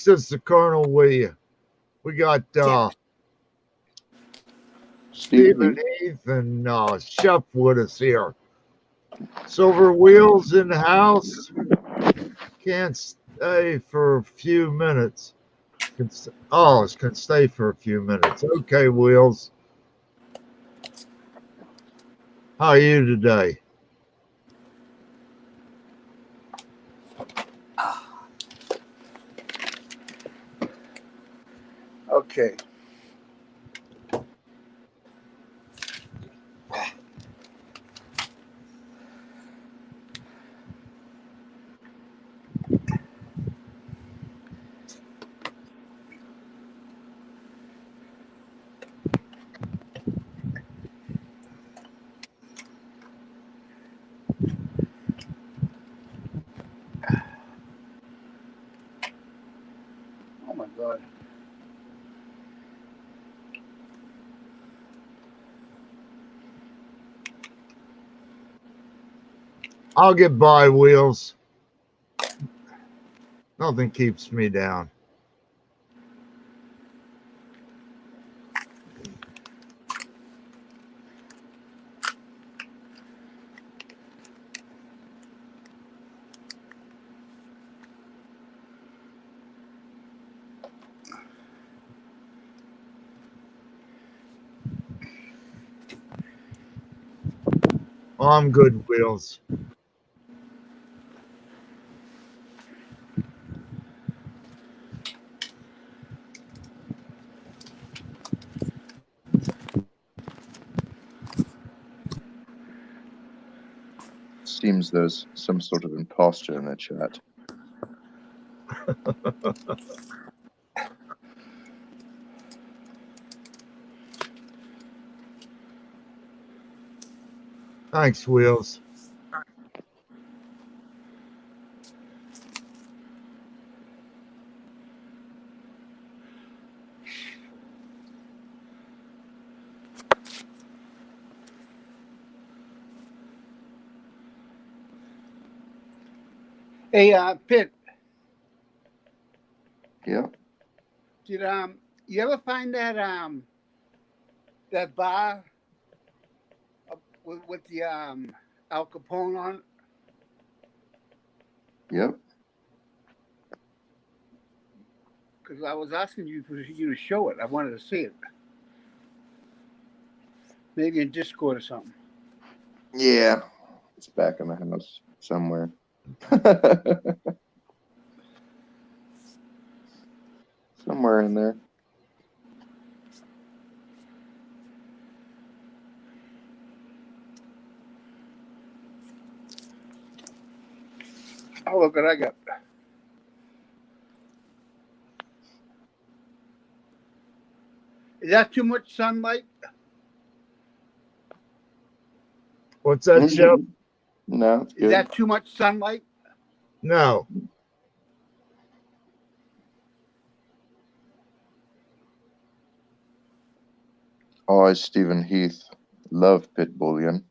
this is the Kernel with you. We got Stephen Heath and Chef with us here. Silver Wheels in the house. Can't stay for a few minutes. Can stay for a few minutes. Okay, Wheels. How are you today? Okay. Oh my God. I'll get by, Wheels. Nothing keeps me down. I'm good, Wheels. Seems there's some sort of imposter in the chat. Thanks, Wheels. Hey, Pitt. Yeah. Did you ever find that that bar with the Al Capone on it? Yep. Because I was asking you for you to show it. I wanted to see it. Maybe in Discord or something. Yeah. It's back in the house somewhere. Somewhere in there. Oh, look what I got. Is that too much sunlight? What's that, Chef? No, it's good. Is that too much sunlight? No. I, Stephen Heath, love pit bullion.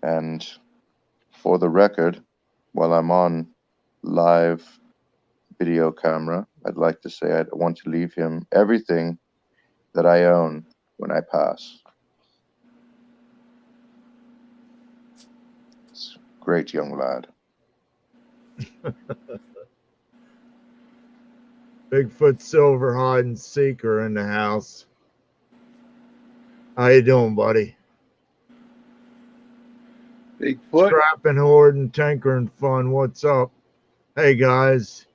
And for the record, while I'm on live video camera, I'd like to say I want to leave him everything that I own when I pass. It's a great young lad. Bigfoot Silver Hide and Seeker in the house. How you doing, buddy? Bigfoot. Scrapping, hoarding, tinkering fun. What's up? Hey, guys.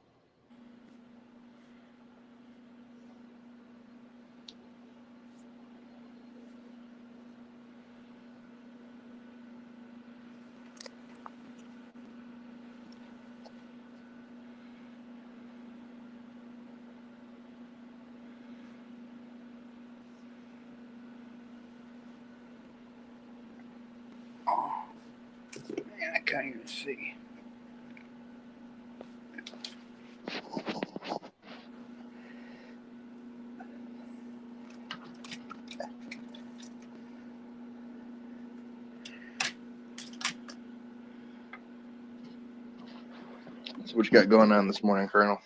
Man, I can't even see. So what you got going on this morning, Colonel?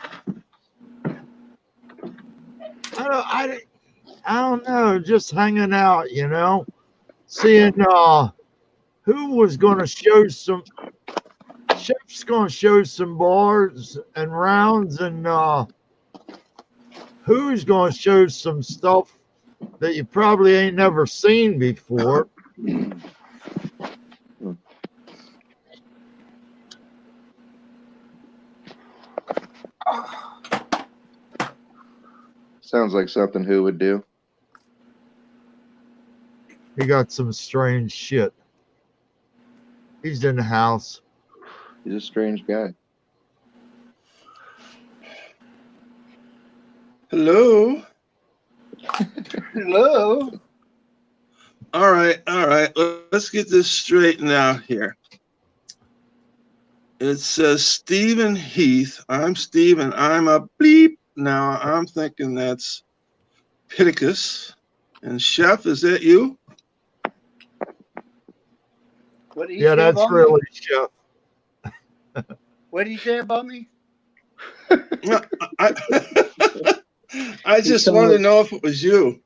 I don't know, just hanging out, seeing who was going to show some chef's going to show some bars and rounds, and who's going to show some stuff that you probably ain't never seen before. Sounds like something Who would do. He got some strange shit. He's in the house. He's a strange guy. Hello. Hello. All right. Let's get this straightened out here. It says Stephen Heath. I'm Stephen. I'm a bleep. Now I'm thinking that's Pittacus. And Chef, is that you? What did he Yeah, say that's about really me? Chef. What did he say about me? I just wanted to know if it was you.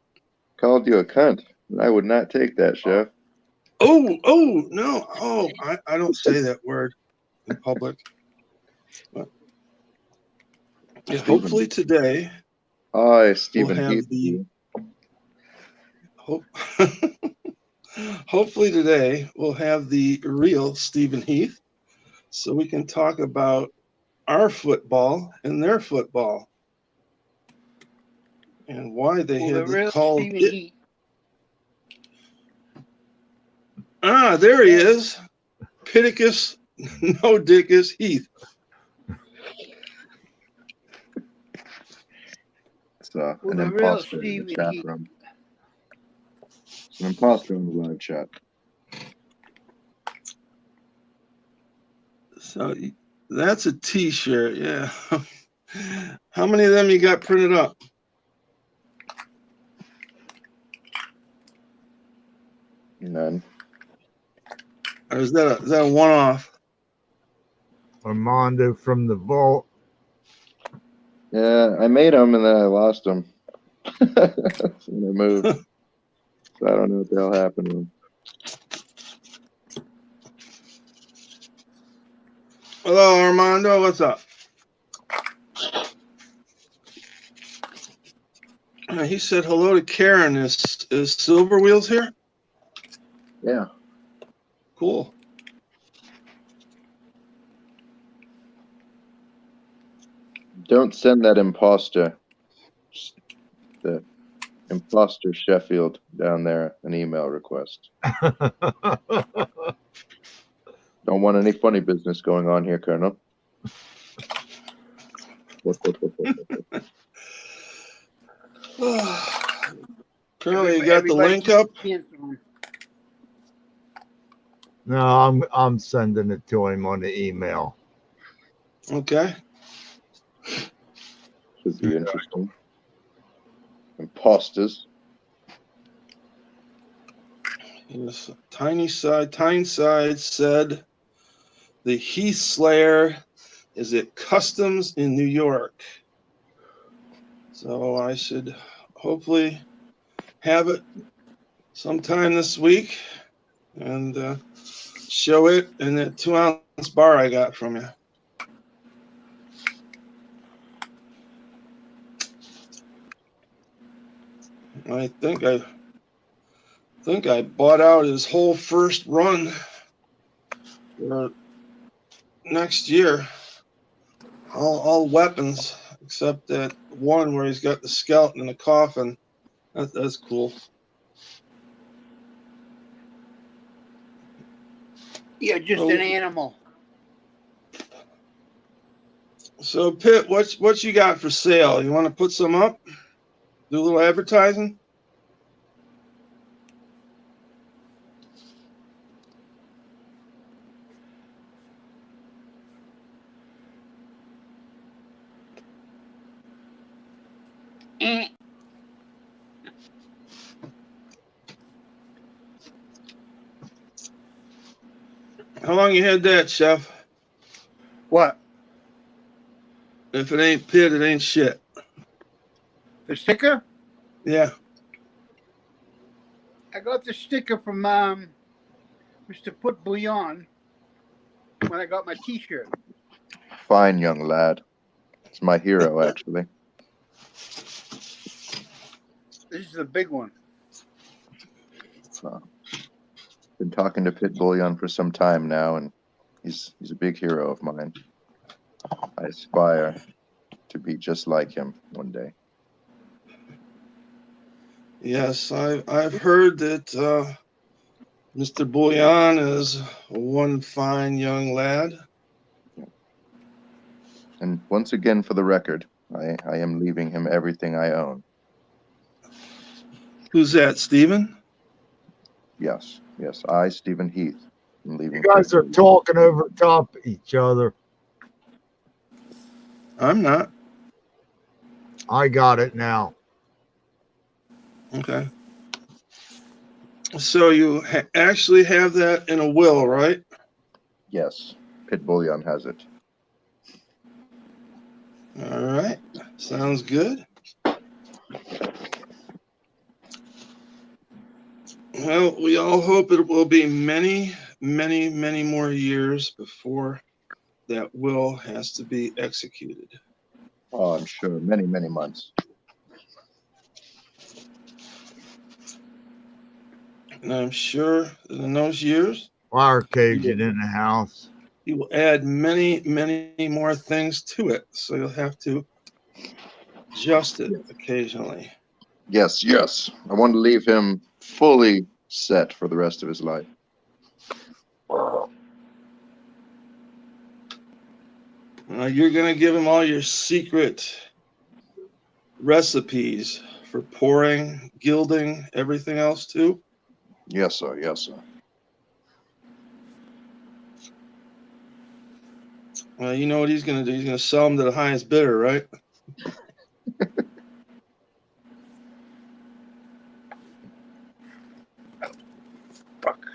Called you a cunt. I would not take that, Chef. Oh, no. Oh, I don't say that word in public. But, yeah, hopefully today Hi, Stephen we'll have Heath. the hopefully today we'll have the real Stephen Heath, so we can talk about our football and their football and why they The had real called Stephen it. Heath. Ah, there he is. Pittacus, no Dickus, Heath. It's an The real imposter in the Stephen chat Heath. room. It's an imposter in the live chat. So that's a T-shirt, yeah. How many of them you got printed up? None. Or is that a one-off? Armando from the vault. Yeah, I made them and then I lost them. When I moved. So I don't know what the hell happened to them. Hello, Armando. What's up? He said hello to Karen. Is Silver Wheels here? Yeah. Cool. Don't send that imposter, the imposter Sheffield down there, an email request. Don't want any funny business going on here, Colonel. Currently, you got the link up. No, I'm sending it to him on the email. Okay. Should be interesting. Imposters. Yes, Tyneside said the Heath Slayer is at Customs in New York. So I should hopefully have it sometime this week and show it in that 2-ounce bar I got from you. I think I bought out his whole first run for next year. All weapons except that one where he's got the skeleton in the coffin. That's cool. You're just an animal. So Pitt, what you got for sale? You want to put some up? Do a little advertising? How long you had that, Chef? What? If it ain't Pitt, it ain't shit. The sticker? Yeah. I got the sticker from Mr. Put Bouillon when I got my T-shirt. Fine young lad. It's my hero, actually. This is the big one. Been talking to Pit Bullion for some time now, and he's a big hero of mine. I aspire to be just like him one day. Yes, I've heard that Mr. Bouillon is one fine young lad. And once again, for the record, I am leaving him everything I own. Who's that, Stephen? Yes, I, Stephen Heath, am leaving. You guys are talking over top each other. I'm not. I got it now. Okay. So you actually have that in a will, right? Yes, Pit Bullion has it. All right. Sounds good. Well, we all hope it will be many, many, many more years before that will has to be executed. Oh, I'm sure. Many, many months. And I'm sure that in those years, Fire caging in the house. he will add many, many more things to it. So you'll have to adjust it occasionally. Yes. I want to leave him fully set for the rest of his life. You're going to give him all your secret recipes for pouring, gilding, everything else too? Yes, sir. You know what he's going to do? He's going to sell them to the highest bidder, right? Fuck.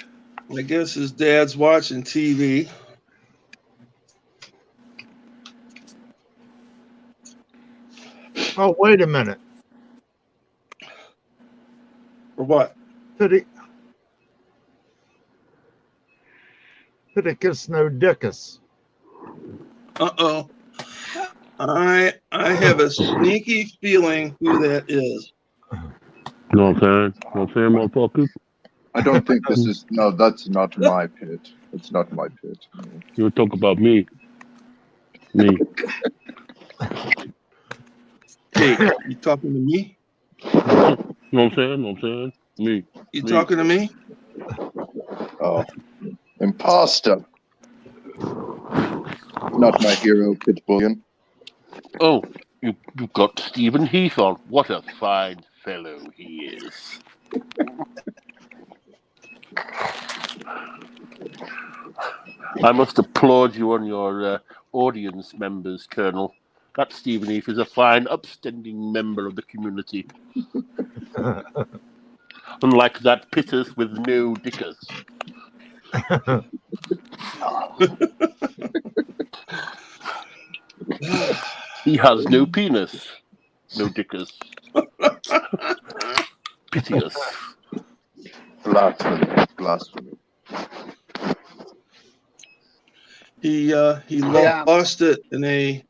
I guess his dad's watching TV. Oh, wait a minute. Or what? Piticus no dickus. Uh-oh. I have a sneaky feeling who that is. You know what I'm saying, motherfucker? I don't think this is. No, that's not my pit. It's not my pit. You talk about me. Me. Hey, you talking to me? You know what I'm saying? Me. You Me. talking to me? Oh, imposter. Not my hero, Pit Bullion. Oh, you've got Stephen Heath on. What a fine fellow he is. I must applaud you on your audience members, Colonel. That Stephen Heath is a fine, upstanding member of the community. Unlike that Pitters with no dickers. He has no penis. No dickers. Piteous. Blasphemy. He lost it in a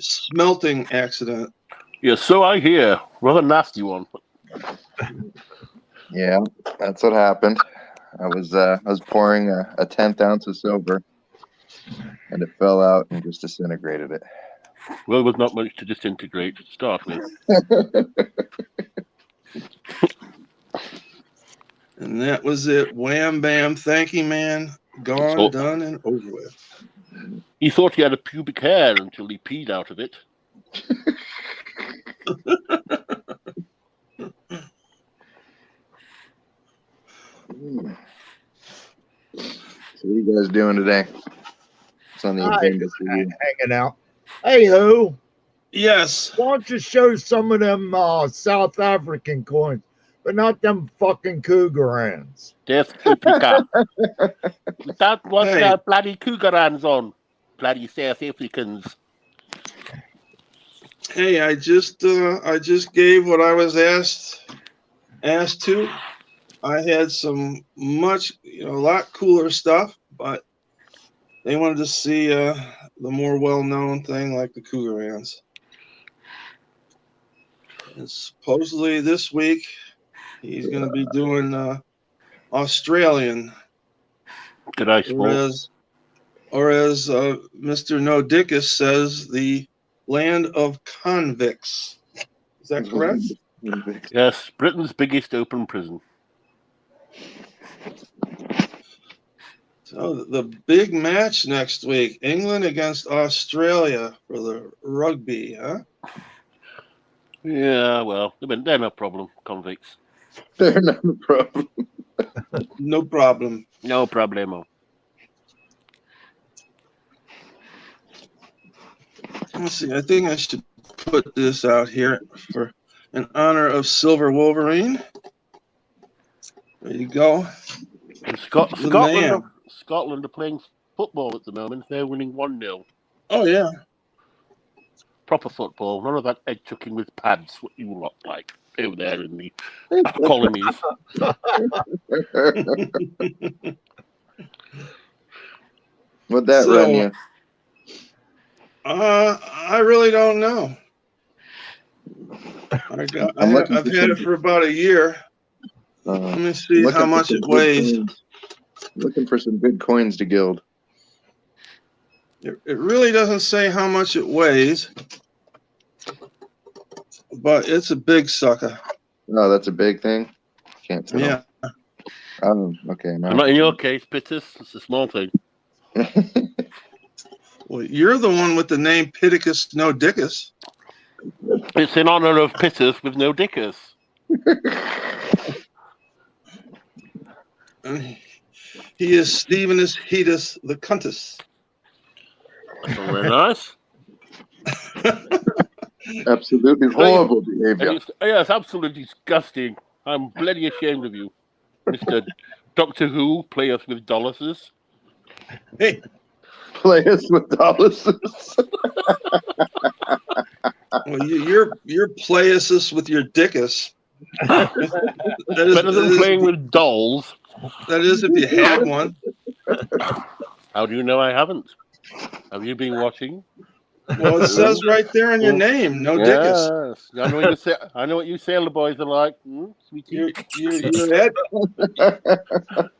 smelting accident. Yes, so I hear. Rather nasty one. Yeah, that's what happened. I was pouring a 10th ounce of silver, and it fell out and just disintegrated it. Well, there was not much to disintegrate to start with. And that was it. Wham, bam, thank you, man. Gone, done, and over with. He thought he had a pubic hair until he peed out of it. So what are you guys doing today? It's on the agenda for you. Hanging out. Hey, ho. Yes. Why don't you show some of them South African coins, but not them fucking cougarans? Death Africa. We don't want no bloody cougarans on. Bloody South Africans. Hey, I just gave what I was asked to. I had some a lot cooler stuff, but they wanted to see the more well-known thing like the Cougar ants. And supposedly this week he's going to be doing Australian, Good eye sport. or as Mr. No Dickus says, the land of convicts. Is that correct? Yes, Britain's biggest open prison. So the big match next week, England against Australia for the rugby, huh? Yeah, well, they're no problem, convicts. They're not a problem. No problem. No problemo. Let's see. I think I should put this out here for in honor of Silver Wolverine. There you go. And The man. Scotland are playing football at the moment. They're winning 1-0. Oh yeah. Proper football. None of that egg chucking with pads, what you lot like over there in the colonies. What'd that run you? I really don't know. I've had it for about a year. Let me see how much it weighs. Looking for some good coins to gild. It really doesn't say how much it weighs, but it's a big sucker. No, that's a big thing. Can't tell. Yeah. Okay. Now. Not in your case, Pittis. It's a small thing. Well, you're the one with the name Pittacus No Dickus. It's in honor of Pittis with no Dickus. And he is Stephenus Hetus the Cuntus. That's all very nice. Absolutely horrible behavior. It's absolutely disgusting. I'm bloody ashamed of you, Mr. Doctor Who, play us with Doluses. Hey. Play us with Doluses. Well, you're Plaius with your Dickus. Better than playing with dolls. That is if you had one. How do you know I haven't? Have you been watching? Well, it says right there in your name, No Dickus. I know what you say. I know what you sailor boys are like. Sweetie.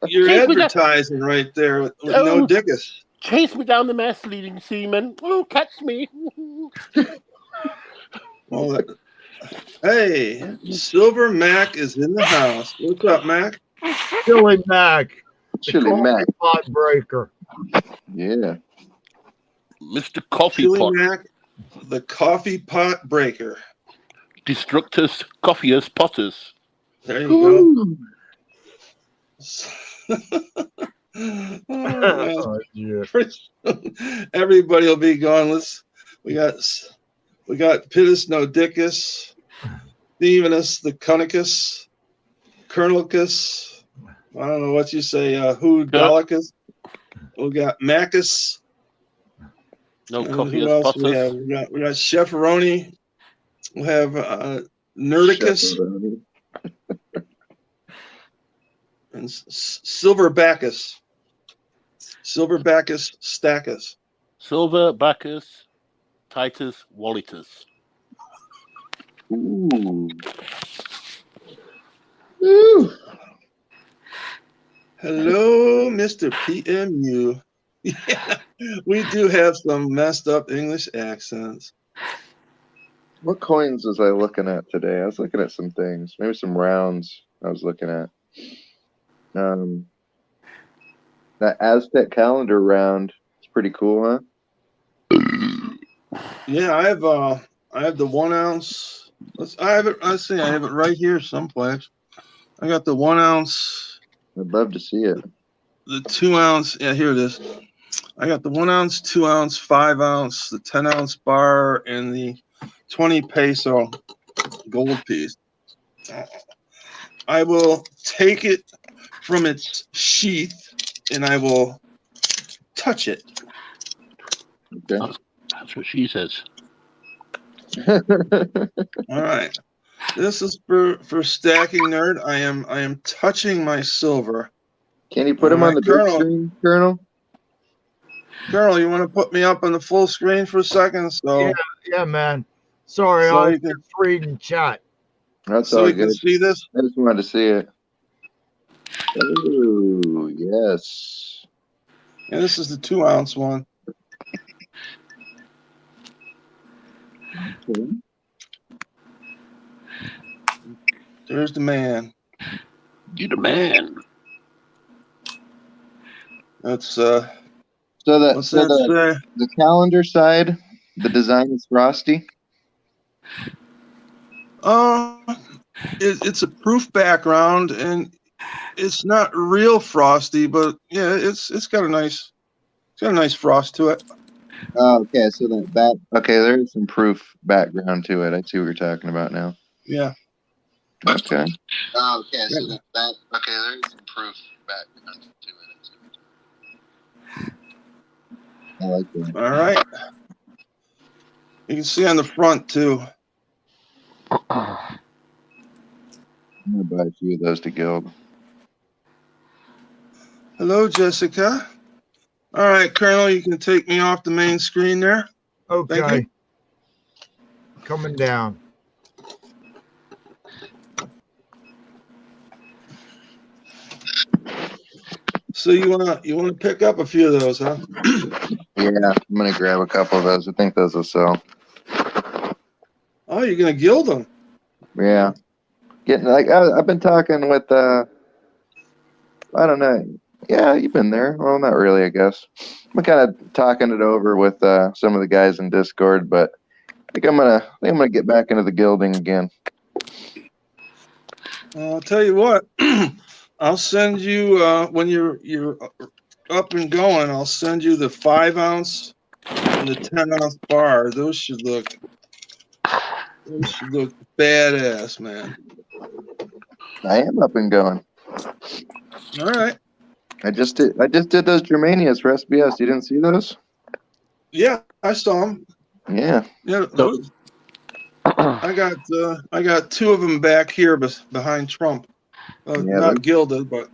You're advertising right there with No Dickus. Chase me down the mess, leading seaman. Oh, catch me. Well, hey, Silver Mac is in the house. What's up, Mac? Chili Mac. Chili Mac. Pot breaker. Yeah. Mr. Coffee Chili Pot. Mac, the coffee pot breaker. Destructus Coffeus Potters. There you go. Oh, yeah. Everybody will be gone. We got Pittis No Dickus, Stephenus the Cunicus, Kernelcus. I don't know what you say. Hoodalicus. We got Macus. No And Coffeus who else Potters. we have? We got Chefaroni. We have Nerdicus and Silverbacchus. Silverbacchus Stachys. Silver Bacchus Titus Wallitus. Ooh. Ooh. Hello, Mr. PMU. Yeah, we do have some messed up English accents. What coins was I looking at today? I was looking at some things. Maybe some rounds I was looking at. That Aztec calendar round is pretty cool, huh? Yeah, I have the 1 ounce. I have it right here someplace. I got the 1 ounce. I'd love to see it. The 2 ounce. Yeah, here it is. I got the 1 ounce, 2 ounce, 5 ounce, the 10 ounce bar, and the 20 peso gold piece. I will take it from its sheath and I will touch it. Okay. That's what she says. All right. This is for stacking nerd. I am touching my silver. Can you put him All on the right, big Colonel. screen, Colonel? Colonel, you want to put me up on the full screen for a second, so Yeah, man. Sorry, So I was you can- just reading chat. That's so all we can good. see this? I just wanted to see it. Ooh, yes. And this is the 2-ounce one. Okay. There's the man. You the man. That's So what's that say? the calendar side, the design is frosty. It's a proof background, and it's not real frosty, but yeah, it's got a nice frost to it. Oh, okay, so that okay, there is some proof background to it. I see what you're talking about now. Yeah. Okay. Oh, okay, so that okay, there is some proof background to it. I like that. All right. You can see on the front too. I'm gonna buy a few of those to gild. Hello, Jessica. All right, Colonel, you can take me off the main screen there. Thank Okay. you. Coming down. So you wanna pick up a few of those, huh? Yeah, I'm gonna grab a couple of those. I think those will sell. Oh, you're gonna gild them. Yeah. Getting like I've been talking with I don't know. Yeah, you've been there. Well, not really, I guess. I'm kind of talking it over with some of the guys in Discord, but I think I'm gonna get back into the gilding again. I'll tell you what. I'll send you when you're up and going. I'll send you the 5-ounce and the 10-ounce bar. Those should look badass, man. I am up and going. All right. I just did those Germanias for SBS. You didn't see those? Yeah, I saw them. Yeah. Yeah, those. I got 2 of them back here behind Trump. Yeah, Not gilded, but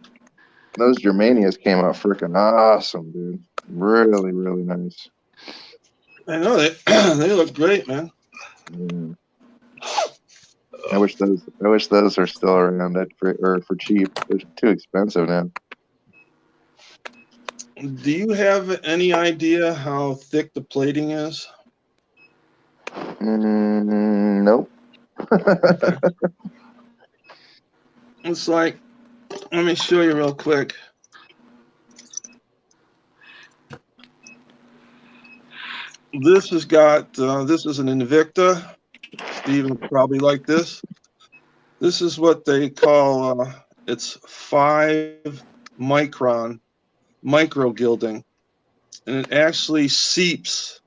those Germanias came out freaking awesome, dude. Really, really nice. I know they they look great, man. Yeah. I wish those are still around for cheap. They're too expensive now. Do you have any idea how thick the plating is? Nope. It's like, let me show you real quick. This has got this is an Invicta. Steven probably like this. This is what they call it's 5-micron micro gilding, and it actually seeps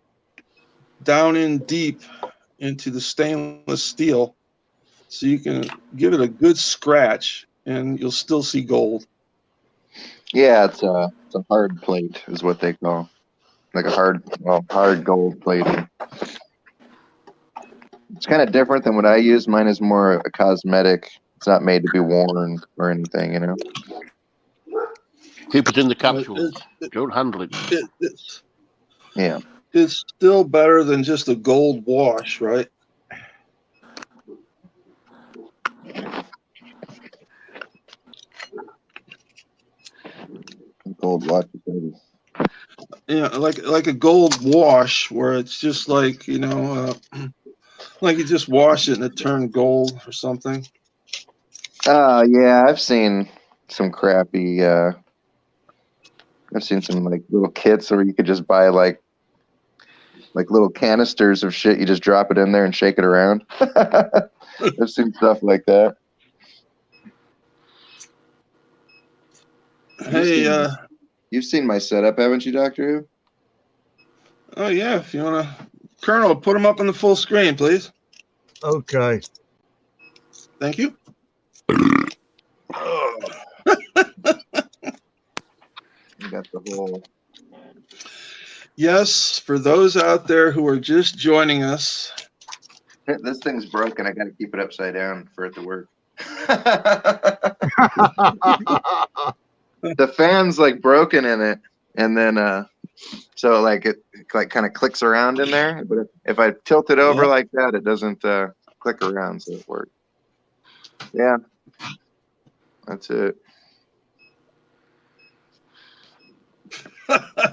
down in deep into the stainless steel, so you can give it a good scratch, and you'll still see gold. Yeah, it's a hard plate is what they call, like a hard gold plating. It's kind of different than what I use. Mine is more a cosmetic. It's not made to be worn or anything, you know. Keep it in the But capsules. Don't handle it. Yeah. It's still better than just a gold wash, right? Gold watch. Yeah, like a gold wash where it's just like, like you just wash it and it turned gold or something. Yeah, I've seen some crappy. I've seen some like little kits where you could just buy like little canisters of shit. You just drop it in there and shake it around. I've seen stuff like that. Hey, You've seen my setup, haven't you, Doctor Who? oh yeah, if you want to, Colonel, put them up on the full screen, please. Okay. Thank you. You got the whole. Yes, for those out there who are just joining us, This thing's broken. I got to keep it upside down for it to work. The fan's like broken in it, and then so like it like kind of clicks around in there. But if I tilt it over like that, it doesn't click around, so it works. Yeah, that's it.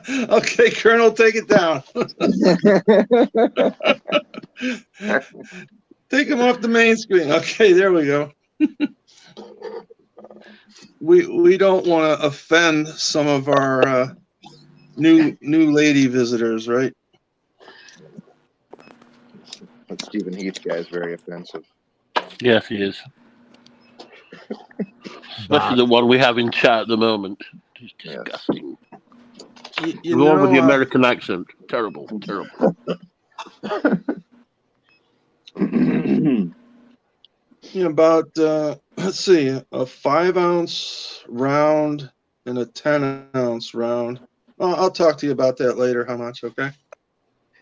Okay, Kernel, take it down. Take him off the main screen. Okay, there we go. We don't want to offend some of our new lady visitors, right? That Stephen Heath guy is very offensive. Yes, he is. Especially the one we have in chat at the moment. He's disgusting. You the one with the know, American accent. Terrible, terrible. about let's see, a 5-ounce round and a 10-ounce round. I'll talk to you about that later. How much? Okay.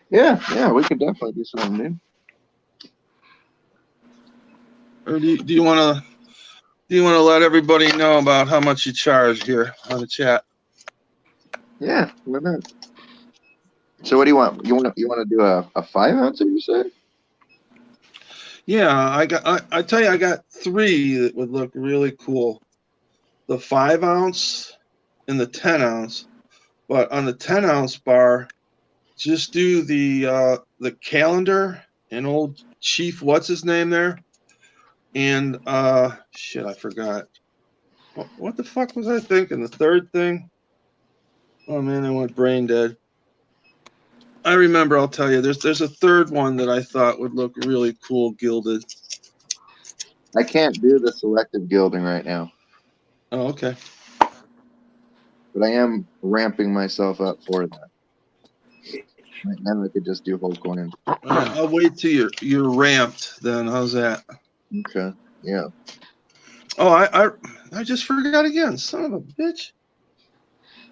Yeah, we could definitely do something, dude. Or do you want to let everybody know about how much you charge here on the chat? Yeah, why not? So what do you want? You want to do a 5-ounce? You said? Yeah, I tell you, I got 3 that would look really cool. The 5-ounce and the 10-ounce. But on the 10-ounce bar, just do the calendar and old Chief, what's his name there? And shit, I forgot. What the fuck was I thinking? The third thing? Oh man, I went brain dead. I remember, I'll tell you, there's a third one that I thought would look really cool gilded. I can't do the selective gilding right now, Oh, okay. but I am ramping myself up for that. Right now I could just do whole coins. I'll wait till you're ramped then. How's that? Okay. Yeah. Oh, I just forgot again. Son of a bitch.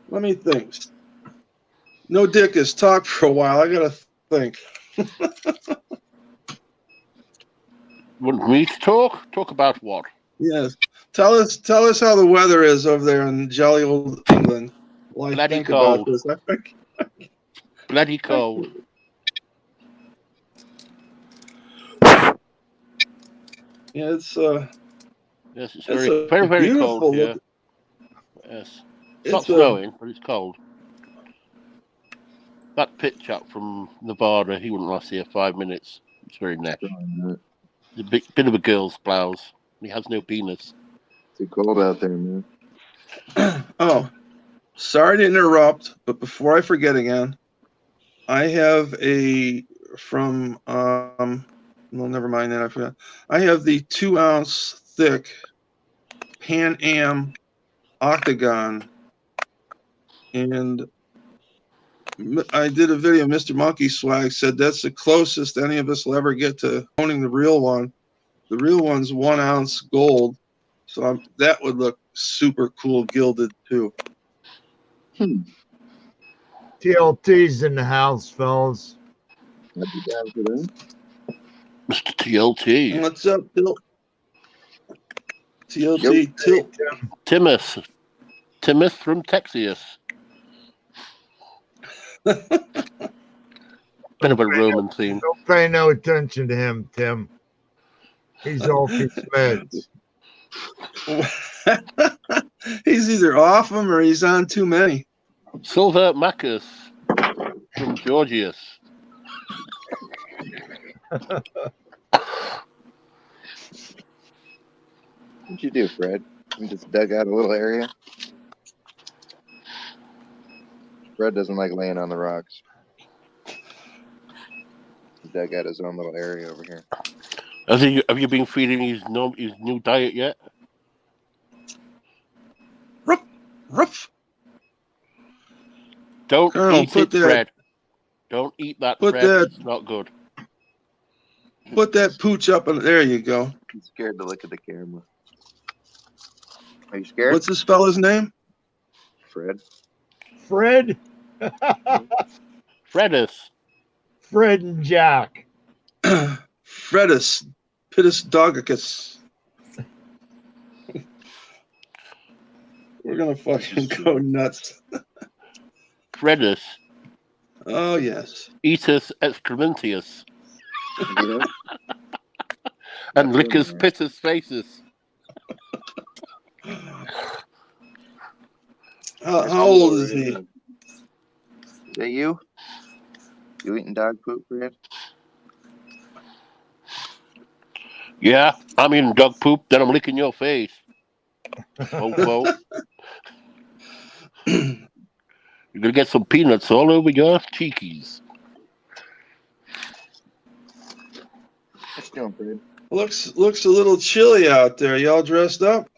Let me think. No dick has talked for a while. I gotta think. Want me to talk? Talk about what? Yes. Tell us how the weather is over there in jolly old England. While I Bloody think cold. about this. Bloody cold. Yeah, it's Yes, it's it's very, very, very cold beautiful here. look. Yes. It's not snowing, but it's cold. That pit chap from Nevada, he wouldn't last here 5 minutes. It's very neck. It's a bit of a girl's blouse. He has no penis. Too cold out there, man. Oh, sorry to interrupt, but before I forget again, I have from well, never mind that. I forgot. I have the 2-ounce thick Pan Am Octagon, and I did a video. Mr. Monkey Swag said that's the closest any of us will ever get to owning the real one. The real one's 1-ounce gold, so that would look super cool gilded too. TLT's in the house, fellas. I'd be down for that. Mr. TLT. What's up, Bill? TLT Tilt. Timoth from Texas. Bit of a Roman theme. Don't pay no attention to him, Tim. He's off his meds. He's either off them or he's on too many. Silver Macus from Georgius. What'd you do, Fred? You just dug out a little area? Fred doesn't like laying on the rocks. He dug out his own little area over here. Have you been feeding his new diet yet? Ruff. Don't Colonel, eat it, Fred. Don't eat that, Fred. It's not good. Put that pooch up, and there you go. He's scared to look at the camera. Are you scared? What's this fella's name? Fred. Fred? Fredus. Fred and Jack. Fredus, Pittus dogicus. We're gonna fucking go nuts. Fredus, Oh yes. Etus excrementius, Yeah. and That's Licus in there. pittus faces. How old is he? Is that you? You eating dog poop, Fred? Yeah, I'm eating dog poop, then I'm licking your face. Mofo. You're gonna get some peanuts all over your cheekies. What you doing, Fred? Looks a little chilly out there. Y'all dressed up?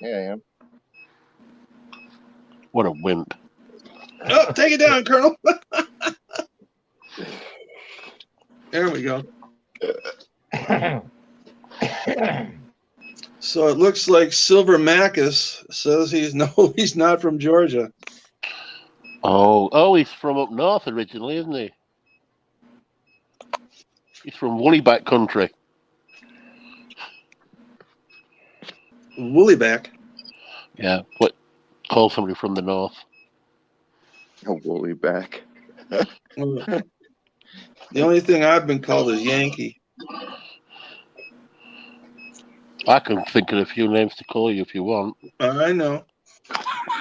Yeah, I am. What a wimp. Oh, take it down, Colonel. There we go. So it looks like Silver Macus says he's not from Georgia. Oh, he's from up north originally, isn't he? He's from Woollyback country. Woollyback. Yeah, what call somebody from the north? A woolly back. The only thing I've been called is Yankee. I can think of a few names to call you if you want. I know.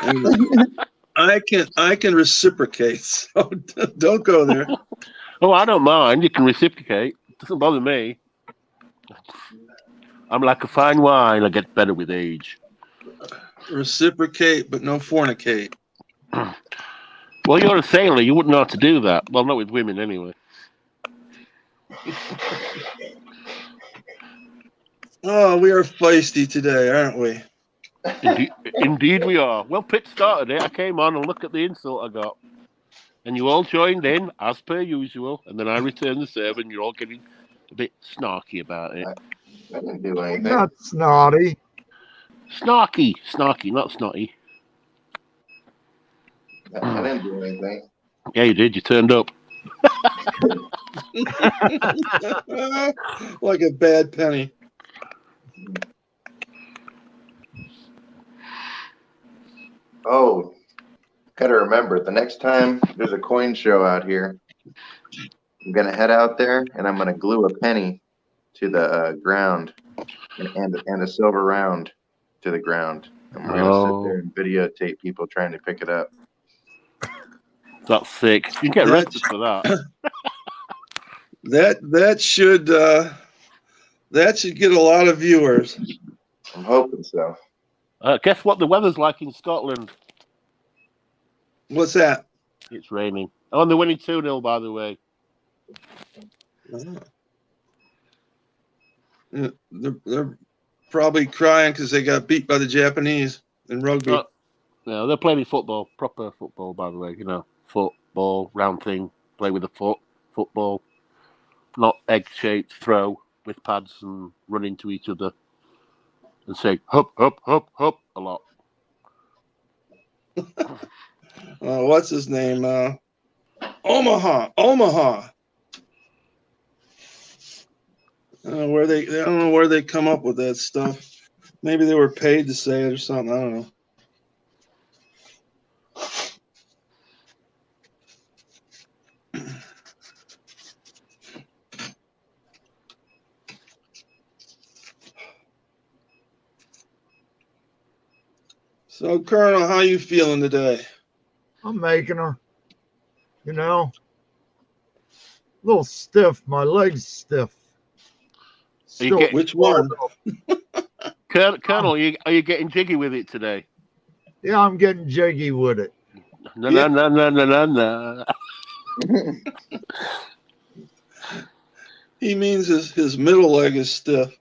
And I can reciprocate. So don't go there. Oh, I don't mind. You can reciprocate. It doesn't bother me. I'm like a fine wine. I get better with age. Reciprocate, but no fornicate. Well, you're a sailor. You wouldn't know how to do that. Well, not with women, anyway. Oh, we are feisty today, aren't we? Indeed we are. Well, Pitt started it. I came on and look at the insult I got. And you all joined in, as per usual. And then I returned the serve, and you're all getting a bit snarky about it. I didn't do anything. Not snotty. Snarky, not snotty. I didn't do anything. Yeah, you did. You turned up. Like a bad penny. Oh, gotta remember, the next time there's a coin show out here, I'm gonna head out there and I'm gonna glue a penny to the ground and a silver round to the ground. And we're gonna sit there and videotape people trying to pick it up. That's sick. You can get arrested for that. That should get a lot of viewers. I'm hoping so. Guess what the weather's like in Scotland? What's that? It's raining. Oh, and they're winning 2-0, by the way. They're probably crying because they got beat by the Japanese in rugby. No, they're playing football. Proper football, by the way. You know, football, round thing. Play with the foot. Football. Not egg-shaped throw with pads and run into each other. And say, hup, hup, hup, hup, a lot. What's his name? Omaha. I don't know where they come up with that stuff. Maybe they were paid to say it or something. I don't know. So, Colonel, how you feeling today? I'm making her. You know, a little stiff. My legs stiff. Which one? Colonel, are you getting jiggy with it today? Yeah, I'm getting jiggy with it. No. He means his middle leg is stiff.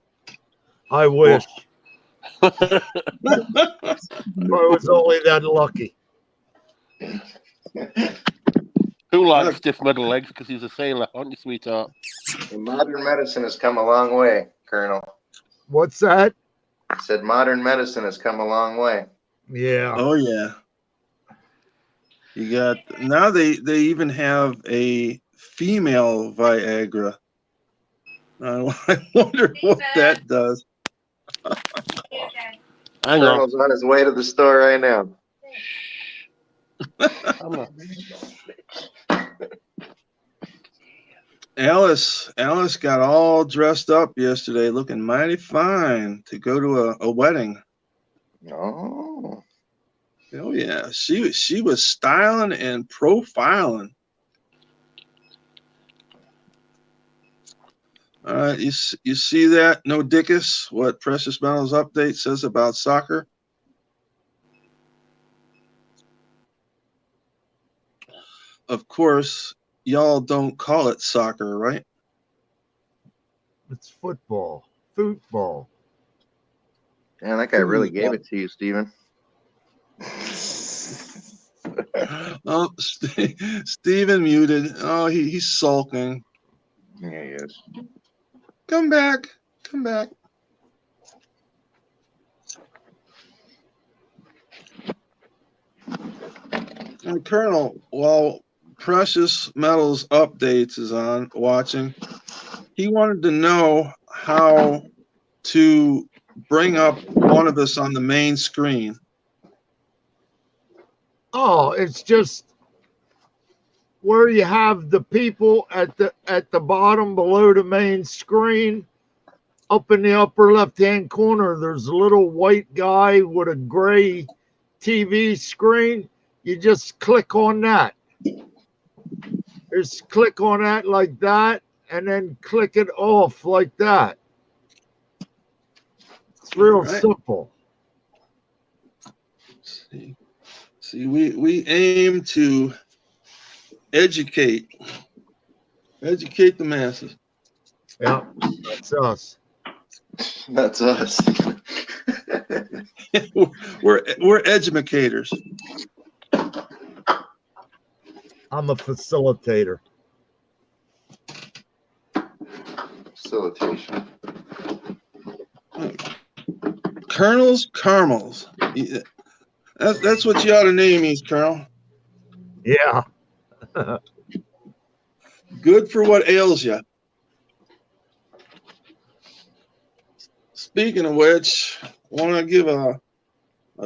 I wish. I was only that lucky. Who likes stiff middle legs? Because he's a sailor, aren't you, sweetheart? Modern medicine has come a long way, Colonel. What's that? I said modern medicine has come a long way. Yeah. Oh yeah. You got now they even have a female Viagra. I wonder what that does. Hang on. Colonel's on his way to the store right now. Alice got all dressed up yesterday, looking mighty fine to go to a wedding. Oh. Oh yeah, she was styling and profiling. All right, you see that? No dickus. What Precious Metals update says about soccer? Of course, y'all don't call it soccer, right? It's football. Football. Man, that guy really gave it to you, Steven. Oh, Steven muted. Oh, he's sulking. Yeah, he is. Come back. Come back. And Colonel, while Precious Metals Updates is on watching, he wanted to know how to bring up one of us on the main screen. Oh, it's just where you have the people at the bottom below the main screen. Up in the upper left-hand corner, there's a little white guy with a gray TV screen. You just click on that. Just click on that like that, and then click it off like that. It's real simple. See, we aim to educate the masses. Yeah, that's us. That's us. we're educators. I'm a facilitator. Facilitation. Colonel's Caramels. That's what you ought to name these, Colonel. Yeah. Good for what ails you. Speaking of which, I want to give a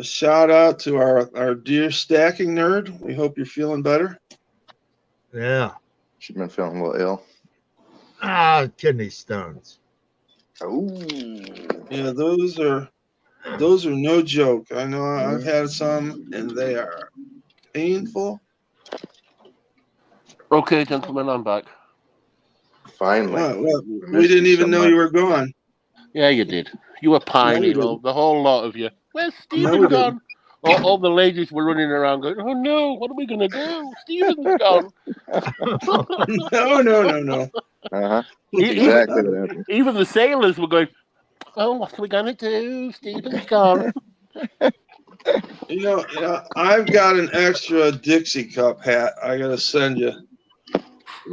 shout out to our dear stacking nerd. We hope you're feeling better. Yeah. She's been feeling a little ill. Kidney stones. Oh. Yeah, those are no joke. I know I've had some, and they are painful. Okay, gentlemen, I'm back. Finally. We didn't even know you were gone. Yeah, you did. You were pining, the whole lot of you. Where's Stephen gone? All the ladies were running around going, oh no, what are we going to do? Stephen's gone. No. Uh-huh. Exactly what happened. Even the sailors were going, oh, what are we going to do? Stephen's gone. You know, I've got an extra Dixie cup hat I got to send you.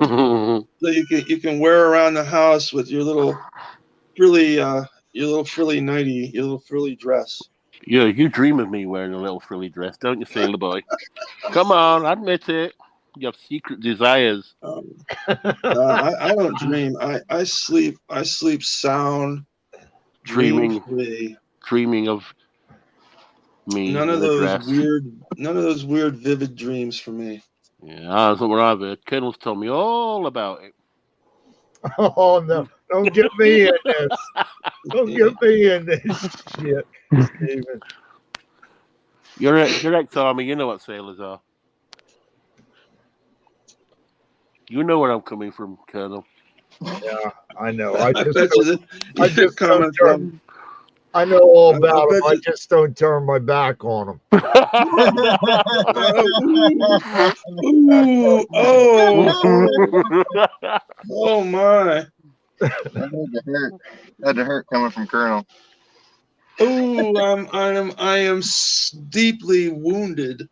So you can wear around the house with your little frilly nightie, your little frilly dress. Yeah, you dream of me wearing a little frilly dress, don't you, sailor boy? Come on, admit it. You have secret desires. I don't dream. I sleep sound, dreaming of me. None of those weird vivid dreams for me. Yeah, that's what I've heard. Kernel's told me all about it. Oh no! Don't get me in this. Don't get me in this shit, Steven. You're ex-army. You know what sailors are. You know where I'm coming from, Colonel. Yeah, I know. I know all about them. I just don't turn my back on them. Oh my! That had to hurt coming from Kernel. Oh, I am deeply wounded.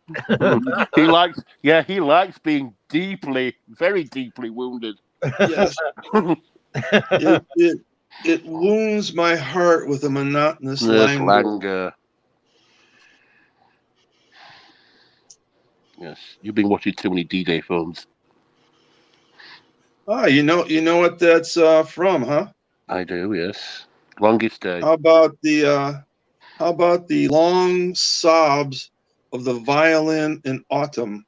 He likes being very deeply wounded. Yes. It wounds my heart with a monotonous languor. Yes, you've been watching too many D-Day films. Ah, you know what that's from, huh? I do, yes. Longest day. How about the long sobs of the violin in autumn?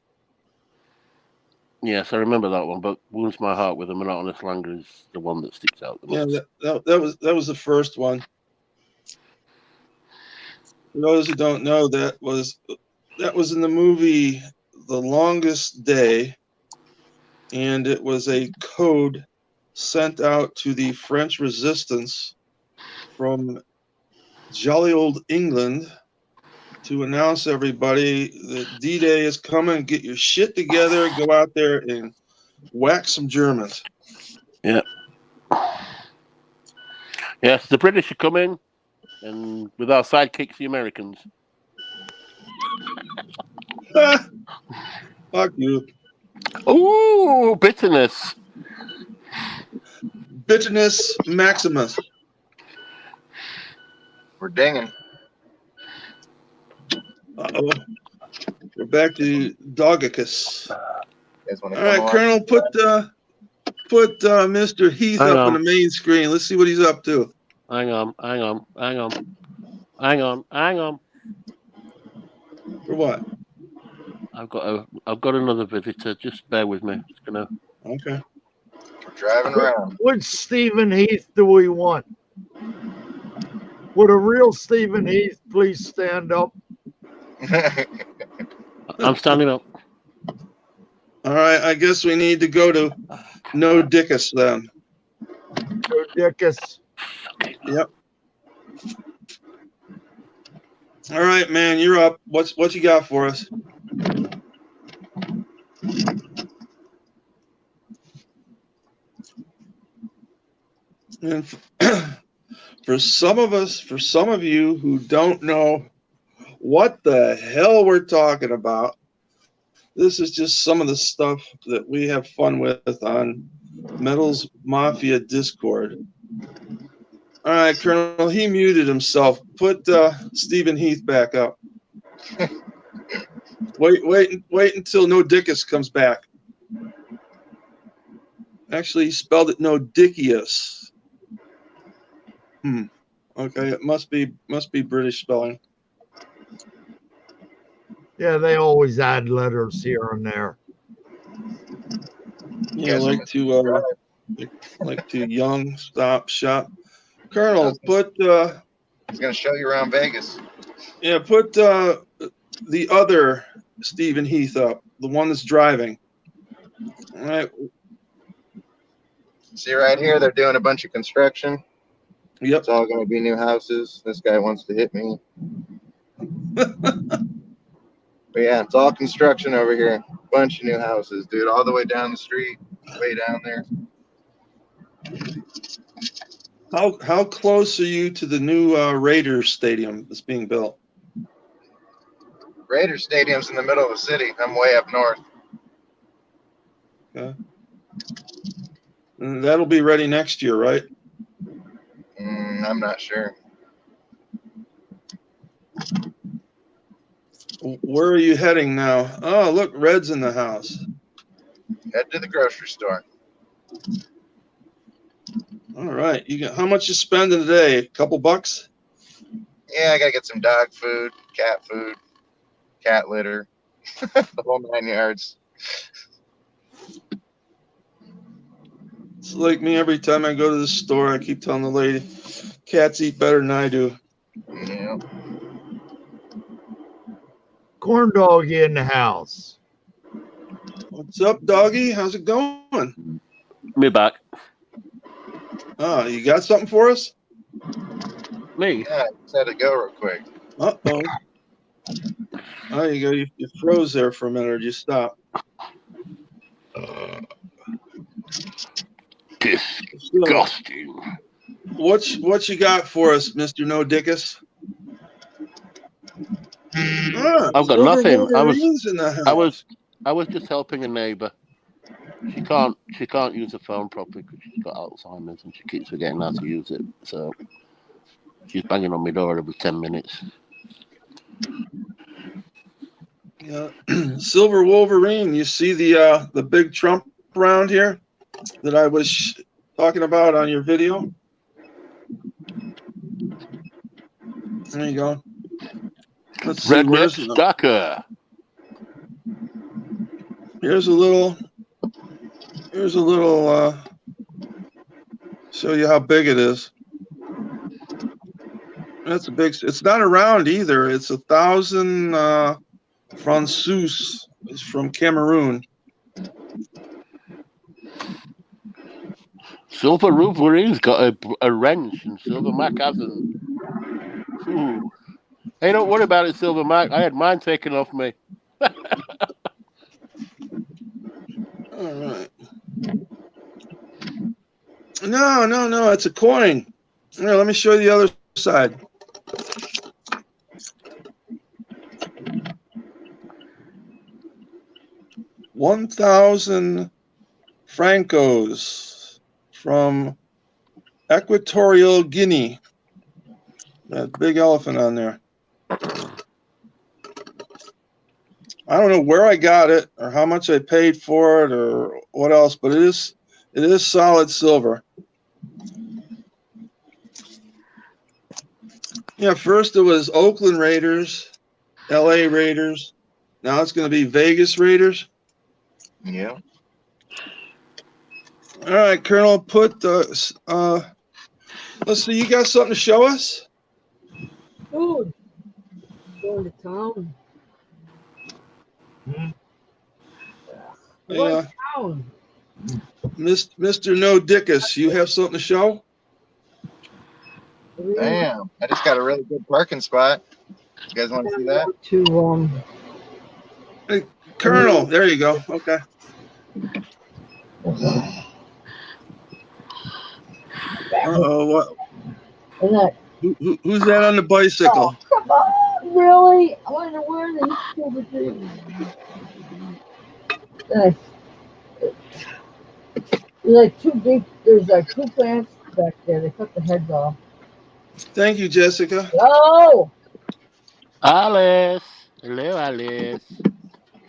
Yes, I remember that one, but Wounds My Heart with a Monotonous Languor is the one that sticks out the Yeah, most. that was the first one. For those who don't know, that was in the movie The Longest Day, and it was a code sent out to the French resistance from jolly old England to announce everybody that D-Day is coming. Get your shit together, go out there and whack some Germans. Yeah. Yes, the British are coming, and with our sidekicks, the Americans. Fuck you. Ooh, bitterness. Bitterness Maximus. We're dinging. Uh-oh. We're back to Dogicus. You guys want to All come right, along? Colonel, put Mr. Heath Hang up on on. the main screen. Let's see what he's up to. Hang on. For what? I've got another visitor. Just bear with me. It's gonna. Okay. We're driving around. Which Stephen Heath do we want? Would a real Stephen Heath please stand up? I'm standing up. All right, I guess we need to go to No Dickus then. Joe Dickus. Yep. All right, man, you're up. What you got for us? And for some of you who don't know what the hell we're talking about, this is just some of the stuff that we have fun with on Metals Mafia Discord. All right, Colonel, he muted himself. Put Stephen Heath back up. Wait until No Dickus comes back. Actually, he spelled it No Dickius. Okay, it must be British spelling. Yeah, they always add letters here and there. Yeah, Guys, like to young stop shop. Colonel, put He's gonna show you around Vegas. put the other Stephen Heath up, the one that's driving. All right. See right here, they're doing a bunch of construction. Yep. It's all gonna be new houses. This guy wants to hit me. But yeah, it's all construction over here. Bunch of new houses, dude. All the way down the street, way down there. How close are you to the new Raiders stadium that's being built? Raiders Stadium's in the middle of the city. I'm way up north. Okay. And that'll be ready next year, right? I'm not sure. Where are you heading now? Oh, look, Red's in the house. Head to the grocery store. All right. How much you spending today? A couple bucks? Yeah, I gotta get some dog food, cat litter, the whole 9 yards. It's like me every time I go to the store. I keep telling the lady, cats eat better than I do. Yeah. Corn doggy in the house. What's up, doggy? How's it going? Me back. Oh, you got something for us? Me. Yeah, just had to go real quick. Uh-oh. Oh, you go. You froze there for a minute, or did you stop? Disgusting. What you got for us, Mr. No Dickus? I've got nothing. I I was just helping a neighbour. She can't use the phone properly because she's got Alzheimer's and she keeps forgetting how to use it. So she's banging on my door every 10 minutes. Yeah. Silver Wolverine, you see the big Trump around here that I was talking about on your video? There you go. Let's see. Redneck Stacker. Here's a little. Show you how big it is. That's a big. It's not around either. It's 1,000 Franceuse. It's from Cameroon. Silver Wolverine's got a wrench, and Silver Mac hasn't. Ooh. Hey, don't worry about it, Silver Mac. I had mine taken off me. All right. No. It's a coin. Here, let me show you the other side. $1,000 francos from Equatorial Guinea. That big elephant on there. I don't know where I got it or how much I paid for it or what else, but it is solid silver. Yeah, first it was Oakland Raiders, LA Raiders. Now it's going to be Vegas Raiders. Yeah. All right, Kernel, put let's see, you got something to show us? Food. Going to town. Yeah. Town. Mr. No Dickus, you have something to show? Damn. I just got a really good parking spot. You guys want to see that? To Hey, Kernel, there you go. Okay. Uh-oh, what? Who's that on the bicycle? Oh, come on, really? I wonder where these stupid things. Like two big. There's like two plants back there. They cut the heads off. Thank you, Jessica. Oh. Alice. Hello, Alice.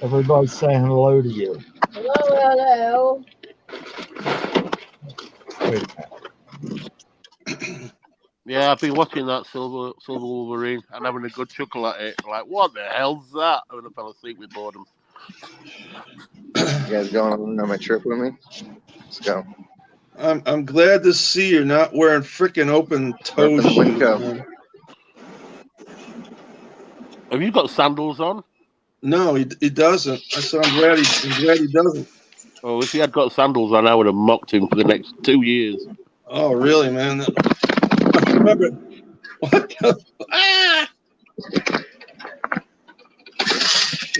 Everybody's saying hello to you. Hello. Wait. Yeah, I've been watching that Silver Wolverine and having a good chuckle at it. Like, what the hell's that? I would have fell asleep with boredom. You guys going on my trip with me? Let's go. I'm glad to see you're not wearing freaking open toe Open shoes. toe. Man. Have you got sandals on? No, he doesn't. I said I'm glad he doesn't. Oh, if he had got sandals on, I would have mocked him for the next 2 years. Oh, really, man? I remember. What the? Ah!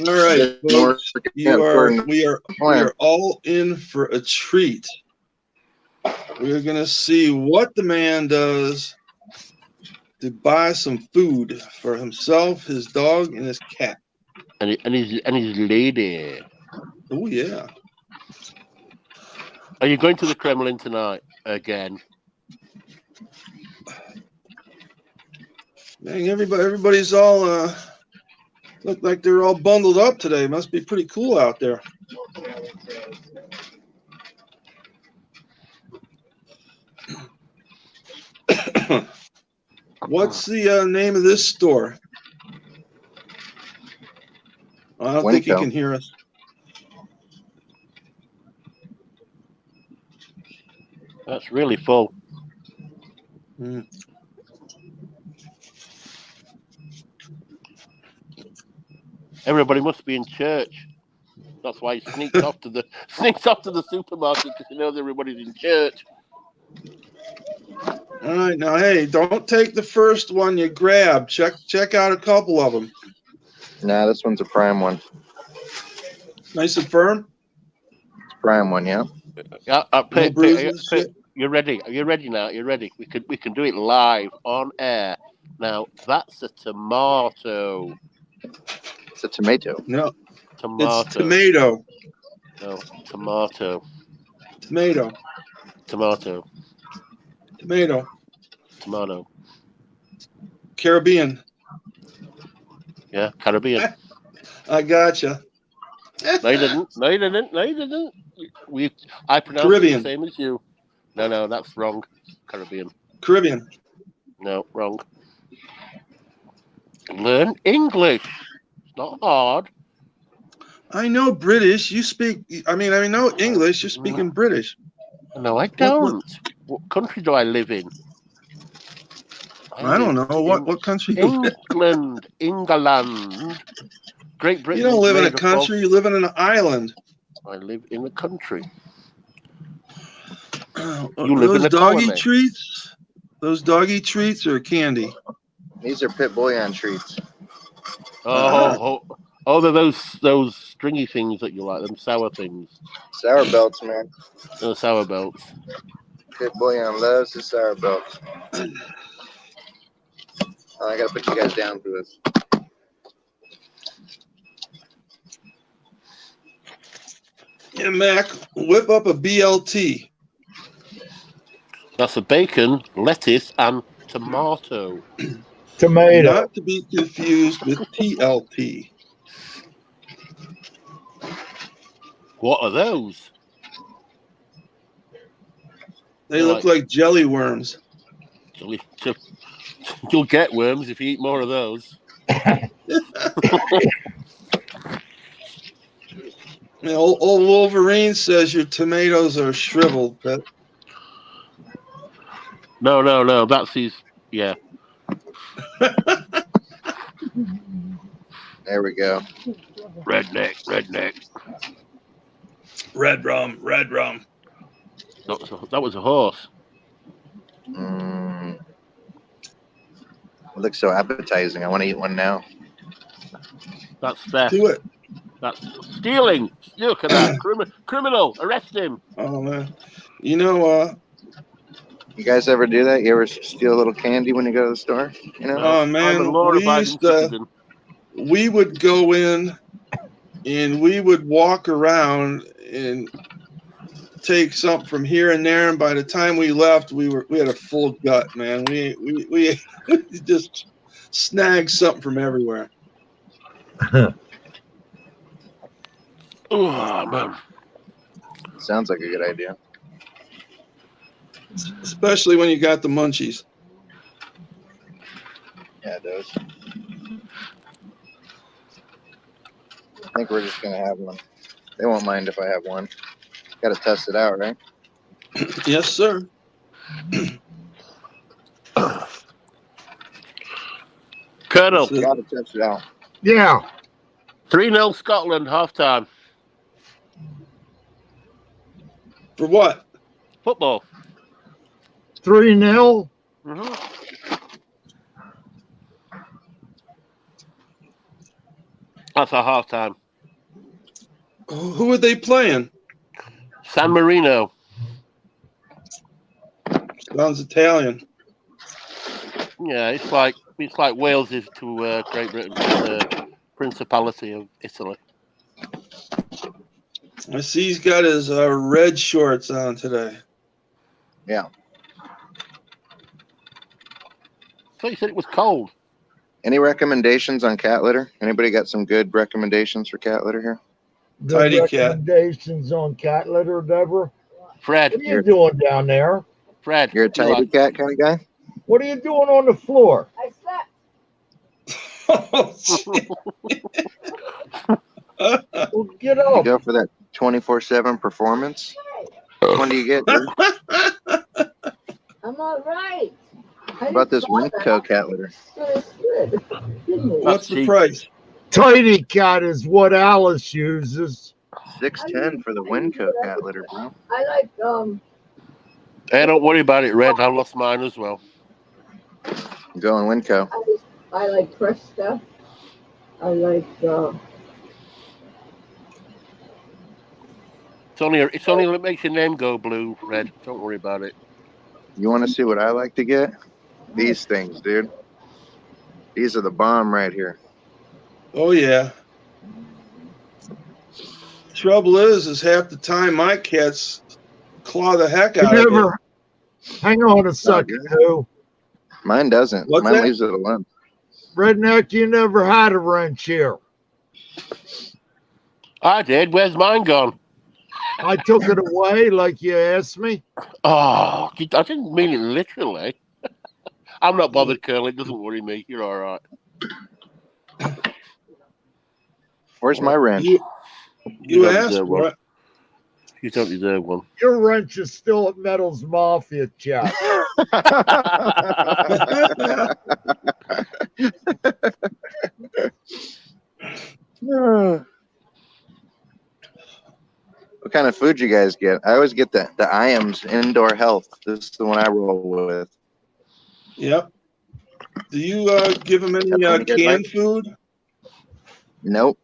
All right, folks. We are all in for a treat. We're gonna see what the man does to buy some food for himself, his dog, and his cat. And his lady. Oh yeah. Are you going to the Kremlin tonight again? Dang, everybody's all look like they're all bundled up today. Must be pretty cool out there. What's the name of this store? I don't think you can hear us. That's really full. Mm. Everybody must be in church. That's why he sneaks off to the supermarket, because he knows everybody's in church. All right, now hey, don't take the first one you grab. Check out a couple of them. Nah, this one's a prime one. Nice and firm. It's a prime one, yeah. Yeah, No bruises. You're ready. Are you ready now? You're ready. We can do it live on air. Now that's a tomato. It's a tomato. No, Tomato. it's tomato. No, tomato. Tomato. Tomato. Tomato. Tomato. Caribbean. Yeah, Caribbean. I gotcha. No, you didn't. No, you didn't. No, you didn't. I pronounced Caribbean. it the same as you. No, that's wrong. Caribbean. Caribbean. No, wrong. Learn English. Not hard. I know British. You speak. I know English. You're speaking British. No, I don't. What country do I live in? I don't know. What country you live England. England. Great in? Britain You don't is live in a made up country. You live in an island. I live in a country. You live Those in a doggy colony. treats. Those doggy treats are candy. These are Pit Bouillon treats. Oh, they're those stringy things that you like, them sour things. Sour belts, man. The sour belts. Pit Bouillon loves his sour belts. Oh, I gotta put you guys down for this. Yeah, Mac, whip up a BLT. That's a bacon, lettuce, and tomato. Tomato. Not to be confused with PLT. What are those? They They're look like jelly worms. You'll get worms if you eat more of those. Old Wolverine says your tomatoes are shriveled, but No. That's his. Yeah. There we go. Redneck. red rum. That was a horse. It looks so appetizing. I want to eat one now. That's theft. Do it. That's stealing. Look at that. Criminal. Arrest him. Oh man. You know, You guys ever do that? You ever steal a little candy when you go to the store? You know? oh I'm a man, law-abiding citizen. we would go in and we would walk around and take something from here and there, and by the time we left, we had a full gut, man. We just snagged something from everywhere. Oh man. Sounds like a good idea. Especially when you got the munchies. Yeah, it does. I think we're just gonna have one. They won't mind if I have one. Got to test it out, right? Yes, sir. Kernel. Got to test it out. Yeah. 3-0 Scotland, halftime. For what? Football. 3-0. Mm-hmm. That's our halftime. Who are they playing? San Marino. Sounds Italian. Yeah, it's like Wales is to Great Britain, the Principality of Italy. I see he's got his red shorts on today. Yeah. So you said it was cold. Any recommendations on cat litter? Anybody got some good recommendations for cat litter here? The Tidy cat. recommendations on cat litter, Deborah. Fred. What are you doing down there? Fred. You're a tidy cat kind of guy? What are you doing on the floor? I slept. Well, get You up. go for that 24/7 performance? Which one do you get, dude? I'm all right. How about this Winco cat litter? It's good. What's the price? Tidy cat is what Alice uses. $6.10 for the Winco cat litter, bro. I like Hey, don't worry about it, Red. I lost mine as well. I'm going Winco. I like fresh stuff. I like It's only what makes your name go blue, Red. Don't worry about it. You want to see what I like to get? These things, dude. These are the bomb right here. Oh yeah. Trouble is half the time my cats claw the heck out of it. Hang on a second, who? Mine doesn't. What's Mine that? leaves it alone. Redneck, you never had a wrench here. I did. Where's mine gone? I took it away like you asked me. Oh, I didn't mean it literally. I'm not bothered, Curl. It doesn't worry me. You're all right. Where's my wrench? You don't asked deserve for one. it. You don't deserve one. Your wrench is still at Metals Mafia, Chat. What kind of food you guys get? I always get the IAMS Indoor Health. This is the one I roll with. Yep. Do you give them any That's the one you guys canned like? food? Nope.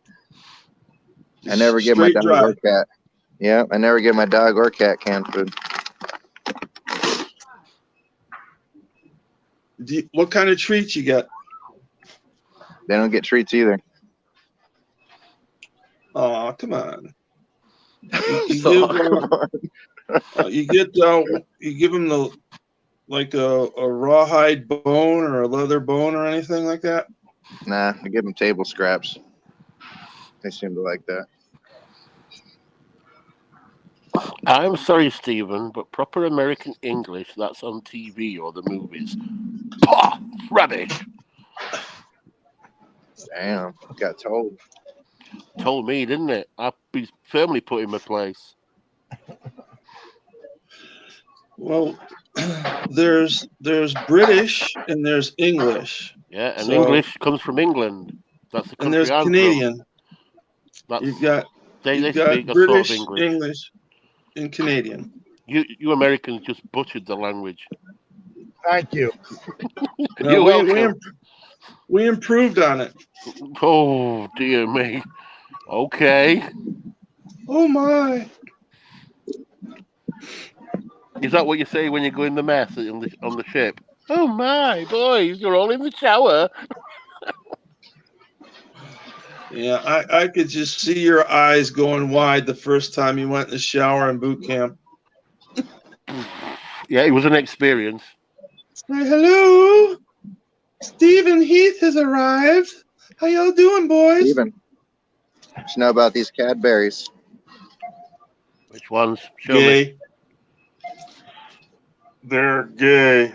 I never give my Straight dog dry. or cat. Yeah, I never give my dog or cat canned food. What kind of treats you get? They don't get treats either. Oh, come on. You So, give you give them a rawhide bone or a leather bone or anything like that? nah, I give them table scraps. They seem to like that. I'm sorry, Stephen, but proper American English that's on TV or the movies. Pah! Rubbish. Damn, got told. Told me, didn't it? I'll be firmly put in my place. Well, there's British and there's English. Yeah, and So- English comes from England. That's the And country there's I'm Canadian. from. That's, You've got they got speak a sort British, of English. English, and Canadian. You Americans just butchered the language. Thank you. No, You're welcome. we improved on it. Oh, dear me. Okay. Oh my! Is that what you say when you go in the mess on the ship? Oh my, boys, you're all in the shower. Yeah, I could just see your eyes going wide the first time you went in the shower in boot camp. Yeah, it was an experience. Say hello. Stephen Heath has arrived. How y'all doing, boys? Steven, just know about these Cadberries. Which ones? Show me. Gay. They're gay.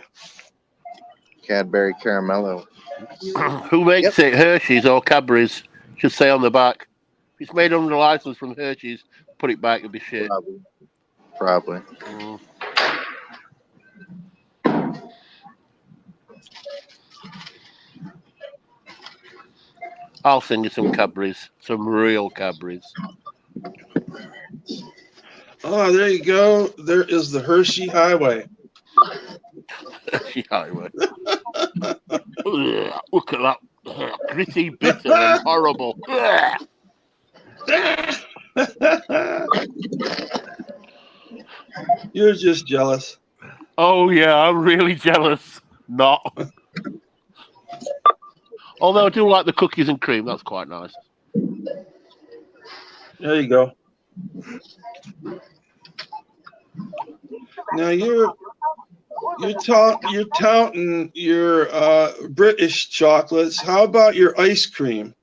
Cadbury Caramello. Who makes it? Hershey's or Cadbury's? Should say on the back. If it's made under license from Hershey's, put it back, it'll be shit. Probably. Mm. I'll send you some Cadbury's, some real Cadbury's. Oh, there you go. There is the Hershey Highway. Hershey Highway. Ugh, look at that. Gritty, bitter, and horrible. Ugh. You're just jealous. Oh, yeah, I'm really jealous. Not. Although I do like the cookies and cream. That's quite nice. There you go. Now you're touting your British chocolates. How about your ice cream?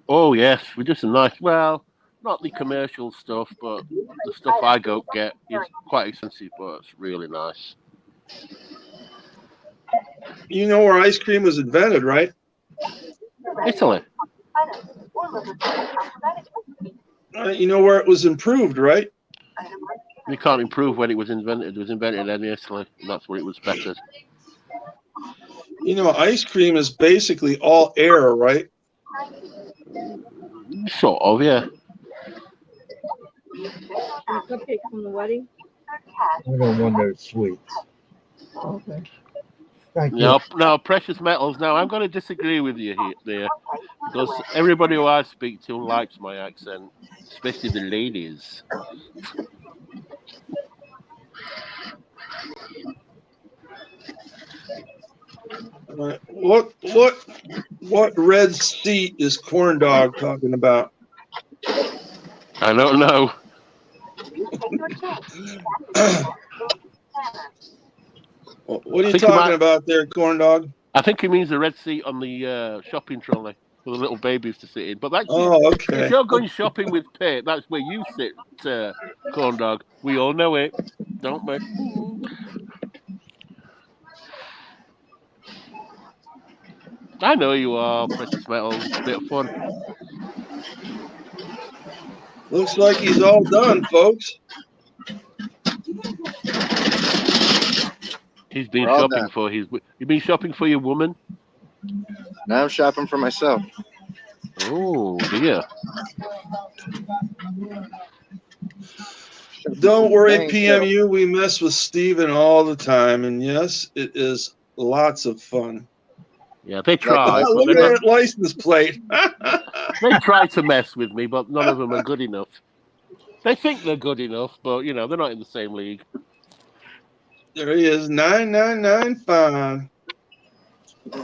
Oh, yes. We do some nice. Well, not the commercial stuff, but the stuff I go get is quite expensive, but it's really nice. You know where ice cream was invented, right? Italy. You know where it was improved, right? You can't improve when it was invented. It was invented in Italy, and that's where it was better. You know, ice cream is basically all air, right? Sort of, yeah. Cupcake from the wedding? I don't want those sweets. Okay. Thank you. Now, precious metals. Now, I'm going to disagree with you there, because everybody who I speak to likes my accent, especially the ladies. What red seat is Corn Dog talking about? I don't know. What are you talking about there, Corn Dog? I think he means the red seat on the shopping trolley for the little babies to sit in. But that's okay. If you're going shopping with Pete, that's where you sit, Corn Dog. We all know it, don't we? I know you are, Precious Metals. Bit of fun. Looks like he's all done, folks. He's been We're all shopping done. for his. You been shopping for your woman? Now I'm shopping for myself. Oh dear. Don't worry, Thanks, PMU. We mess with Steven all the time. And yes, it is lots of fun. Yeah, they Like try, the but Look they're at not. that license plate. They try to mess with me, but none of them are good enough. They think they're good enough, but they're not in the same league. There he is, 9995. Hold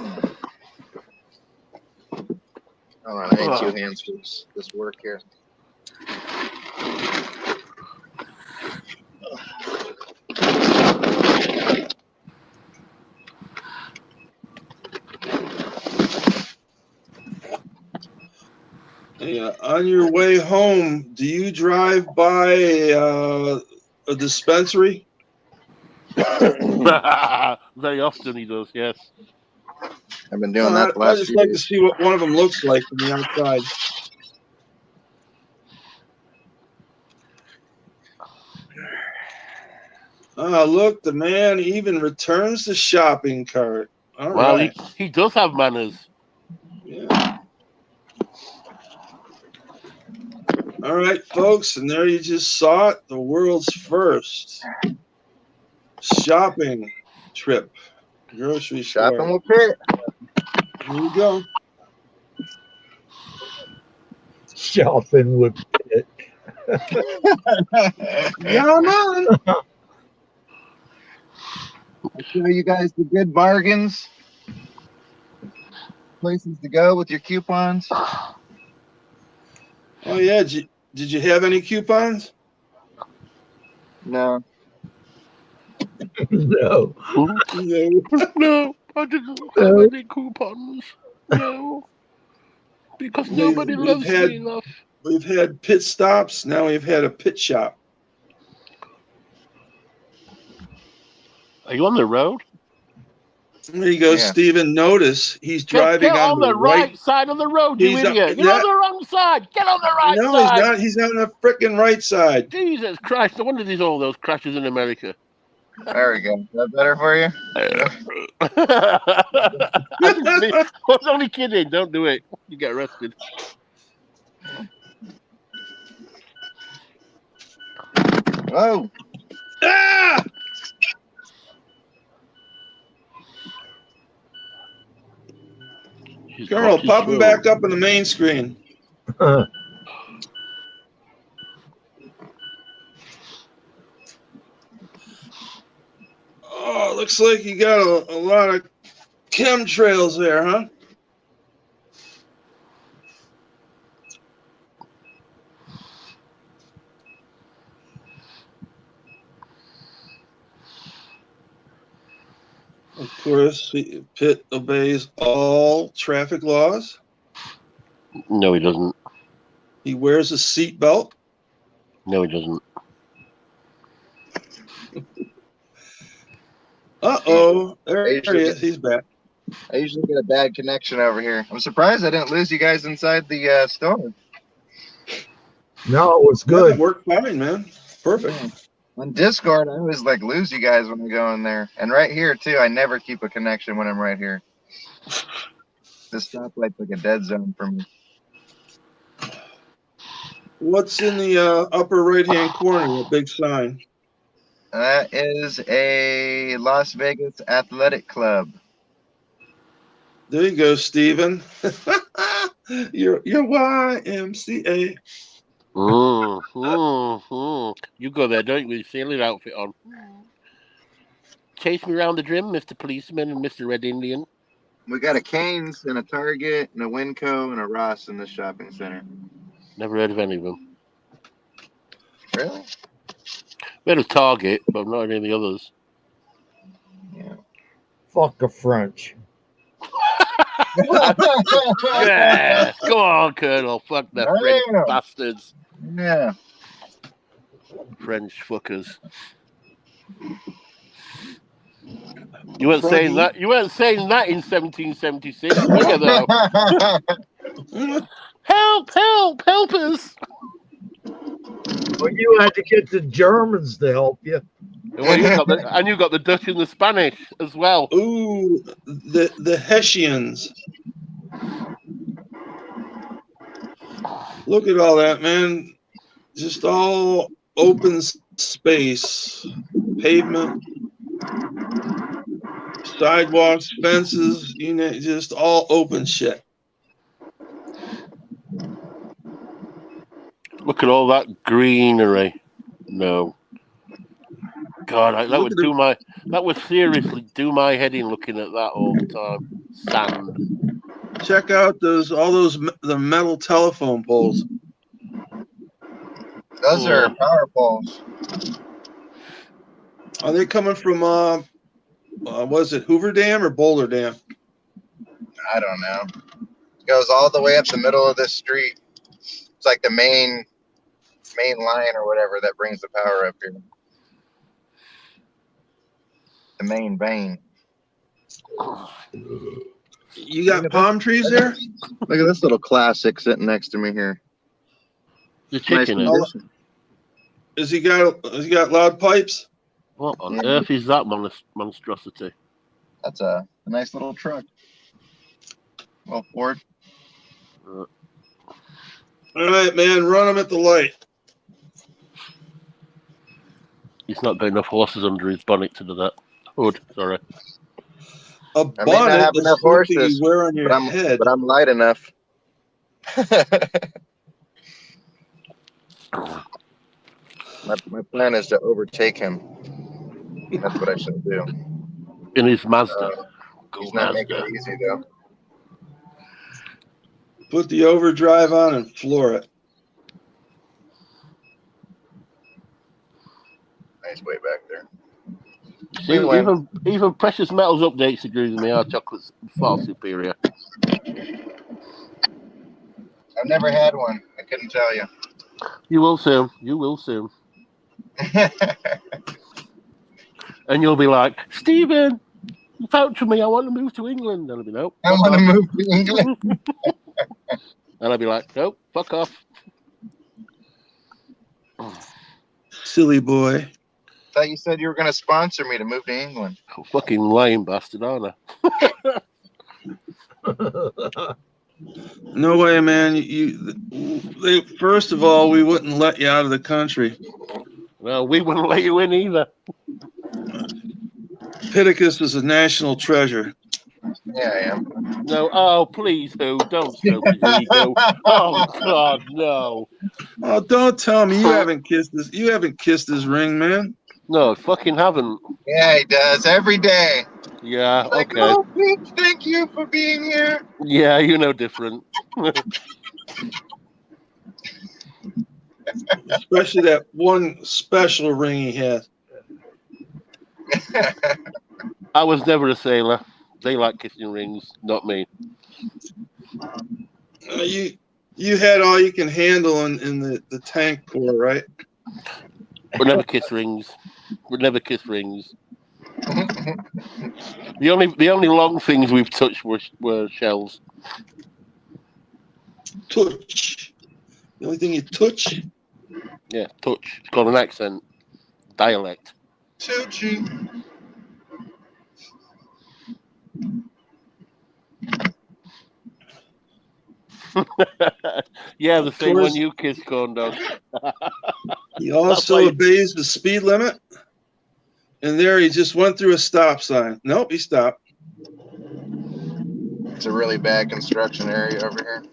on, I need two hands for this work here. Yeah, on your way home, do you drive by a dispensary? Very often he does, yes. I've been doing that the I last just few like to days. see what one of them looks like from the outside. Look, the man even returns the shopping cart. All Well, right. he does have manners. Yeah. All right, folks, and there you just saw it, the world's first shopping trip, grocery Shopping store. with Pitt. Here you go. Shopping with Pitt. Yeah, man. I show you guys the good bargains, places to go with your coupons. Oh yeah, did you have any coupons? No, No. No. No, I didn't have No. any coupons. No, because nobody loves me enough. We've had pit stops. Now we've had a pit shop. Are you on the road? There you go, Yeah. Stephen. Notice he's Get driving on the right side of the road, you He's idiot! You're on the wrong side. Get on the right No, he's side. not. He's on the frickin' right side. Jesus Christ! No wonder there's all those crashes in America. there we go. Is that better for you? I was only kidding. Don't do it. You get arrested. Whoa! Ah! Kernel, pop him back up on the main screen. Oh, looks like you got a lot of chemtrails there, huh? Of course, Pitt obeys all traffic laws. No, he doesn't. He wears a seatbelt. No, he doesn't. Uh-oh. There he is. He's back. I usually get a bad connection over here. I'm surprised I didn't lose you guys inside the store. No, it was Yeah, good. it worked fine, man. Perfect. Yeah. On Discord, I always lose you guys when I go in there. And right here, too, I never keep a connection when I'm right here. This stoplight's like a dead zone for me. What's in the upper right-hand corner, a big sign? That is a Las Vegas Athletic Club. There you go, Stephen. Your YMCA. You go there, don't you, with your sailor outfit on. Chase me around the gym, Mr. Policeman and Mr. Red Indian. We got a Cane's and a Target and a Winco and a Ross in this shopping center. Never heard of any of them. Really? We had a Target, but not any of the others. Yeah. Fuck a French. Yes, go on, Colonel. Fuck the French Yeah. bastards. Yeah. French fuckers. You weren't saying Froggy. that. You weren't saying that in 1776, were you? Though. Help! Help! Help us! Well, you had to get the Germans to help you. Well, you got the Dutch and the Spanish as well. Ooh, the Hessians. Look at all that, man. Just all open space, pavement, sidewalks, fences, you know, just all open shit. Look at all that greenery. No, God, that would seriously do my head in looking at that all the time. Sand. Check out the metal telephone poles. Those are power poles. Are they coming from was it Hoover Dam or Boulder Dam? I don't know. It goes all the way up the middle of this street. It's like the main line or whatever that brings the power up here. The main vein. You got palm trees there? Look at this little classic sitting next to me here. The chicken. Nice. Has he got loud pipes? What on earth is that monstrosity? That's a nice little truck. Well, Ford. All right, man, run them at the light. He's not got enough horses under his bonnet to do that. Hood, sorry. A I may not bonnet have is enough something horses, you wear on your head. but I'm light enough. My plan is to overtake him. That's what I should do. In his Mazda. He's not making it easy though. Put the overdrive on and floor it. Nice way back there. Even Precious Metals updates agrees with me. Our chocolate's far superior. I've never had one. I couldn't tell you. You will soon. You will soon. And you'll be like, Stephen, vouch for me. I want to move to England. And I'll be, nope. I want to move to England. And I'll be like, nope, fuck off. Silly boy. I thought you said you were going to sponsor me to move to England. Oh, fucking lame bastard, aren't I? No way, man. First of all, we wouldn't let you out of the country. Well, we wouldn't let you in either. Pittacus is a national treasure. Yeah, I am. No, oh, please, who? Don't stroke his ego. Oh, God, no. Oh, don't tell me you haven't kissed this. You haven't kissed his ring, man. No, fucking haven't. Yeah, he does every day. Yeah, Like, okay. oh, Pete, thank you for being here. Yeah, you know different. Especially that one special ring he has. I was never a sailor. They like kissing rings, not me. You had all you can handle in the tank corps, right? We'll never kiss rings. We'll never kiss rings. The only long things we've touched were shells. Touch. The only thing you touch. Yeah, touch. It's called an accent. Dialect. Tucci. Yeah, the same one you kiss, corn dog. He also obeys the speed limit. And there he just went through a stop sign. Nope, he stopped. It's a really bad construction area over here.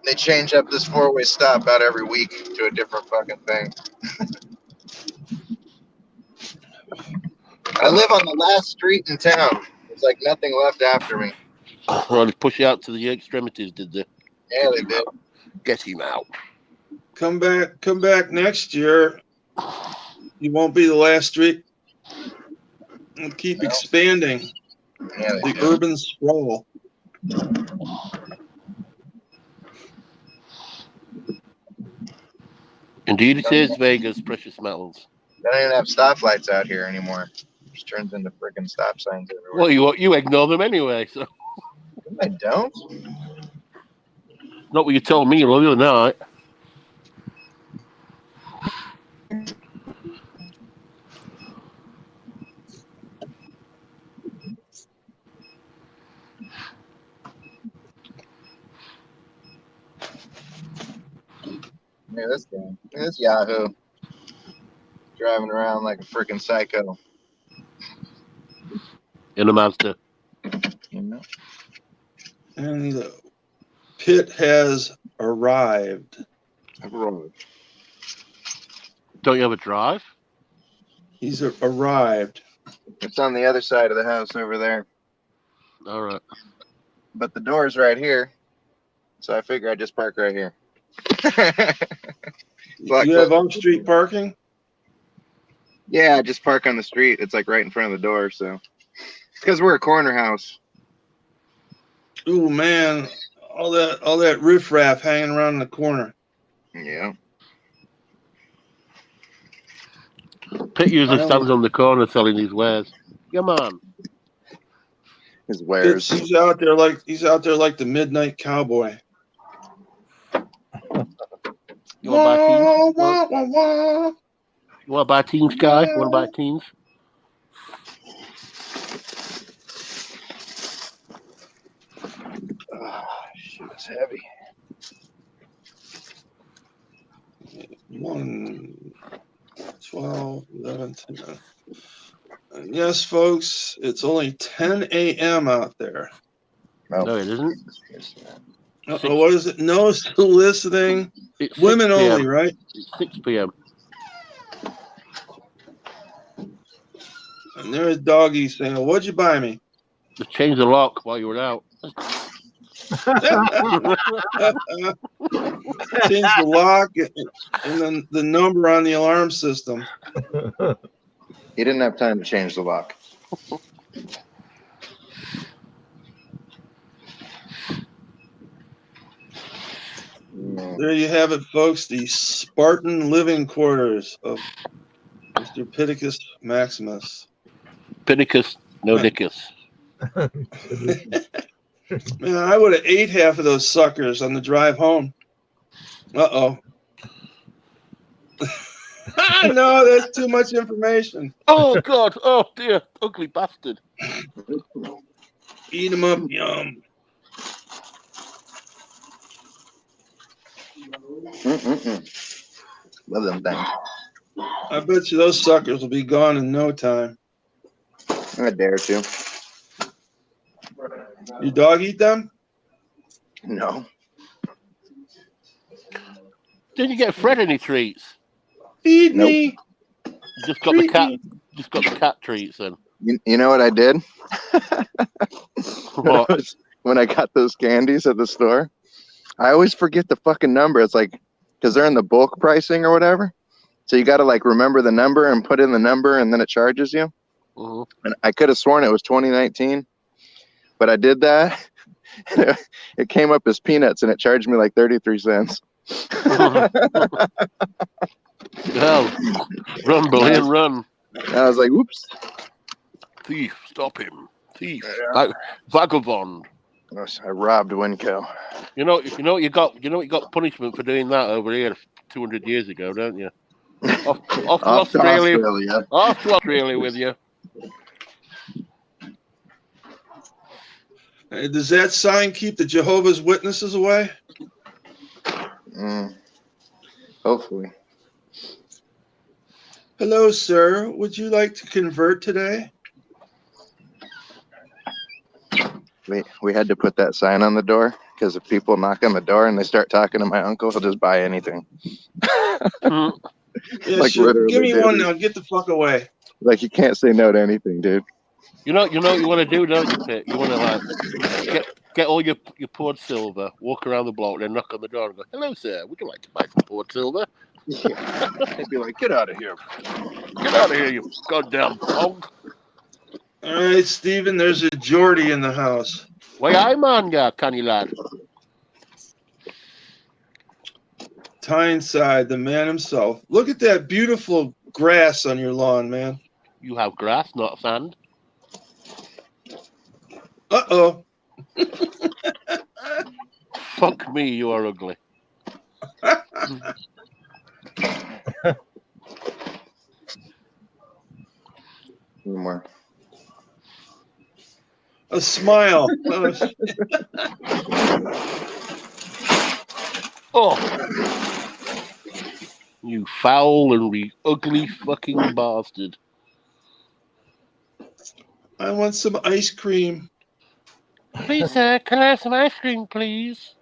They change up this four-way stop out every week to a different fucking thing. I live on the last street in town. There's like nothing left after me. Well, they push you out to the extremities, did they? Yeah, they did. Get him out. Come back next year. You won't be the last street. We'll keep expanding the urban sprawl. Indeed, it is Vegas, Precious Metals. They don't even have stoplights out here anymore. just turns into freaking stop signs everywhere. Well, you ignore them anyway. So I don't. not what you told me the other night. Look at this guy. Look at this Yahoo. Driving around like a freaking psycho. In a Mazda. You know? And the pit has arrived. Don't you have a drive? He's arrived. It's on the other side of the house over there. All right. But the door's right here. So I figure I just park right here. You have on-street parking? Yeah, I just park on the street. It's like right in front of the door, so it's because we're a corner house. Ooh, man, all that riffraff hanging around in the corner. Yeah. Pit usually stands on the corner selling his wares. Come on. His wares. He's out there like the midnight cowboy. You want to buy teens? Wah, wah, wah. You want to buy teens, guy? You want to buy teens? Shit, it's heavy. 1, 12, 11, 10. And yes, folks, it's only 10 a.m. out there. No, it isn't. What is it? No soliciting. It's Women 6 p.m. only, right? It's 6 p.m. And there's Doggy saying, "What'd you buy me?" Just change the lock while you were out. Change the lock and then the number on the alarm system. He didn't have time to change the lock. There you have it, folks. The Spartan living quarters of Mr. Pittacus Maximus. Pinnacus, no dickus. Man, I would have ate half of those suckers on the drive home. Uh-oh. No, that's too much information. Oh, God. Oh, dear. Ugly bastard. Eat them up, yum. Love them things. I bet you those suckers will be gone in no time. I dare to. Your dog eat them? No. Didn't you get Fred any treats? Feed Nope. me. You just got the cat. Just got the cat treats then. You know what I did? What? When I got those candies at the store, I always forget the fucking number. It's like, because they're in the bulk pricing or whatever. So you got to like remember the number and put in the number and then it charges you. Mhm. And I could have sworn it was 2019, but I did that. It came up as peanuts and it charged me like 33 cents. Hell, run, Bullion, run. And I was like, "Oops!" Thief, stop him. Thief, vagabond. I robbed Winco. You know what you got. You know what you got punishment for doing that over here 200 years ago, don't you? Off to Australia. Off to Australia with you. Does that sign keep the Jehovah's Witnesses away? Hopefully. Hello, sir. Would you like to convert today? We had to put that sign on the door because if people knock on the door and they start talking to my uncle, he'll just buy anything. Yeah, Like, sure. literally, Give me dude. one now. Get the fuck away. Like, you can't say no to anything, dude. You know what you want to do, don't you, Pit? You want to like get all your poured silver, walk around the block, then knock on the door and go, "Hello, sir. Would you like to buy some poured silver?" Yeah. They'd be like, "Get out of here. Get out of here, you goddamn punk. All right, Stephen, there's a Geordie in the house. Why, I man, canny lad. Tyneside, the man himself. Look at that beautiful grass on your lawn, man. You have grass, not sand. Uh-oh. Fuck me, you are ugly. One more. A smile. Oh, you foul and ugly fucking bastard. I want some ice cream. Please, sir, can I have some ice cream, please?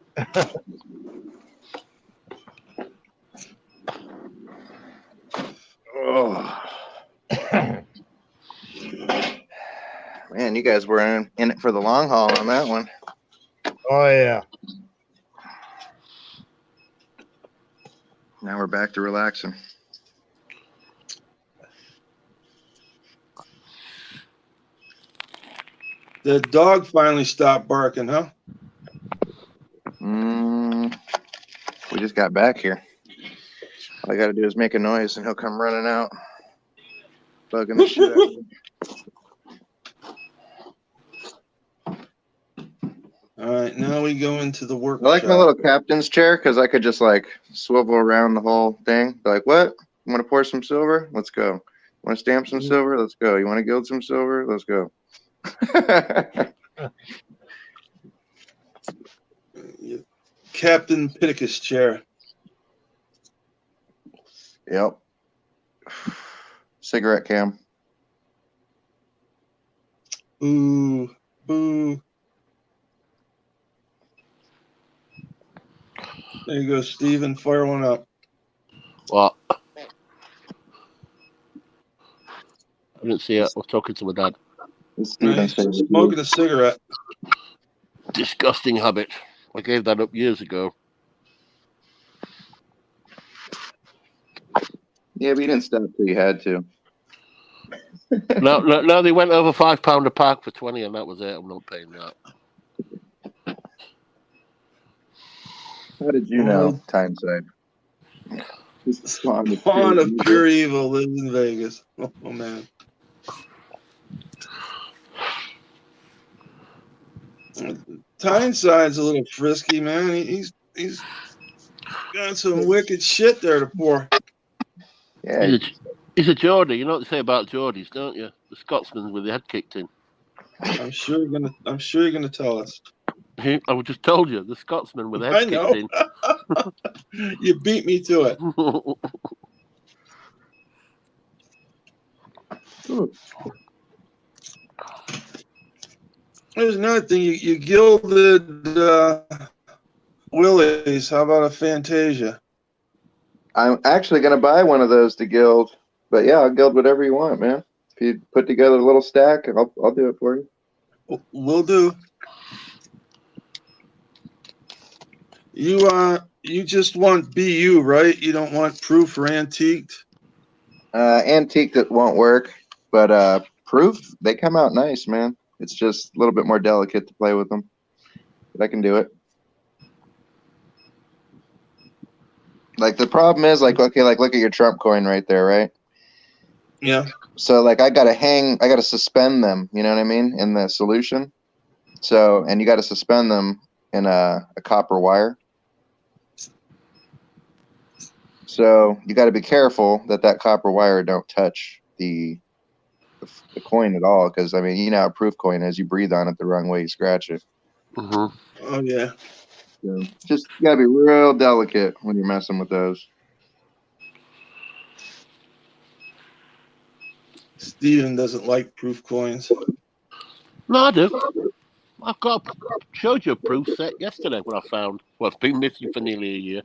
Oh. Man, you guys were in it for the long haul on that one. Oh yeah. Now we're back to relaxing. The dog finally stopped barking, huh? We just got back here. All I got to do is make a noise and he'll come running out, bugging the shit out of me. All right, now we go into the I workshop. like my little captain's chair because I could just like swivel around the whole thing. Be like, what? You want to pour some silver? Let's go. Want to stamp some silver? Let's go. You want to gild some silver? Let's go. Captain Pittacus chair. Yep. Cigarette cam. Boo, boo. There you go, Steven. Fire one up. What? I didn't see it. I was talking to my dad. It's Steven's favorite. Smoking a cigarette. Disgusting habit. I gave that up years ago. Yeah, but you didn't stop till you had to. No, they went over £5 a pack for 20, and that was it. I'm not paying that. How did you know, Tyneside? Spawn of pure evil lives in Vegas. Oh man. Tyneside's a little frisky, man. He's got some wicked shit there to pour. Yeah, He's a Geordie. You know what they say about Geordies, don't you? The Scotsman with the head kicked in. I'm sure you're gonna tell us. I just told you, the Scotsman with the I head know. kicked You beat me to it. in. There's another thing. You gilded Willie's. How about a Fantasia? I'm actually going to buy one of those to gild. But yeah, I'll gild whatever you want, man. If you put together a little stack, I'll do it for you. Will do. You just want BU, right? You don't want proof or antiqued? Antique that won't work, but proof, they come out nice, man. It's just a little bit more delicate to play with them. But I can do it. Like the problem is like, okay, like look at your Trump coin right there, right? Yeah. So like I gotta suspend them, you know what I mean, in the solution. So, and you gotta suspend them in a copper wire. So you gotta be careful that copper wire don't touch the coin at all, because I mean, you know how a proof coin is, you breathe on it the wrong way, you scratch it. Mm-hmm. Oh yeah. So just you gotta be real delicate when you're messing with those. Steven doesn't like proof coins. No, I do. Showed you a proof set yesterday when I found. Well, it's been missing for nearly a year.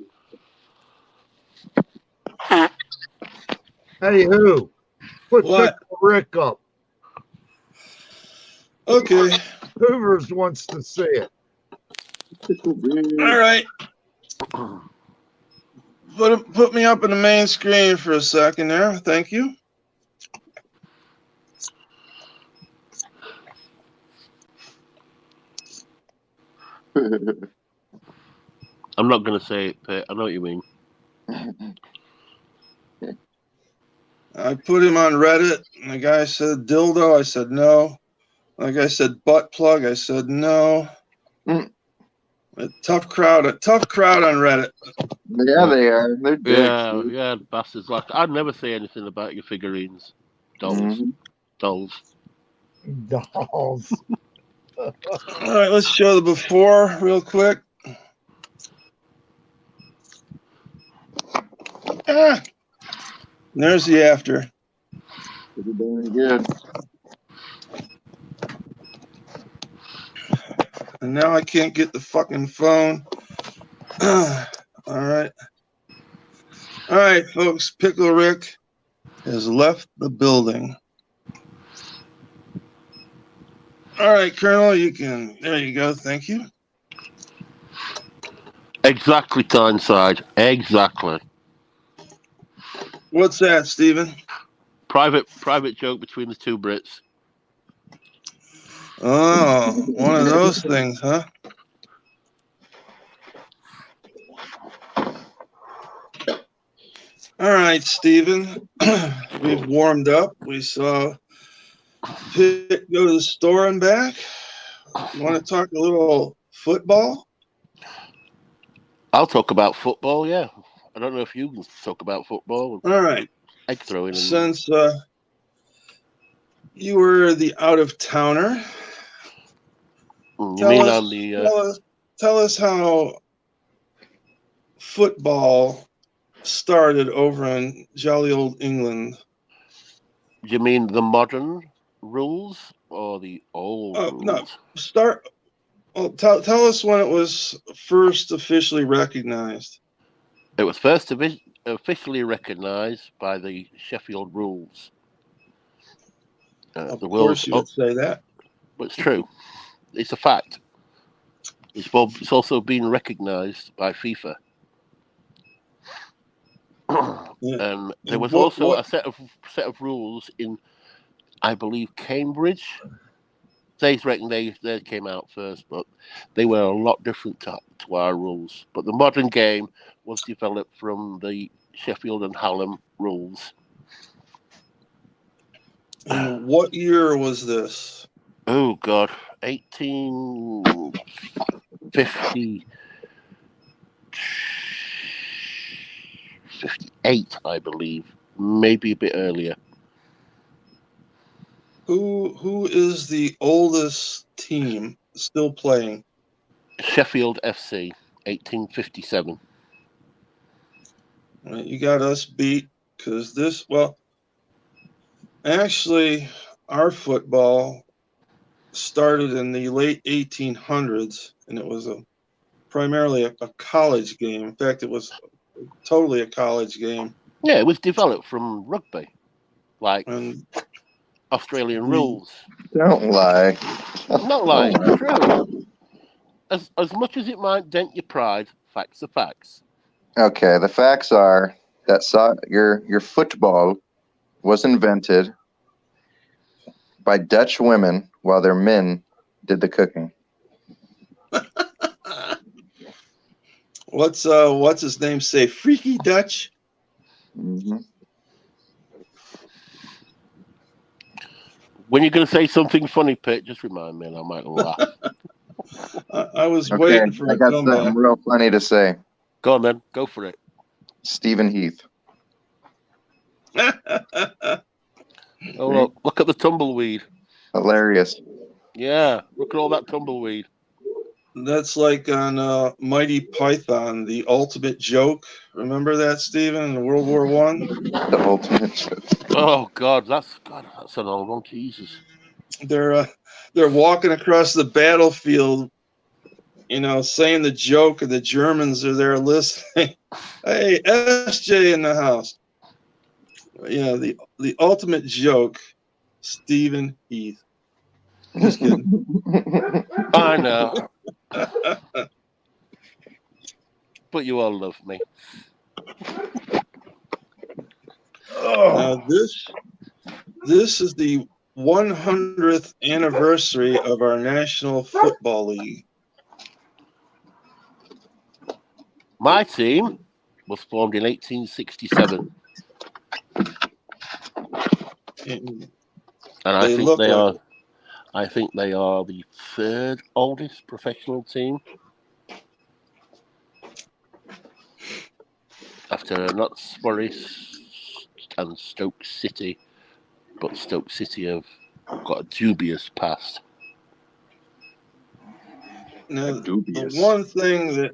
Hey, who? Put What? Pickle Rick up. Okay. Hoovers wants to see it. All right. Put me up on the main screen for a second there. Thank you. I'm not going to say it, but I know what you mean. I put him on Reddit. And the guy said dildo. I said no. And the guy said butt plug. I said no. Mm. A tough crowd on Reddit. Yeah, they are. They're dicks. Yeah, Dude. yeah, bastards. Like, I'd never say anything about your figurines. Dolls. Mhm. Dolls. Dolls. All right, let's show the before real quick. Ah, there's the after. Pretty darn good. And now I can't get the fucking phone. All right. All right, folks. Pickle Rick has left the building. All right, Colonel, you can. There you go. Thank you. Exactly, Tyneside. Exactly. What's that, Stephen? Private joke between the two Brits. Oh, one of those things, huh? All right, Stephen. We've warmed up. We saw Pitt go to the store and back. You want to talk a little football? I'll talk about football, yeah. I don't know if you can talk about football. All right. Egg throwing. And... Since you were the You out-of-towner, mean on the... tell us how football started over in jolly old England. You mean the modern rules or the old rules? No, start. Well, tell us when it was first officially recognized. It was first officially recognised by the Sheffield rules. Of the course, you would say that. But it's true. It's a fact. It's also been recognised by FIFA. Yeah. And there And was also a set of rules in, I believe, Cambridge. They reckon they came out first, but they were a lot different to our rules. But the modern game was developed from the Sheffield and Hallam rules. And what year was this? Oh God, 1858, I believe, maybe a bit earlier. Who is the oldest team still playing? Sheffield FC, 1857. Right, you got us beat because actually, our football started in the late 1800s, and it was primarily a college game. In fact, it was totally a college game. Yeah, it was developed from rugby, like And Australian rules. Don't lie. I'm not lying, it's true. As much as it might dent your pride, facts are facts. Okay, the facts are that your football was invented by Dutch women while their men did the cooking. what's his name say? Freaky Dutch? Mm-hmm. When you're going to say something funny, Pete, just remind me and I might laugh. I was Okay, waiting for I a got comeback. something real funny to say. Go on then, go for it. Stephen Heath. Oh, look at the tumbleweed. Hilarious. Yeah, look at all that tumbleweed. That's like on Mighty Python, the ultimate joke. Remember that, Stephen, in World War I? The ultimate joke. Oh God, that's an old one. Jesus. They're walking across the battlefield, saying the joke, and the Germans are there listening. Hey, SJ in the house. Yeah, the ultimate joke, Stephen Heath. Just kidding. I know. But you all love me. Now this is the 100th anniversary of our National Football League. My team was formed in 1867. And And I they think look they like are. it. I think they are the third oldest professional team after not Forest and Stoke City, but Stoke City have got a dubious past. Now, the Dubious. one thing that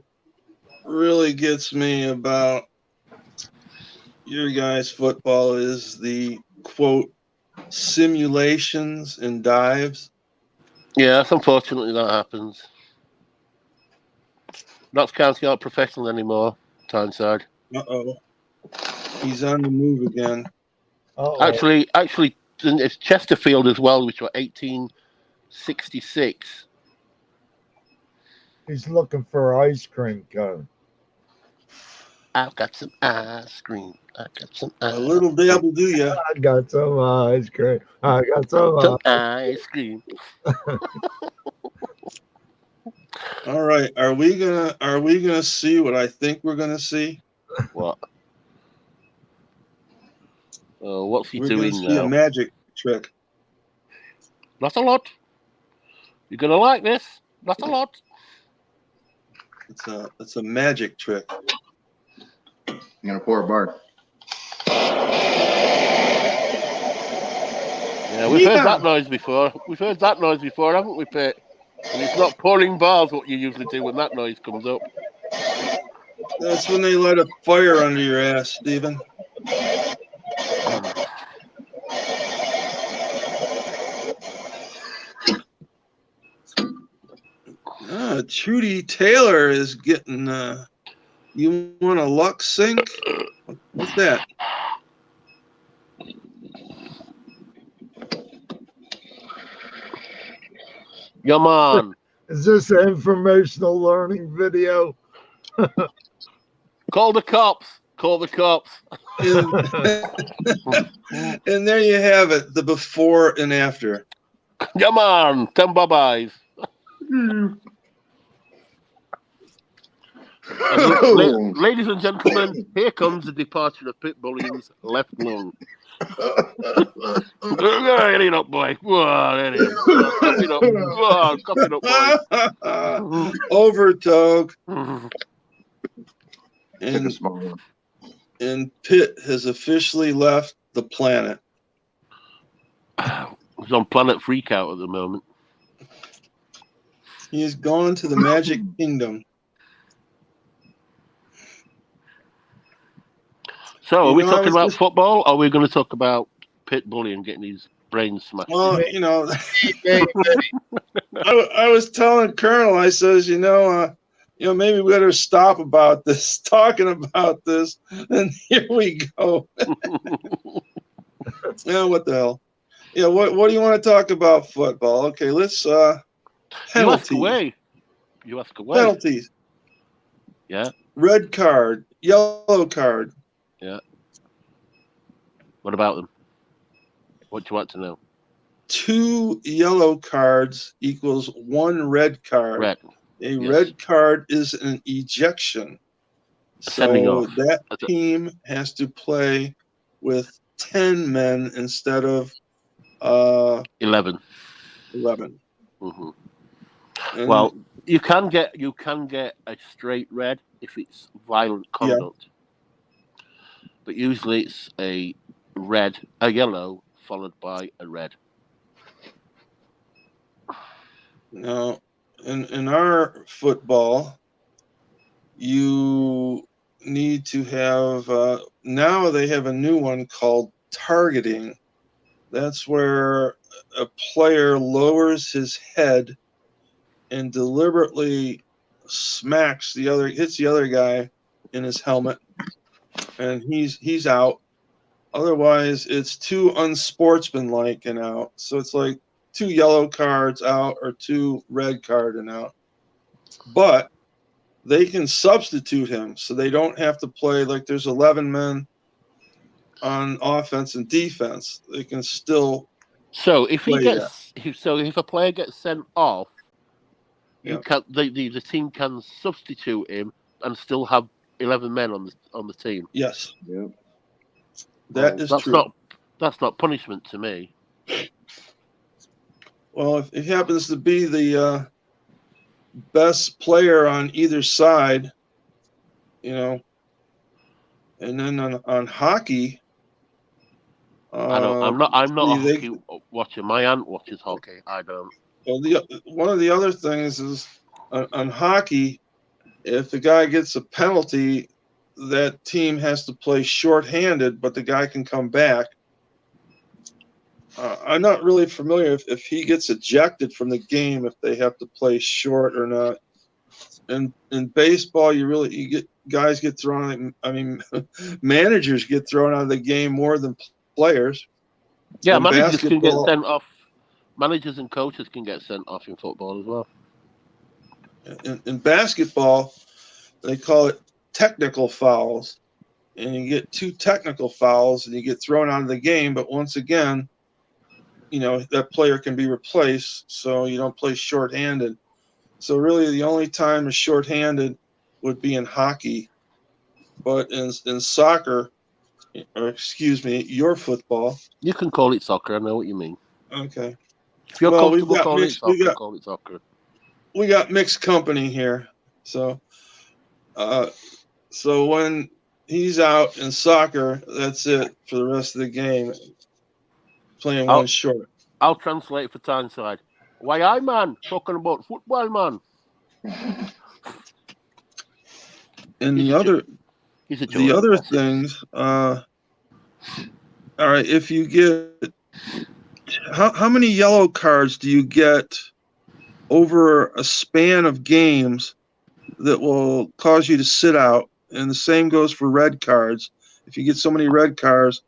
really gets me about your guys' football is the quote simulations and dives. Yes, unfortunately that happens. Not County aren't professional anymore. Tyneside. Uh-oh. He's on the move again. Oh, Actually, it's Chesterfield as well, which were 1866. he's looking for an ice cream cone. I've got some ice cream. I've got some A ice little cream. dabble do ya. I got some ice cream. I got some Some ice cream. All right. Are we gonna see what I think we're gonna see? What? Oh, what's he We're gonna doing see a now? magic trick. Not a lot. You're gonna like this. Not a lot. It's a magic trick. I'm gonna pour a bar. Yeah, we've heard that Yeehaw! noise before. We've heard that noise before, haven't we, Pete? And it's not pouring bars what you usually do when that noise comes up. That's when they light a fire under your ass, Stephen. Trudy Taylor is getting. You want a luck sink? What's that? Yeah, man. Is this an informational learning video? Call the cops. Call the cops. And, and there you have it, the before and after. Yeah, man. 10 bye-byes. Ladies and gentlemen, here comes the departure of Pit Bullion's left lung. Get it up, boy. Whoa, there it is. Cough it up. Whoa, cough it up, boy. Overtog. Take a And, small one. and Pitt has officially left the planet. He's on Planet Freakout at the moment. He has gone to the Magic Kingdom. So, are we I talking was about just, football, or are we going to talk about Pit Bullion getting his brains smashed? well, I was telling Kernel, I says, maybe we better stop about this, talking about this, and here we go. Yeah, what the hell? Yeah, what do you want to talk about football? Okay, let's You ask penalties. away. You ask away. Penalties. Yeah. Red card, yellow card. Yeah. What about them? What do you want to know? 2 yellow cards equals 1 red card. Red. A Yes. red card is an ejection. Sending So off. that team has to play with 10 men instead of 11. 11. Mm-hmm. And Well, you can get a straight red if it's violent conduct, but usually it's a yellow followed by a red. now, in our football, you need to have now they have a new one called targeting. That's where a player lowers his head and deliberately hits the other guy in his helmet, and he's out. Otherwise, it's too unsportsmanlike and out. So it's like 2 yellow cards out or 2 red card and out. But they can substitute him, so they don't have to play like there's 11 men on offense and defense. They can still. So if play a player gets sent off, Yeah. the team can substitute him and still have 11 men on the team. Yes, Yep. that is That's true. not That's not punishment to me. Well, if it happens to be the best player on either side, and then on hockey, I'm not a they hockey watcher. My aunt watches hockey. I don't. well, one of the other things is on hockey, if the guy gets a penalty, that team has to play shorthanded, but the guy can come back. I'm not really familiar if he gets ejected from the game if they have to play short or not. In baseball, you get guys get thrown. I mean, managers get thrown out of the game more than players. Yeah, In managers can get basketball, sent off. Managers and coaches can get sent off in football as well. in basketball, they call it technical fouls, and you get 2 technical fouls, and you get thrown out of the game. But once again, that player can be replaced, so you don't play shorthanded. So really, the only time is shorthanded would be in hockey, but in soccer, or excuse me, your football. You can call it soccer. I know what you mean. Okay. If you're Well, comfortable calling it soccer, call it soccer. We got mixed company here, so when he's out in soccer, that's it for the rest of the game. Playing one short. I'll translate for Tyneside. Why, I man talking about football, man. And He's the other things. All right, if you get how many yellow cards do you get over a span of games that will cause you to sit out? And the same goes for red cards. If you get so many red cards,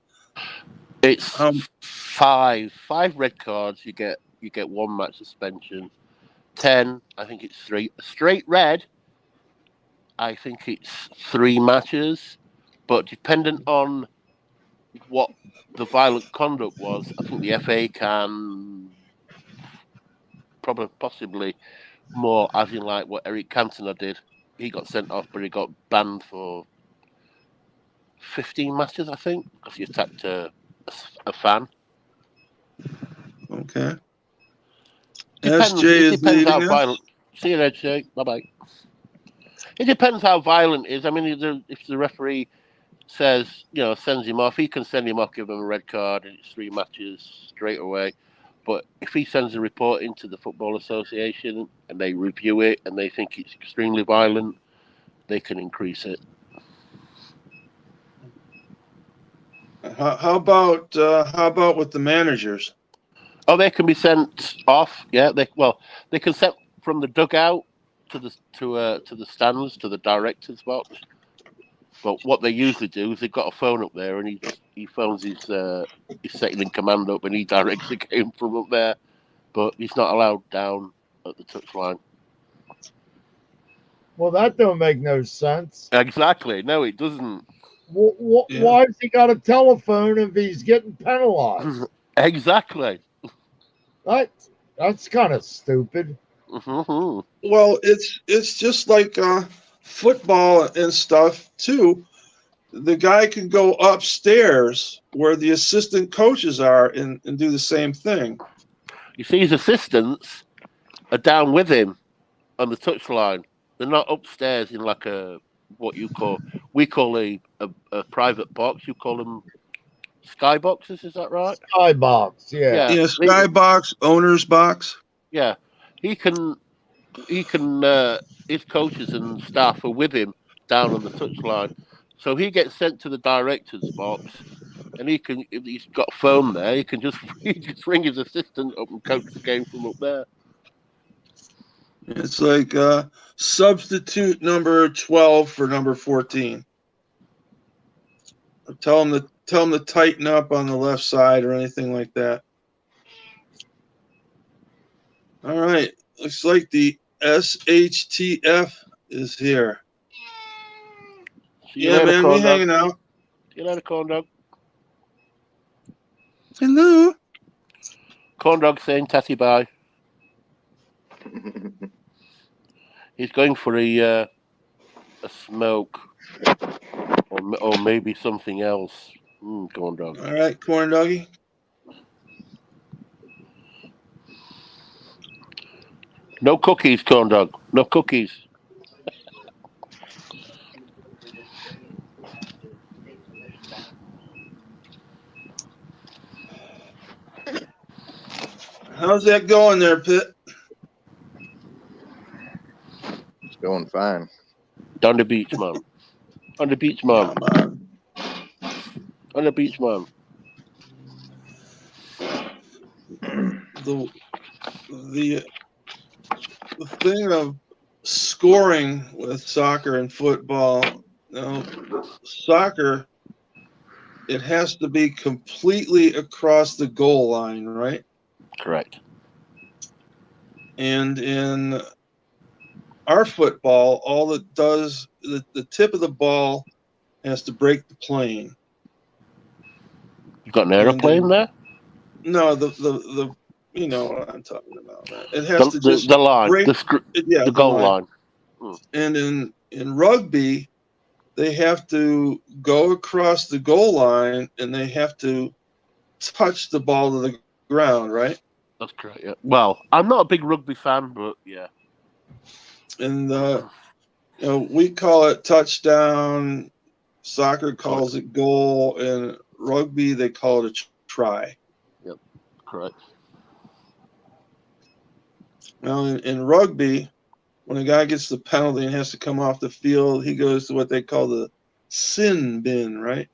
it's 5 red cards. You get 1 match suspension. 10, I think it's 3. Straight red, I think it's 3 matches. But dependent on what the violent conduct was, I think the FA can possibly more, as in like what Eric Cantona did. He got sent off, but he got banned for 15 matches, I think, because he attacked a fan. Okay. It depends how violent. See you, SJ. Bye bye. It depends how violent it is. I mean, if the referee says, sends him off, he can send him off, give him a red card, and it's 3 matches straight away. But if he sends a report into the Football Association and they review it and they think it's extremely violent, they can increase it. How about with the managers? Oh, they can be sent off. Yeah, they can send from the dugout to the stands, to the director's box. But what they usually do is they've got a phone up there, and he phones his second in command up, and he directs the game from up there. But he's not allowed down at the touchline. Well, that don't make no sense. Exactly. No, it doesn't. Why has he got a telephone if he's getting penalized? Exactly. That's kind of stupid. Mm-hmm. Well, it's just like football and stuff too. The guy can go upstairs where the assistant coaches are and do the same thing. You see, his assistants are down with him on the touchline. They're not upstairs in like we call a private box. You call them sky boxes, is that right? Sky box, yeah. Yeah, sky box, owner's box. Yeah. He can his coaches and staff are with him down on the touchline. So he gets sent to the director's box, and if he's got a phone there, he just ring his assistant up and coach the game from up there. It's like substitute number 12 for number 14. Tell them to tighten up on the left side or anything like that. All right, looks like the SHTF is here. Yeah, man, we hanging out. See you later, corn dog. Hello. Corn dog saying tatty bye. He's going for a smoke, or maybe something else. Corn dog. All right, corn doggy. No cookies, corn dog. No cookies. How's that going there, Pitt? It's going fine. On the beach, man. On the beach, man. Come on. On the beach, man. The thing of scoring with soccer and football, soccer, it has to be completely across the goal line, right? Correct. And in our football, all it does, the tip of the ball has to break the plane. You got an aeroplane there? No, the you know what I'm talking about. It has to just the line, break, the goal line. And in rugby, they have to go across the goal line and they have to touch the ball to the ground, right? That's correct. Yeah. Well, I'm not a big rugby fan, but yeah. And we call it touchdown. Soccer calls it goal, and rugby they call it a try. Yep, correct. Now in rugby, when a guy gets the penalty and has to come off the field, he goes to what they call the sin bin, right?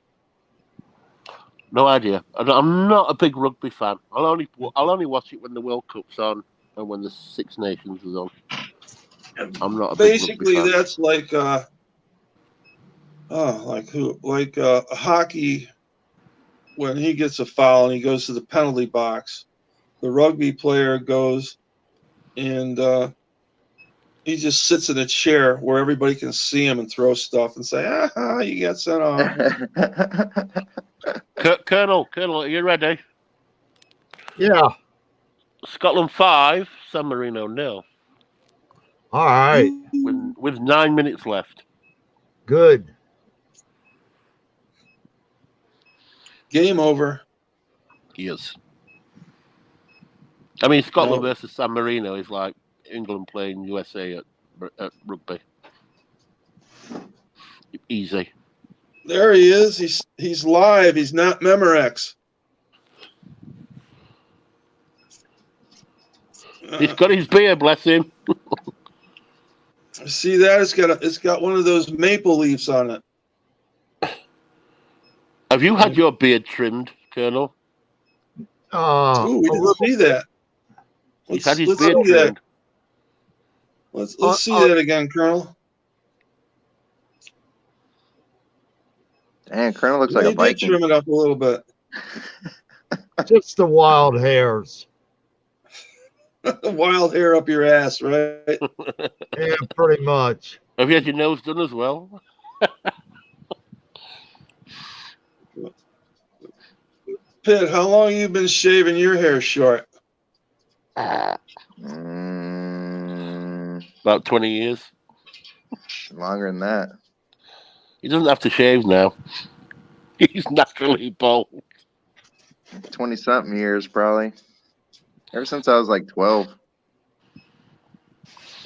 No idea. I'm not a big rugby fan. I'll only watch it when the World Cup's on and when the Six Nations is on. I'm not a big rugby fan. That's like hockey. When he gets a foul and he goes to the penalty box, the rugby player goes and he just sits in a chair where everybody can see him and throw stuff and say, you got sent off. Kernel, are you ready? Yeah. Scotland 5, San Marino 0. All right. With 9 minutes left. Good. Game over. Yes. I mean, Scotland versus San Marino is like England playing USA at rugby. Easy. There he is. He's live. He's not Memorex. He's got his beer, bless him. See that? It's got one of those maple leaves on it. Have you had your beard trimmed, Colonel? We didn't see that. He's had his beard trimmed. Let's see that again, Colonel. And Kernel looks like a Viking. Trim it up a little bit. Just the wild hairs. The wild hair up your ass, right? Yeah, pretty much. Have you had your nose done as well? Pitt, how long have you been shaving your hair short? About 20 years. Longer than that. He doesn't have to shave now. He's naturally bald. 20-something years, probably. Ever since I was like 12.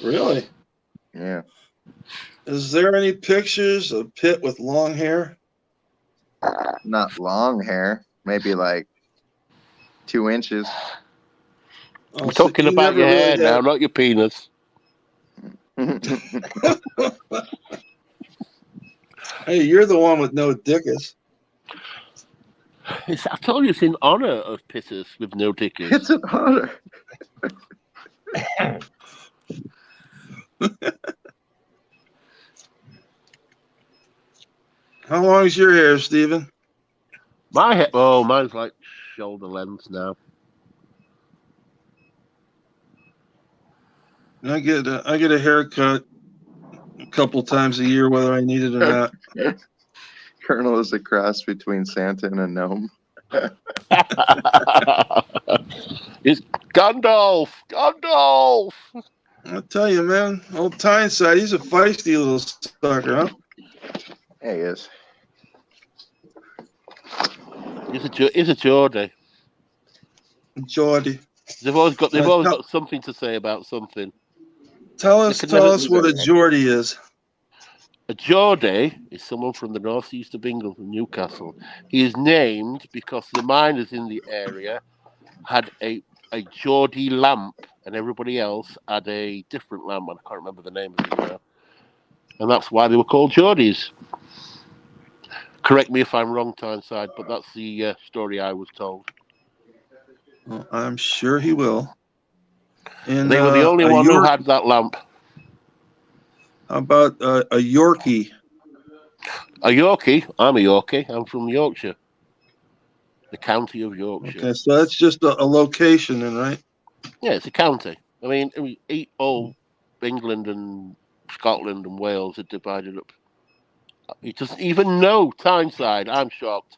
Really? Yeah. Is there any pictures of Pitt with long hair? Not long hair. Maybe like 2 inches. I'm talking about your hair now, not your penis. Hey, you're the one with no dickus. I told you it's in honor of Pitters with no dickus. It's an honor. How long is your hair, Stephen? My hair, mine's like shoulder length now. I get a haircut a couple times a year, whether I need it or not. Kernel is a cross between Santa and a gnome. It's Gandalf! Gandalf! I'll tell you, man. Old Tyneside, he's a feisty little sucker, huh? Yeah, he is. He's a Geordie. Geordie. They've always got Tell something to say about something. us what a Geordie is. A Geordie is someone from the northeast of England, from Newcastle. He is named because the miners in the area had a Geordie lamp, and everybody else had a different lamp. I can't remember the name of it now. And that's why they were called Geordies. Correct me if I'm wrong, Tyneside, but that's the story I was told. Well, I'm sure he will. And They were the only one who had that lamp. How about a Yorkie? A Yorkie? I'm a Yorkie. I'm from Yorkshire. The county of Yorkshire. Okay, so that's just a location then, right? Yeah, it's a county. I mean, all England and Scotland and Wales are divided up. He doesn't even know Tyneside. I'm shocked.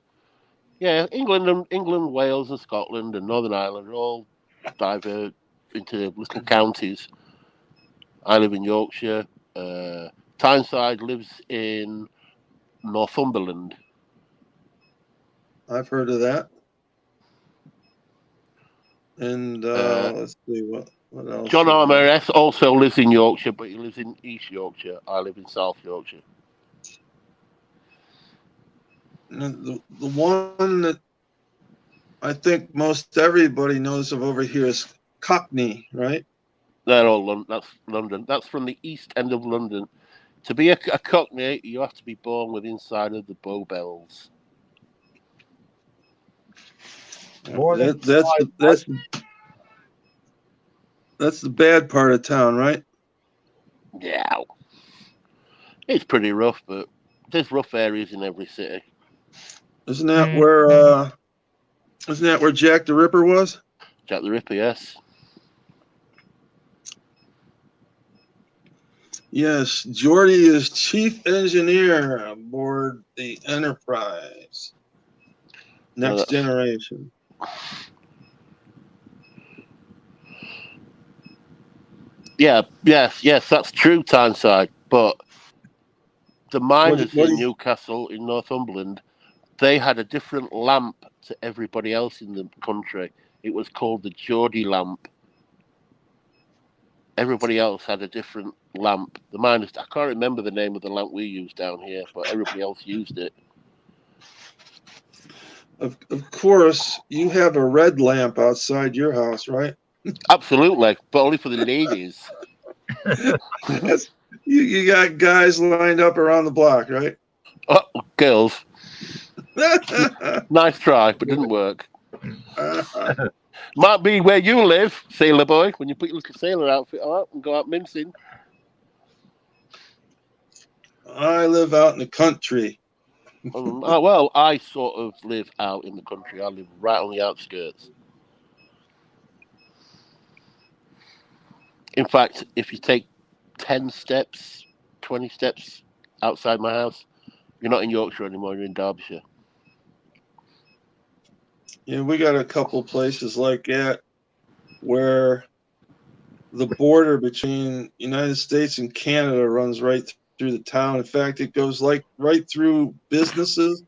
Yeah, England, Wales, and Scotland and Northern Ireland are all diverged into little counties. I live in Yorkshire. Tyneside lives in Northumberland. I've heard of that. And let's see what else. John RMS also lives in Yorkshire, but he lives in East Yorkshire. I live in South Yorkshire. The one that I think most everybody knows of over here is Cockney, right? They're all that's London. That's from the East End of London. To be a Cockney, you have to be born with inside of the Bow Bells. That's the bad part of town, right? Yeah, it's pretty rough, but there's rough areas in every city. Isn't that where Jack the Ripper was? Jack the Ripper, yes. Yes, Geordie is chief engineer aboard the Enterprise. Next Generation. Yeah, yes, that's true, Tyneside. But the miners in Newcastle, in Northumberland, they had a different lamp to everybody else in the country. It was called the Geordie lamp. Everybody else had a different lamp. The miners, I can't remember the name of the lamp we used down here, but everybody else used it. Of course, you have a red lamp outside your house, right? Absolutely, but only for the ladies. You got guys lined up around the block, right? Oh, girls. Nice try, but didn't work. Might be where you live, sailor boy, when you put your little sailor outfit on and go out mincing. I live out in the country. Well, I sort of live out in the country. I live right on the outskirts. In fact, if you take 10 steps, 20 steps outside my house, you're not in Yorkshire anymore, you're in Derbyshire. Yeah, we got a couple places like that where the border between United States and Canada runs right through the town. In fact, it goes like right through businesses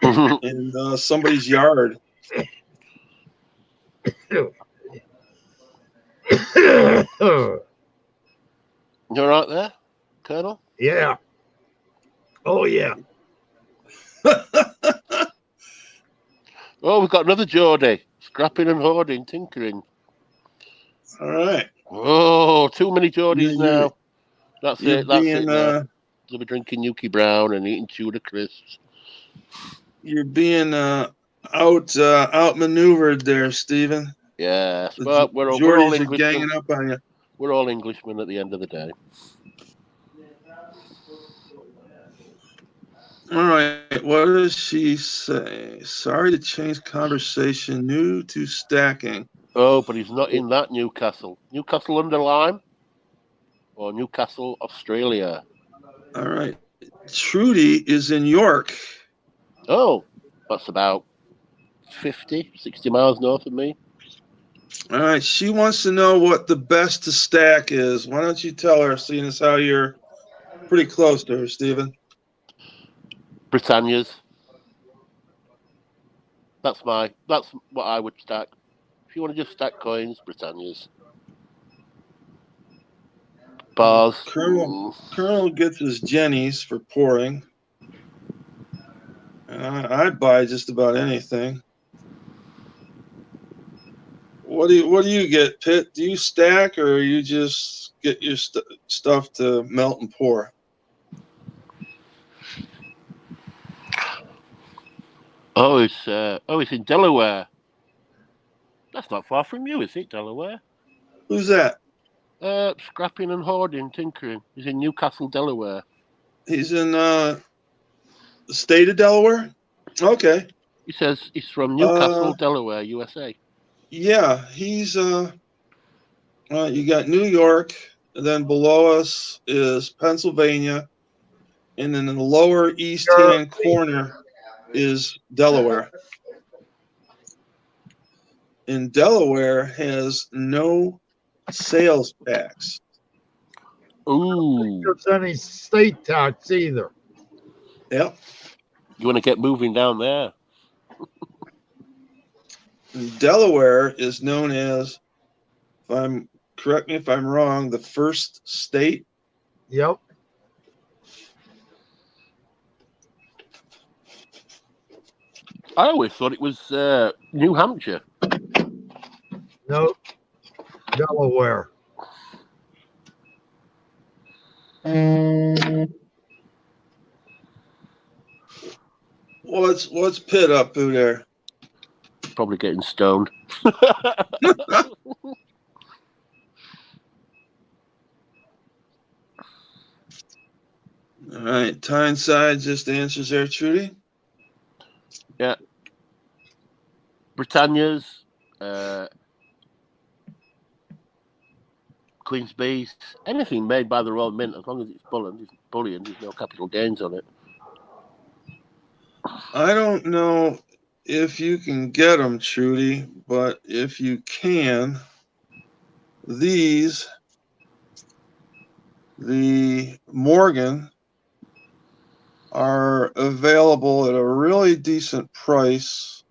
and somebody's yard. You all right there, Colonel? Yeah. Oh, yeah. Oh, we've got another Geordie. Scrapping and hoarding, tinkering. All right. Oh, too many Geordies now. That's it now. They'll be drinking Yuki Brown and eating Tudor crisps. You're being outmaneuvered there, Stephen. Yes, but we're all Englishmen. Ganging up on you. We're all Englishmen at the end of the day. All right, what does she say? Sorry to change conversation. New to stacking. Oh, but he's not in that Newcastle. Newcastle under Lyme? Or Newcastle, Australia? All right. Trudy is in York. Oh, that's about 50, 60 miles north of me. All right. She wants to know what the best to stack is. Why don't you tell her, seeing as how you're pretty close to her, Stephen? Britannia's. That's what I would stack. If you want to just stack coins, Britannia's. Bars. Kernel gets his jennies for pouring. I'd buy just about anything. What do you get, Pitt? Do you stack or you just get your stuff to melt and pour? Oh, it's in Delaware. That's not far from you, is it, Delaware? Who's that? Scrapping and hoarding, tinkering. He's in Newcastle, Delaware. He's in the state of Delaware? Okay. He says he's from Newcastle, Delaware, USA. Yeah, he's you got New York, and then below us is Pennsylvania, and then in the lower east-hand corner is Delaware. And Delaware has no sales tax. Ooh. There's any state tax either. Yep. You want to get moving down there? Delaware is known as, correct me if I'm wrong, the first state. Yep. I always thought it was New Hampshire. Nope. Delaware. What's Pitt up to there? Probably getting stoned. All right, Tyneside just answers there, Trudy. Yeah. Britannia's, Queen's Beast, anything made by the Royal Mint, as long as it's bullion, there's no capital gains on it. I don't know if you can get them, Trudy, but if you can, the Morgan, are available at a really decent price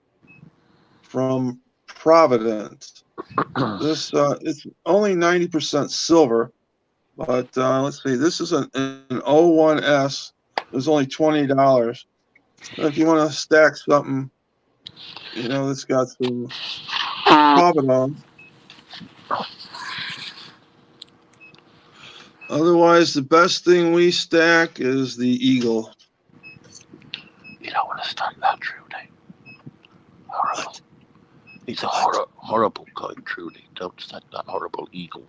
from Providence. This it's only 90% silver, but let's see. This is an 01S. It's only $20. If you want to stack something, that's got some provenance. Otherwise, the best thing we stack is the Eagle. You don't want to stack that, Trudy. Horrible. It's a horrible coin, Trudy. Don't stack that horrible Eagle.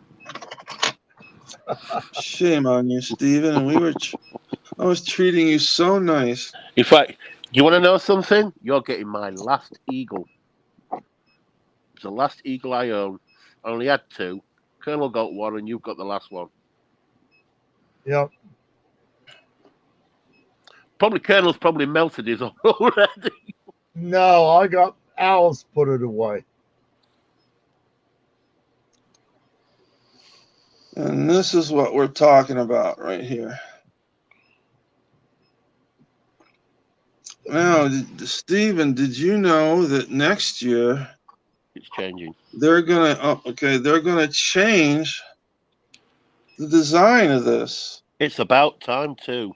Shame on you, Stephen. And I was treating you so nice. In fact, you want to know something? You're getting my last Eagle. It's the last Eagle I own. I only had two. Kernel got one, and you've got the last one. Yep. Kernel's probably melted his already. No, I got Al's put it away. And this is what we're talking about right here. Now, Stephen, did you know that next year It's changing? They're gonna change the design of this. It's about time too.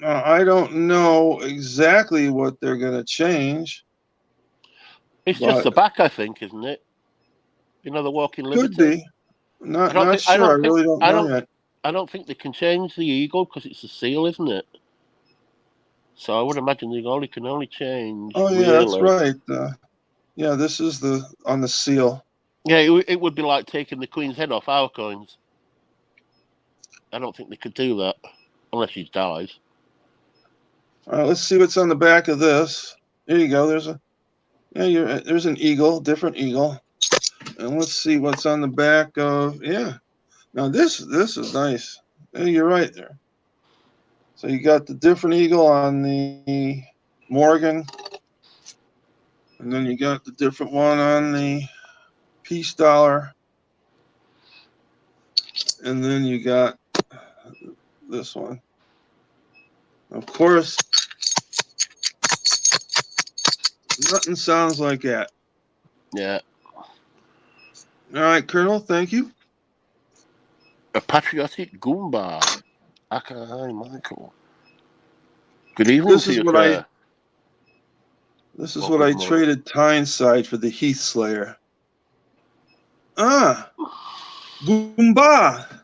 I don't know exactly what they're gonna change. It's just the back, I think, isn't it? The Walking Liberty. Could be. Not sure. I really don't know yet. I don't think they can change the Eagle because it's a seal, isn't it? So I would imagine they can only change. Oh yeah, that's right. Yeah, this is on the seal. Yeah, it would be like taking the Queen's head off our coins. I don't think they could do that unless she dies. All right, let's see what's on the back of this. There you go. There's an eagle, different eagle, and let's see what's on the back of. Yeah, now this is nice. Yeah, you're right there. So you got the different eagle on the Morgan, and then you got the different one on the peace dollar, and then you got this one. Of course, Nothing sounds like that. Yeah. All right, Colonel, thank you. A patriotic Goomba. Aka, hi, Michael. Good evening This to is you, what sir. This is Well, what good I morning. traded Tyneside for the Heath Slayer. Ah, Goomba.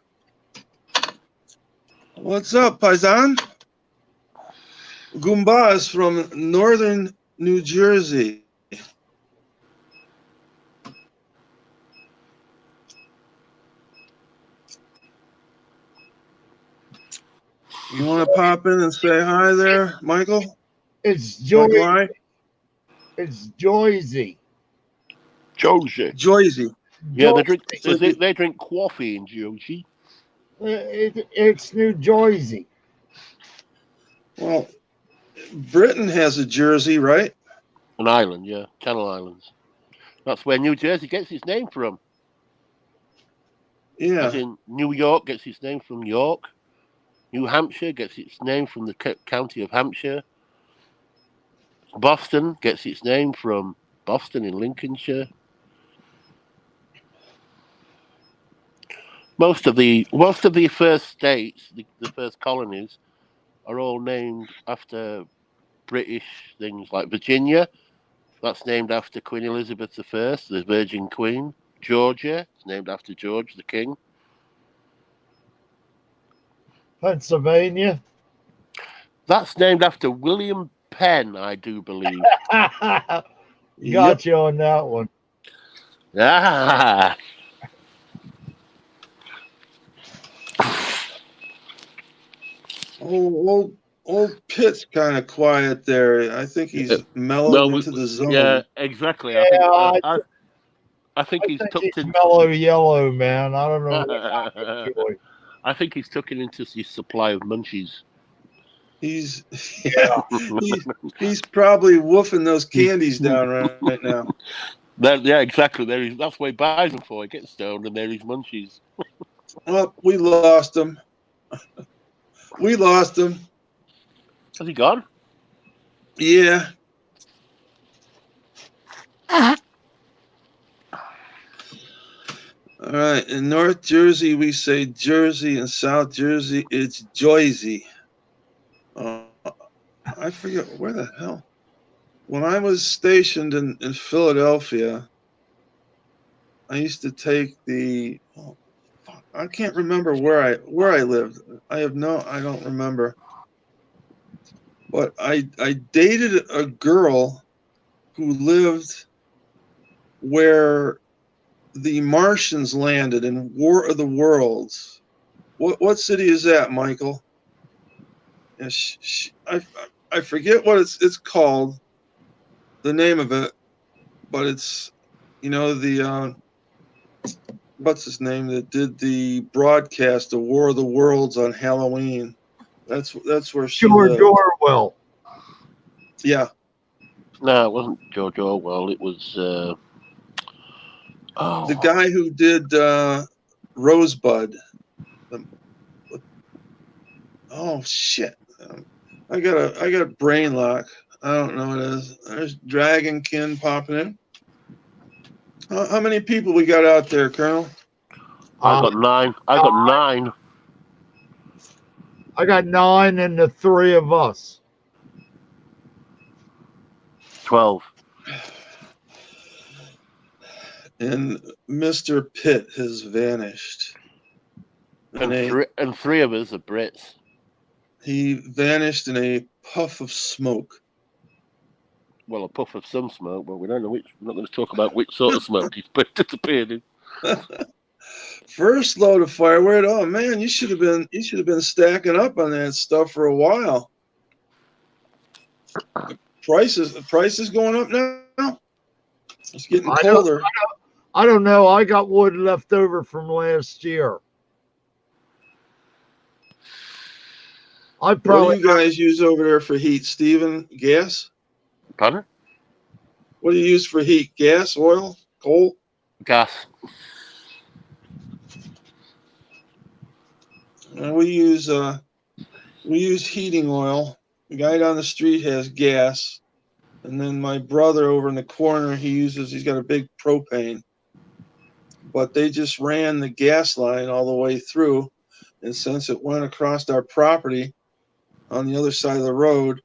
What's up, Paisan? Goomba is from northern New Jersey. You want to pop in and say hi there, Michael? It's Michael I? It's Joyzy. Josie. Joyzy. Yeah, they drink. It's like They drink coffee in Josie. It's New Jersey. well, Britain has a Jersey, right? An island, yeah, Channel Islands. That's where New Jersey gets its name from. As Yeah. in, New York gets its name from York. New Hampshire gets its name from the county of Hampshire. Boston gets its name from Boston in Lincolnshire. Most of the first states, the first colonies, are all named after British things, like Virginia. That's named after Queen Elizabeth I, the Virgin Queen. Georgia, it's named after George the King. Pennsylvania. That's named after William Penn, I do believe. Got Yep. you on that one. Ah, Old Pitt's kind of quiet there. I think he's mellowed well, into the yeah, zone. exactly. Yeah, I think I he's think tucked he's in. mellow yellow, man. I don't know what happened to him. I think he's tucking into his supply of munchies. He's yeah, he's probably woofing those candies down right now. Yeah, exactly. That's what he buys them for. He gets stoned, and there his munchies. Oh, we lost him. We lost him. Has he gone? Yeah. All right. In North Jersey, we say Jersey. In South Jersey, it's Joyzy. I forget where the hell. When I was stationed in Philadelphia, I used to take the. Oh, fuck, I can't remember where I lived. I don't remember. But I dated a girl who lived where the Martians landed in War of the Worlds. What city is that, Michael? Yeah, I forget what it's called, the name of it, but it's the what's his name that did the broadcast of War of the Worlds on Halloween. That's where she George lived. Orwell. Yeah. No, it wasn't George Orwell. It was. The guy who did Rosebud. Oh shit! I got a brain lock. I don't know what it is. There's Dragonkin popping in. How many people we got out there, Colonel? I got 9. I got 9. I got 9 and the 3 of us. 12. And Mr. Pitt has vanished. And 3 of us are Brits. He vanished in a puff of smoke. Well, a puff of some smoke, but we don't know which. We're not going to talk about which sort of smoke he's disappeared in. First load of firewood. Oh man, you should have been stacking up on that stuff for a while. Prices going up now. It's getting colder. I don't know. I got wood left over from last year. What do you guys use over there for heat, Steven? Gas? Pardon? What do you use for heat? Gas, oil, coal? Gas. We use heating oil. The guy down the street has gas. And then my brother over in the corner, he's got a big propane. But they just ran the gas line all the way through. And since it went across our property on the other side of the road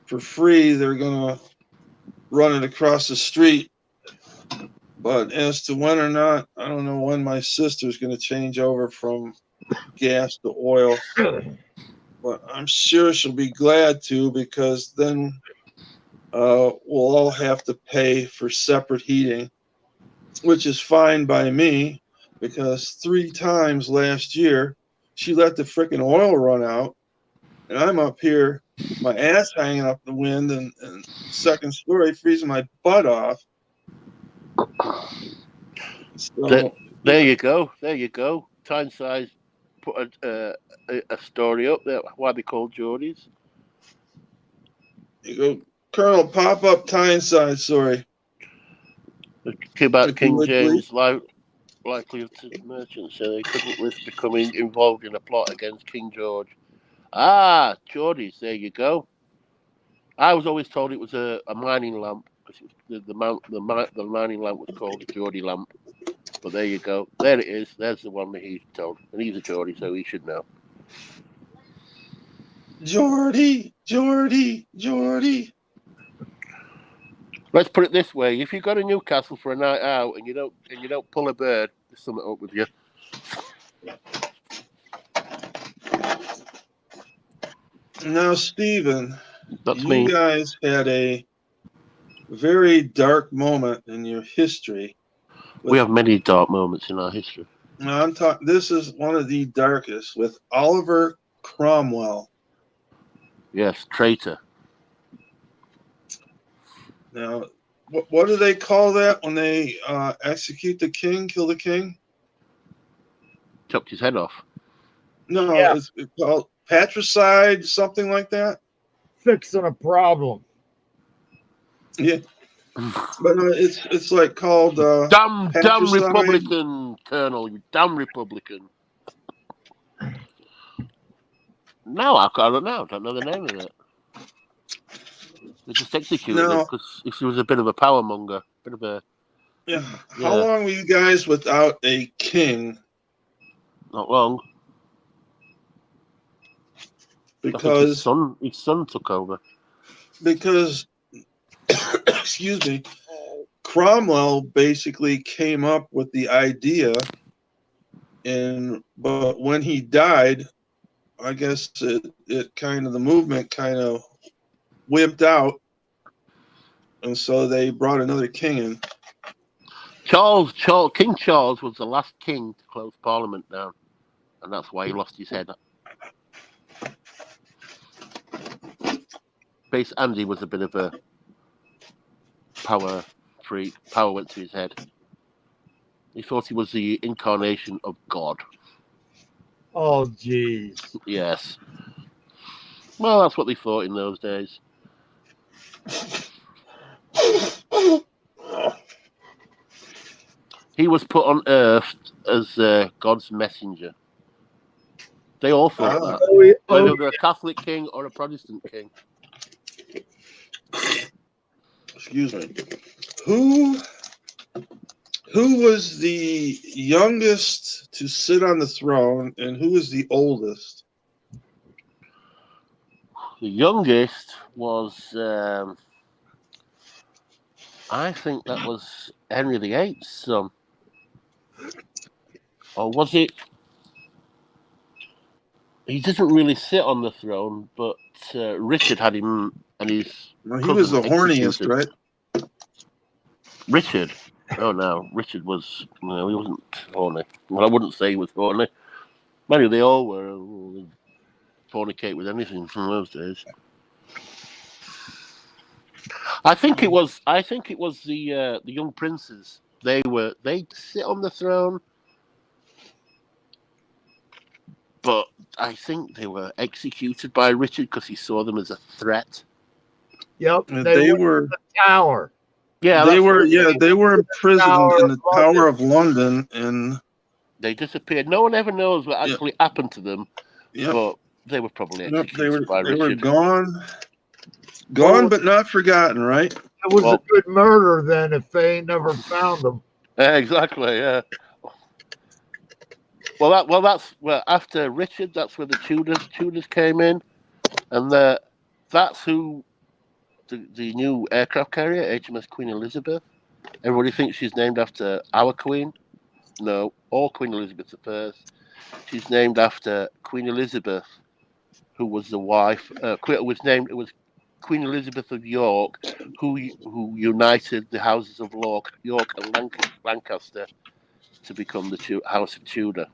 for free, they're going to run it across the street. But as to when or not, I don't know when my sister's going to change over from gas to oil. But I'm sure she'll be glad to, because then we'll all have to pay for separate heating, which is fine by me, because 3 times last year she let the frickin' oil run out, and I'm up here, my ass hanging up the wind, and second story freezing my butt off. So There you go. There you go. Tyneside put a story up there. Why they called Geordies? you go, Colonel, pop up Tyneside story. About If you King would, please. James likely to merchants so they couldn't risk becoming involved in a plot against King George. Ah, Geordies, there you go. I was always told it was a mining lamp, because the mining lamp was called a Geordie lamp. But there you go. There it is. There's the one that he's told. And he's a Geordie, so he should know. Geordie. Let's put it this way: if you go to Newcastle for a night out and you don't pull a bird, there's something up with you. Now, Stephen, That's you me. guys had a very dark moment in your history. We have many dark moments in our history. Now, this is one of the darkest, with Oliver Cromwell. Yes, traitor. Now, what do they call that when they execute the king, kill the king? Chopped his head off. No, Yeah. it's called patricide, something like that. Fixing a problem. Yeah, but it's like called Damn patricide. Republican, Colonel, you damn Republican. No, I don't know. I don't know the name of it. They just executed him because he was a bit of a power monger. Bit of a... Yeah. How long were you guys without a king? Not long. Because his son took over. Because excuse me, Cromwell basically came up with the idea, but when he died, I guess it kind of, the movement kind of wimped out, and so they brought another king in. King Charles was the last king to close Parliament down, and that's why he lost his head. Base Andy was a bit of a power freak. Power went to his head. He thought he was the incarnation of God. Oh, jeez. Yes. Well, that's what they thought in those days. He was put on earth as God's messenger. They all thought that. Whether they're a Catholic king or a Protestant king. Excuse me. Who was the youngest to sit on the throne, and who was the oldest? The youngest was, I think that was Henry VIII's son. Or was it? He doesn't really sit on the throne, but Richard had him and his Well, he cousin was the horniest, executed. right? Richard? Oh no, Richard was, no, he wasn't horny. Well, I wouldn't say he was horny. Maybe they all were. Fornicate with anything from those days. I think it was the young princes. They sit on the throne, but I think they were executed by Richard because he saw them as a threat. Yep, They were in the Tower. Yeah, they were imprisoned in the Tower of London, and they disappeared. No one ever knows what actually happened to them. Yep. But they were probably executed by Richard. They were gone. Gone Well, but not forgotten, right? It was Well- a good murder then if they ain't never found them. Yeah, exactly. Yeah. Well, after Richard, that's where the Tudors came in, and that's who the new aircraft carrier, HMS Queen Elizabeth. Everybody thinks she's named after our Queen. No, all Queen Elizabeth I. She's named after Queen Elizabeth, who was the wife. It was Queen Elizabeth of York, who united the houses of York and Lancaster to become the House of Tudor.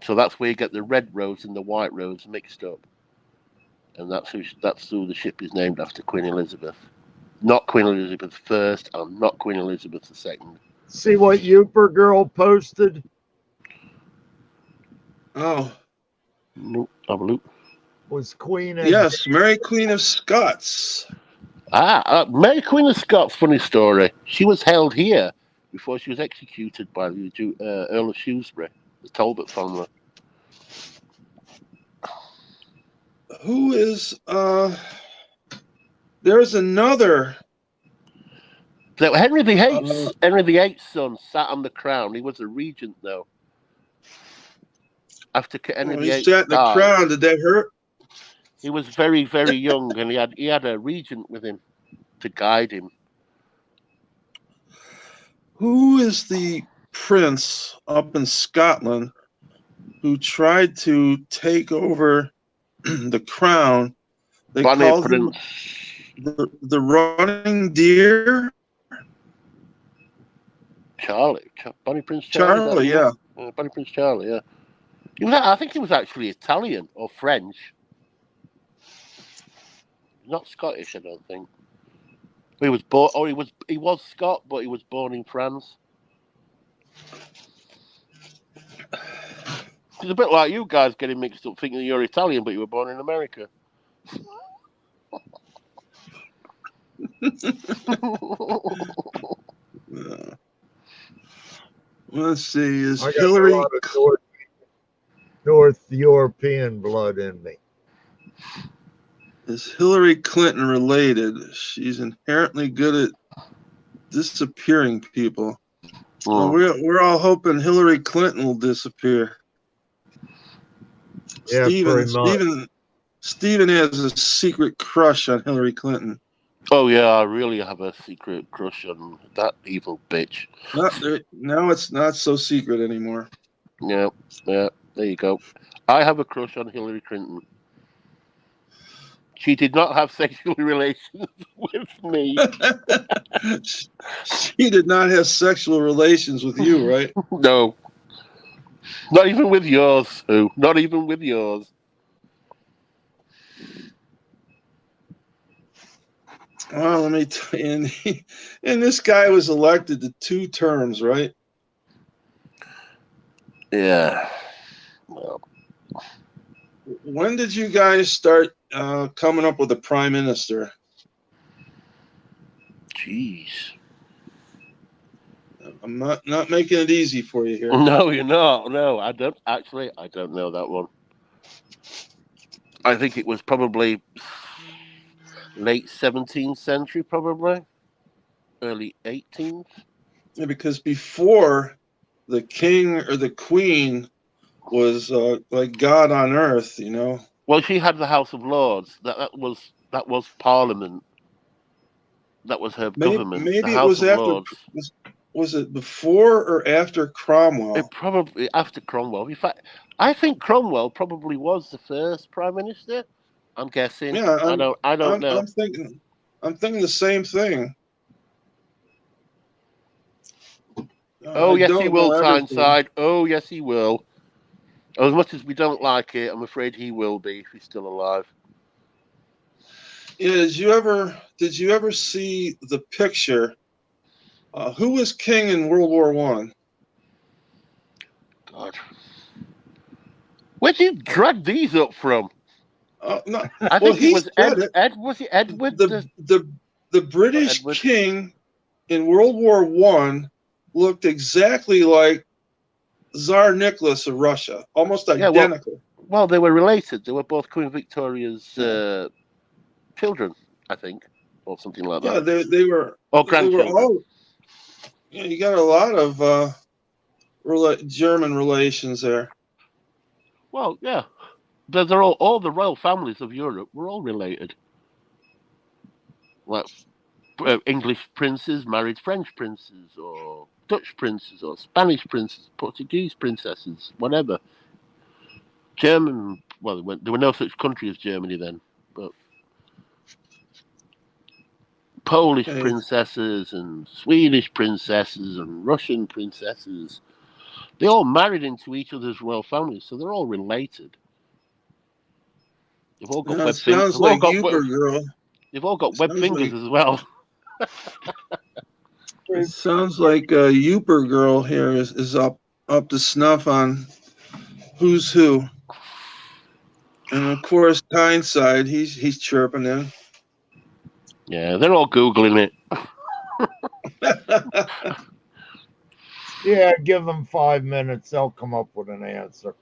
So that's where you get the red rose and the white rose mixed up, and that's who the ship is named after, Queen Elizabeth. Not Queen Elizabeth I and not Queen Elizabeth II. See what Uper girl posted? Oh, Nope, have a look. Was Queen yes, Mary Queen of Scots. Mary Queen of Scots, funny story. She was held here before she was executed by the Earl of Shrewsbury, the Talbot family. Who is there's another So Henry VIII's son sat on the crown. He was a regent though. After Henry he VIII sat in the died, crown. Did that hurt? he was very, very young, and he had a regent with him to guide him. Who is the prince up in Scotland who tried to take over the crown? They Bonnie called Prince. him the running deer. Bonnie Prince Charlie. Charlie, yeah. Bonnie Prince Charlie, yeah. I think he was actually Italian or French. Not Scottish, I don't think. He was born. Or he was Scot, but he was born in France. It's a bit like you guys getting mixed up, thinking you're Italian, but you were born in America. Let's see. Is I got Hillary? a lot of North European blood in me. Is Hillary Clinton related? She's inherently good at disappearing people. Well, we're all hoping Hillary Clinton will disappear. Yeah, pretty much. Stephen has a secret crush on Hillary Clinton. Oh yeah, I really have a secret crush on that evil bitch. Now it's not so secret anymore. Yeah, there you go. I have a crush on Hillary Clinton. She did not have sexual relations with me. She did not have sexual relations with you, right? No. Not even with yours, Sue. Not even with yours. Well, let me tell you, and this guy was elected to 2 terms, right? Yeah. Well, when did you guys start coming up with a prime minister? jeez. I'm not making it easy for you here. No, you're not. No, I don't know that one. I think it was probably late 17th century, probably. Early 18th. Yeah, because before, the king or the queen was like God on earth, you know. Well, she had the House of Lords. That was Parliament. That was her government. Maybe the it House was of after. Lords. Was it before or after Cromwell? It probably after Cromwell. In fact, I think Cromwell probably was the first prime minister. I'm guessing. Yeah, I don't know. I'm thinking the same thing. Oh yes, he will, everything. Tyneside. Oh yes, he will. As much as we don't like it, I'm afraid he will be if he's still alive. Yeah, did you ever see the picture? Who was king in World War I? God, where'd you drag these up from? No, I think it was was it Edward? The British king in World War I looked exactly like Tsar Nicholas of Russia, almost identical. Well, they were related. They were both Queen Victoria's children, I think, or something like Yeah, that. they were Or they were grandchildren. all. Yeah, you got a lot of German relations there. Well, yeah. They're all the royal families of Europe were all related. Like English princes married French princes, or Dutch princes, or Spanish princes, Portuguese princesses, whatever. German, well, there were no such country as Germany then, but Polish Okay. princesses and Swedish princesses and Russian princesses, they all married into each other's royal families, so they're all related. They've all got Yeah, it web fingers. sounds like Uber girl. They've all got It web sounds fingers like as well. it sounds like Uber girl here is up to snuff on who's who. And of course, Tyneside, he's chirping in. Yeah, they're all googling it. Yeah, give them 5 minutes. They'll come up with an answer.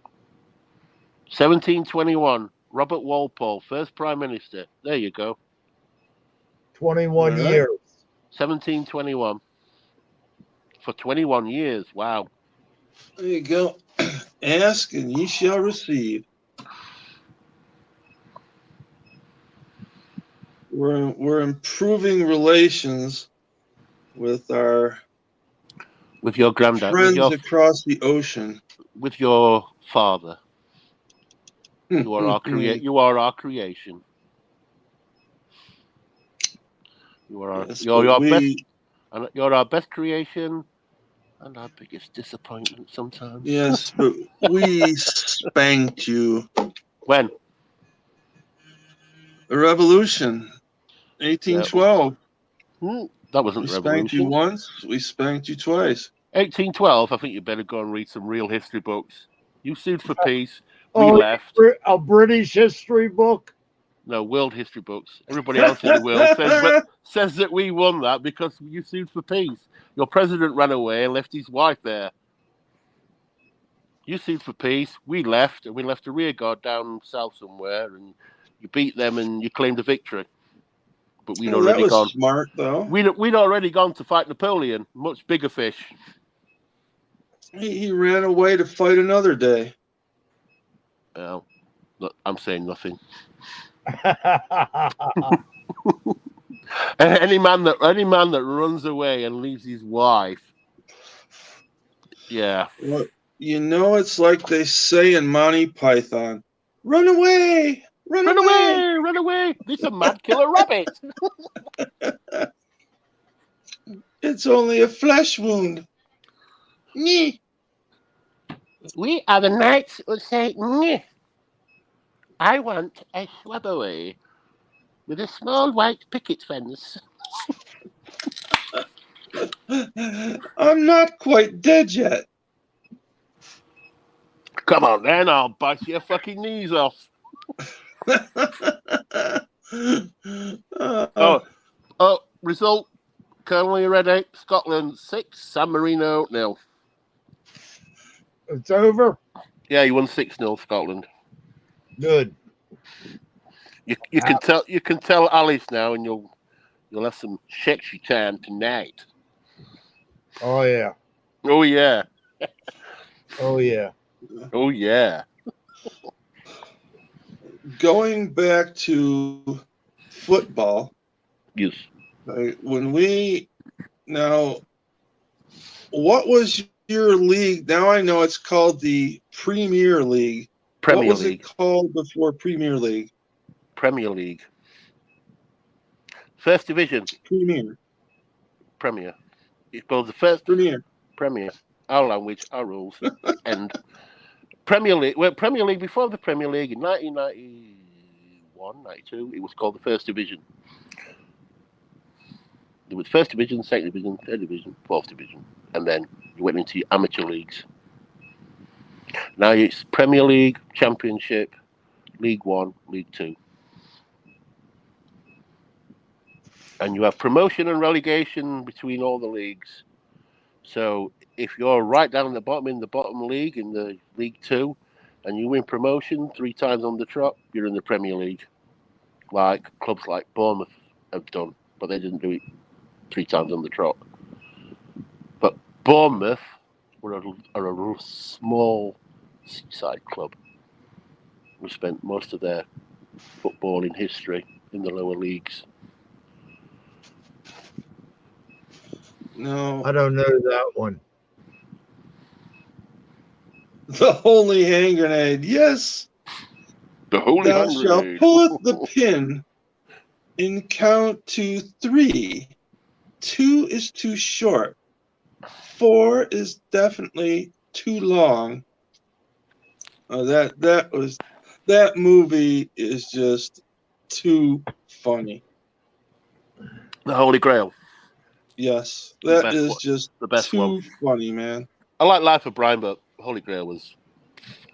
1721, Robert Walpole, first prime minister. There you go. 21 All right. years. 1721. For 21 years. Wow. There you go. Ask and ye shall receive. We're improving relations with our With your granddad, friends across the ocean. with your father. You are our You are our creation. Yes, You're but your best, and you're our best creation, and our biggest disappointment sometimes. yes, but we spanked you. When? The revolution, Yeah. 1812. That wasn't We the spanked you revolution. once. We spanked you twice. 1812. I think you better go and read some real history books. You sued for peace. We Oh, left. a British history book? No, world history books. Everybody else in the world says that we won that because you sued for peace. Your president ran away and left his wife there. You sued for peace. We left, and we left a rear guard down south somewhere, and you beat them and you claimed a victory. But we'd Well, that already was gone. smart, though. We'd already gone to fight Napoleon, much bigger fish. He ran away to fight another day. Well, I'm saying nothing. Any man that runs away and leaves his wife, yeah. Well, you know, it's like they say in Monty Python, run away, run away. Run away! This is a mad killer rabbit. It's only a flesh wound. Nyeh. We are the knights who say, "Nyeh. I want a swabaway with a small white picket fence." I'm not quite dead yet. Come on, then I'll bite your fucking knees off. Result. Kernel, you ready? Scotland 6, San Marino 0. It's over? Yeah, you won 6-0, Scotland. Good. You can tell Alice now, and you'll have some sexy time tonight. Oh, yeah. Oh yeah. Oh, yeah. Oh yeah. Going back to football. Yes. When we now, what was your league? Now I know it's called the Premier League. Premier what was League. it called before Premier League? Premier League. First Division. Premier. It's called the first Premier. Our language, our rules. And Premier League. Well, Premier League before the Premier League in 1991, 92. It was called the First Division. There was First Division, Second Division, Third Division, Fourth Division, and then you went into your amateur leagues. Now it's Premier League, Championship, League One, League Two. And you have promotion and relegation between all the leagues. So if you're right down at the bottom in the bottom league, in the League Two, and you win promotion 3 times on the trot, you're in the Premier League. like clubs like Bournemouth have done, but they didn't do it 3 times on the trot. But Bournemouth are a small seaside club who spent most of their footballing history in the lower leagues. No, I don't know that one. the holy hand grenade. Yes, The Holy thou Hand shalt Grenade. pull the pin and count to 3. 2 is too short. 4 is definitely too long. That movie is just too funny. The Holy Grail. Yes, The that best is one. just The best too one. funny, man. I like Life of Brian, but Holy Grail was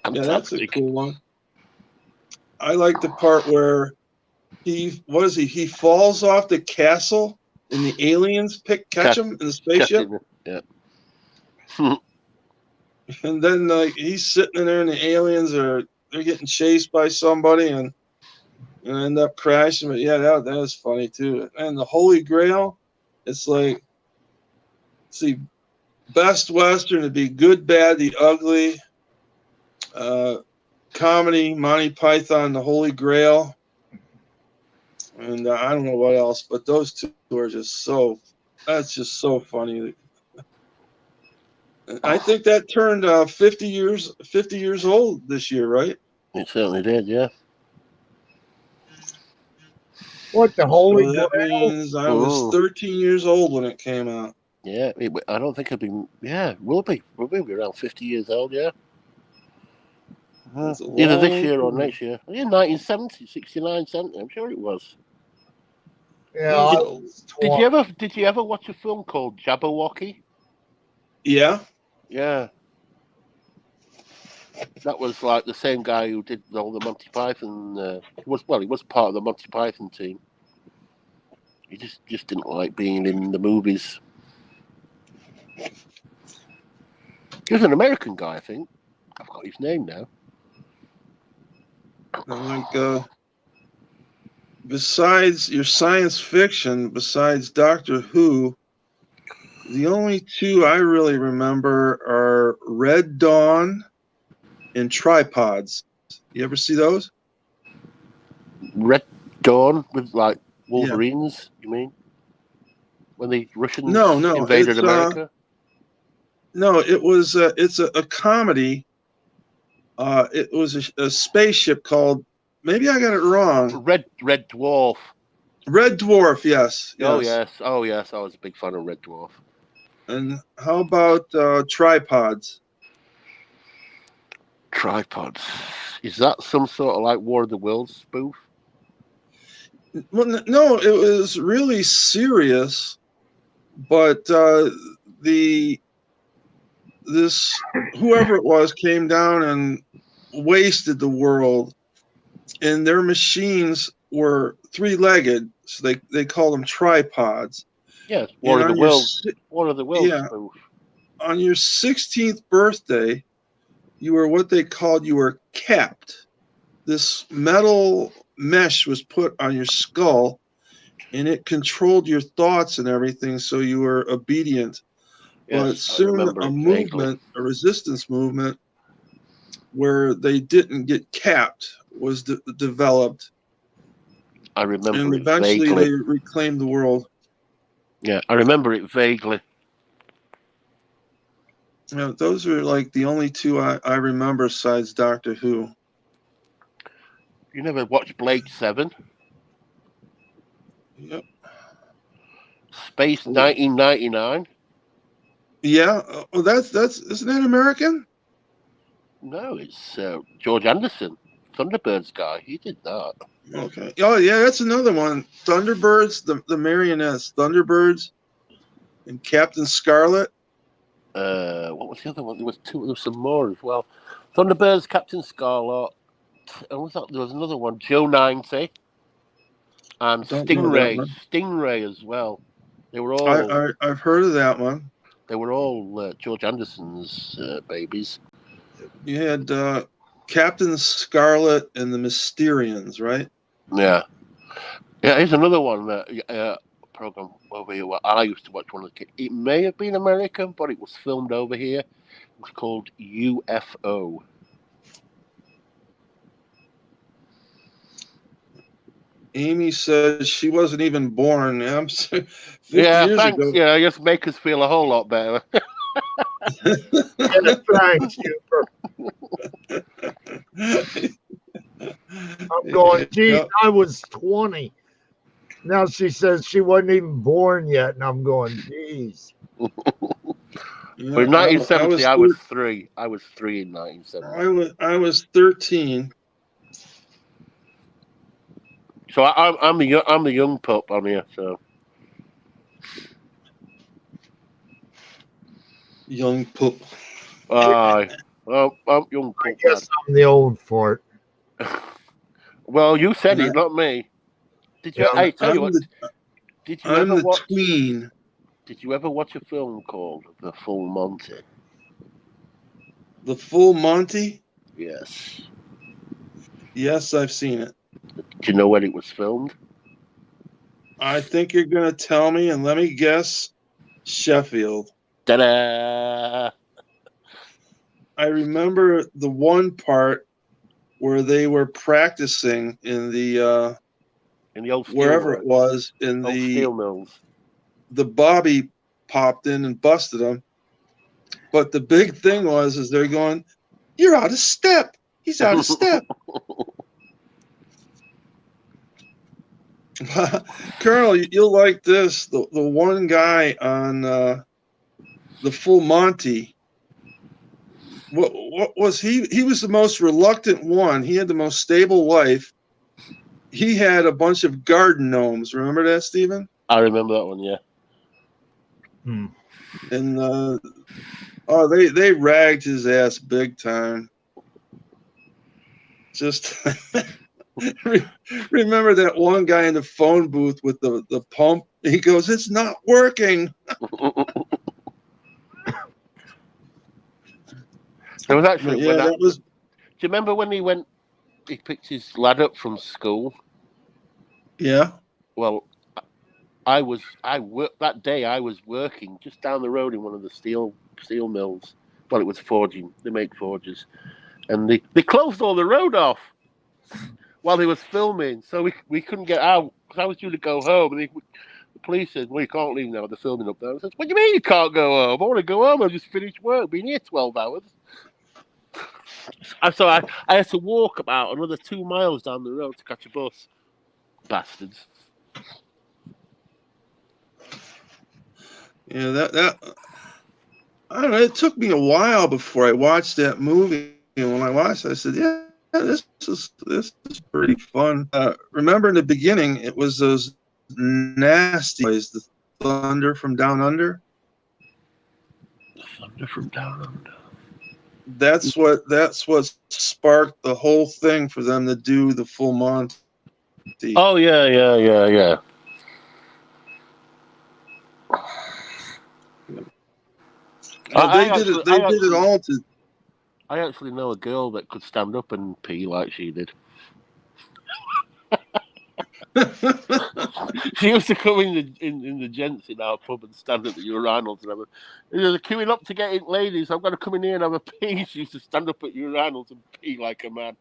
Yeah, that's a fantastic. cool one. I like the part where he falls off the castle and the aliens catch him in the spaceship, Yeah. and then he's sitting in there and the aliens they're getting chased by somebody and end up crashing. But yeah, that was funny too. And the Holy Grail, it's like, see, best Western to be Good, Bad, the Ugly, comedy, Monty Python, the Holy Grail, and I don't know what else, but those two are that's just so funny. I think that turned 50 years old this year, right? It certainly did, yeah. What, the Holy So that Grail? means I was 13 years old when it came out. Yeah, I don't think it'll be. Yeah, we'll be around 50 years old. Yeah, That's a either this long year or time. next year. Yeah, 1970, 69, 70. I'm sure it was. Yeah, Did you ever watch a film called Jabberwocky? Yeah. Yeah, that was like the same guy who did all the Monty Python. He was part of the Monty Python team. He just didn't like being in the movies. He was an American guy, I think. I've got his name now. And like besides your science fiction, besides Doctor Who, the only two I really remember are Red Dawn and Tripods. You ever see those? Red Dawn with like Wolverines, you mean? When the Russians No, invaded America? No, it's a comedy. It was a spaceship called, maybe I got it wrong. Red Dwarf. Red Dwarf, yes. Oh yes, I was a big fan of Red Dwarf. And how about Tripods? Tripods. Is that some sort of like War of the Worlds spoof? Well, no, it was really serious, but whoever it was came down and wasted the world, and their machines were 3-legged, so they called them tripods. Yes, War of the Worlds spoof. On your 16th birthday, you were capped. This metal mesh was put on your skull, and it controlled your thoughts and everything, so you were obedient. Yes, But soon a resistance movement where they didn't get capped was developed. I remember and it eventually vaguely. They reclaimed the world. Yeah, I remember it vaguely. Those are like the only two I remember besides Doctor Who. You never watched Blade 7? Yep. Space 1999? Yeah. Oh, that's isn't that American? No, it's George Anderson, Thunderbirds guy. He did that. Okay. Oh yeah, that's another one. Thunderbirds, the marionettes, Thunderbirds, and Captain Scarlet. What was the other one? There was some more as well. Thunderbirds, Captain Scarlet, and there was another one, Joe 90, and Stingray as well. They were all. I've heard of that one. They were all George Anderson's babies. You had Captain Scarlet and the Mysterians, right? Yeah, Yeah, here's another one that program over here. What I used to watch when I was a kid. It may have been American, but it was filmed over here. It was called UFO. Amy says she wasn't even born. I'm 50 Yeah, years thanks. ago. Yeah, just make us feel a whole lot better. Yeah, thanks, Hubert. I'm going, geez, Yeah. I was 20. Now she says she wasn't even born yet, and I'm going, geez. Yeah, But in I 1970, was I was 3. I was 3 in 1970. I was 13. So I'm the young pup on here. So Young pup. I'm young I pup, man. guess I'm the old fart. Well, you said And it, not me. Did you? Yeah. I tell you what. Did you I'm ever the watch? tween. Did you ever watch a film called The Full Monty? The Full Monty? Yes. Yes, I've seen it. Do you know when it was filmed? I think you're going to tell me, and let me guess Sheffield. Ta-da! I remember the one part where they were practicing in the In the old steel wherever it works. was in Old steel mills. the Bobby popped in and busted them. But the big thing is they're going, "You're out of step. He's out of step." Colonel, you'll like this. The one guy on the Full Monty. What was he? He was the most reluctant one. He had the most stable life. He had a bunch of garden gnomes. Remember that, Stephen? I remember that one. Yeah. And they ragged his ass big time. Just remember that one guy in the phone booth with the pump. He goes, "It's not working." There was actually Yeah, that was. Do you remember when he picked his lad up from school? Yeah. Well, that day. I was working just down the road in one of the steel mills. Well, it was forging. They make forges, and they closed all the road off while they was filming, so we couldn't get out because I was due to go home. And the police said, "Well, you can't leave now. They're filming up there." I said, "What do you mean you can't go home? I want to go home. I've just finished work. Been here 12 hours." So I had to walk about another 2 miles down the road to catch a bus. Bastards. Yeah, that I don't know. It took me a while before I watched that movie, and when I watched it, I said, "Yeah, this is pretty fun." Remember in the beginning, it was those nasty boys, the Thunder from Down Under. Thunder from Down Under. That's what sparked the whole thing for them to do the Full Monty. Oh yeah. They did it. They did it all to. I actually know a girl that could stand up and pee like she did. She used to come in the gents in our pub and stand at the urinals and have they're queuing up to get in, ladies. I'm going to come in here and have a pee. She used to stand up at urinals and pee like a man.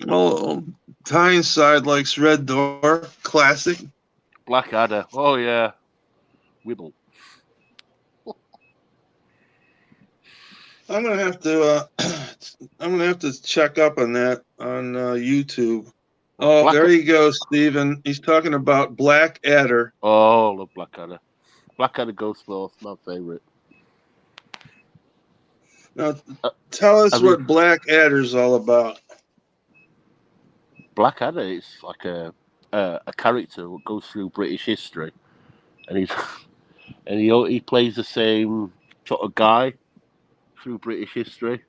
Oh, Tyneside likes Red Door, classic. Blackadder. Oh yeah, Wibble. I'm gonna have to check up on that on YouTube. Oh, there you go, Stephen. He's talking about Blackadder. Oh, I love Blackadder. Blackadder Ghost Force, my favorite. Now, tell us what Blackadder's all about. Blackadder is like a character that goes through British history, and he plays the same sort of guy through British history,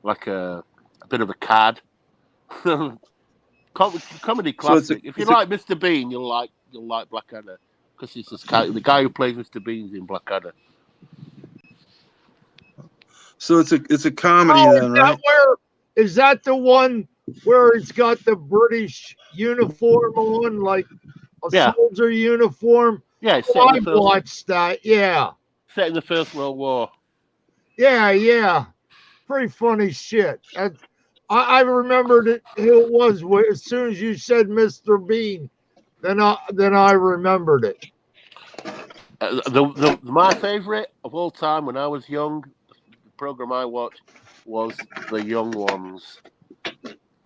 like a bit of a cad. Comedy classic. If you like Mr. Bean, you'll like Blackadder because it's the guy who plays Mr. Bean's in Blackadder. So it's a comedy then, right? Is that the one where he's got the British uniform on, like a Yeah. soldier uniform. Yeah, it's Oh, I watched that. Yeah. set in the First World War. Yeah. Pretty funny shit. I remembered it, who it was as soon as you said Mr. Bean. Then I remembered it. My favorite of all time when I was young, the program I watched was The Young Ones.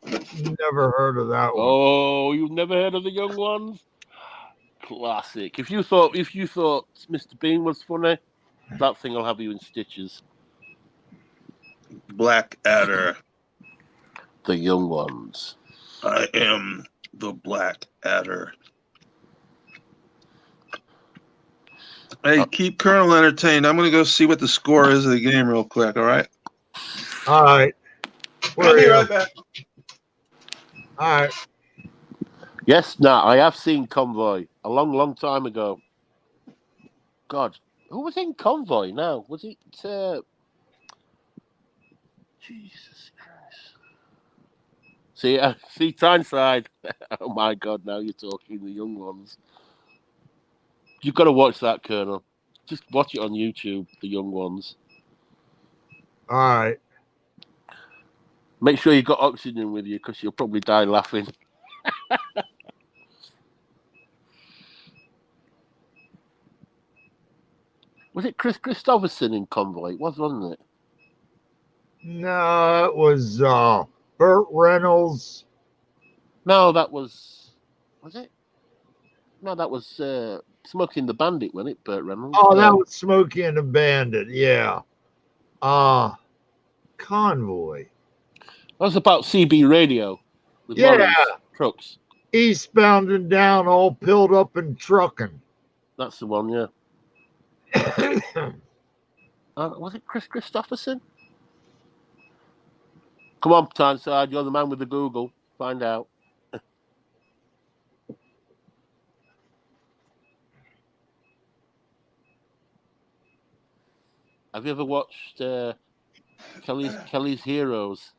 Never heard of that one. Oh, you've never heard of The Young Ones? Classic. If you thought Mr. Bean was funny, that thing will have you in stitches. Blackadder. The Young Ones. I am the Blackadder. Hey, keep Kernel entertained. I'm going to go see what the score is of the game real quick, all right? All right. I'll be right back. All right. Yes, I have seen Convoy a long time ago. God, who was in Convoy now? Was it... Jesus Christ. See Tyneside. Oh my God, now you're talking The Young Ones. You've got to watch that, Colonel. Just watch it on YouTube, The Young Ones. All right. Make sure you got oxygen with you because you'll probably die laughing. Was it Chris Christopherson in Convoy? It was, wasn't it? No, it was Burt Reynolds. No, that was it? No, that was Smoking the Bandit, wasn't it, Burt Reynolds? Oh, that was Smokey and the Bandit. Yeah. Convoy. That was about CB radio with Yeah. lorries, trucks. Eastbound and down, all pilled up and trucking. That's the one, yeah. Was it Chris Christopherson? Come on, Tyneside, you're the man with the Google. Find out. Have you ever watched Kelly's Heroes?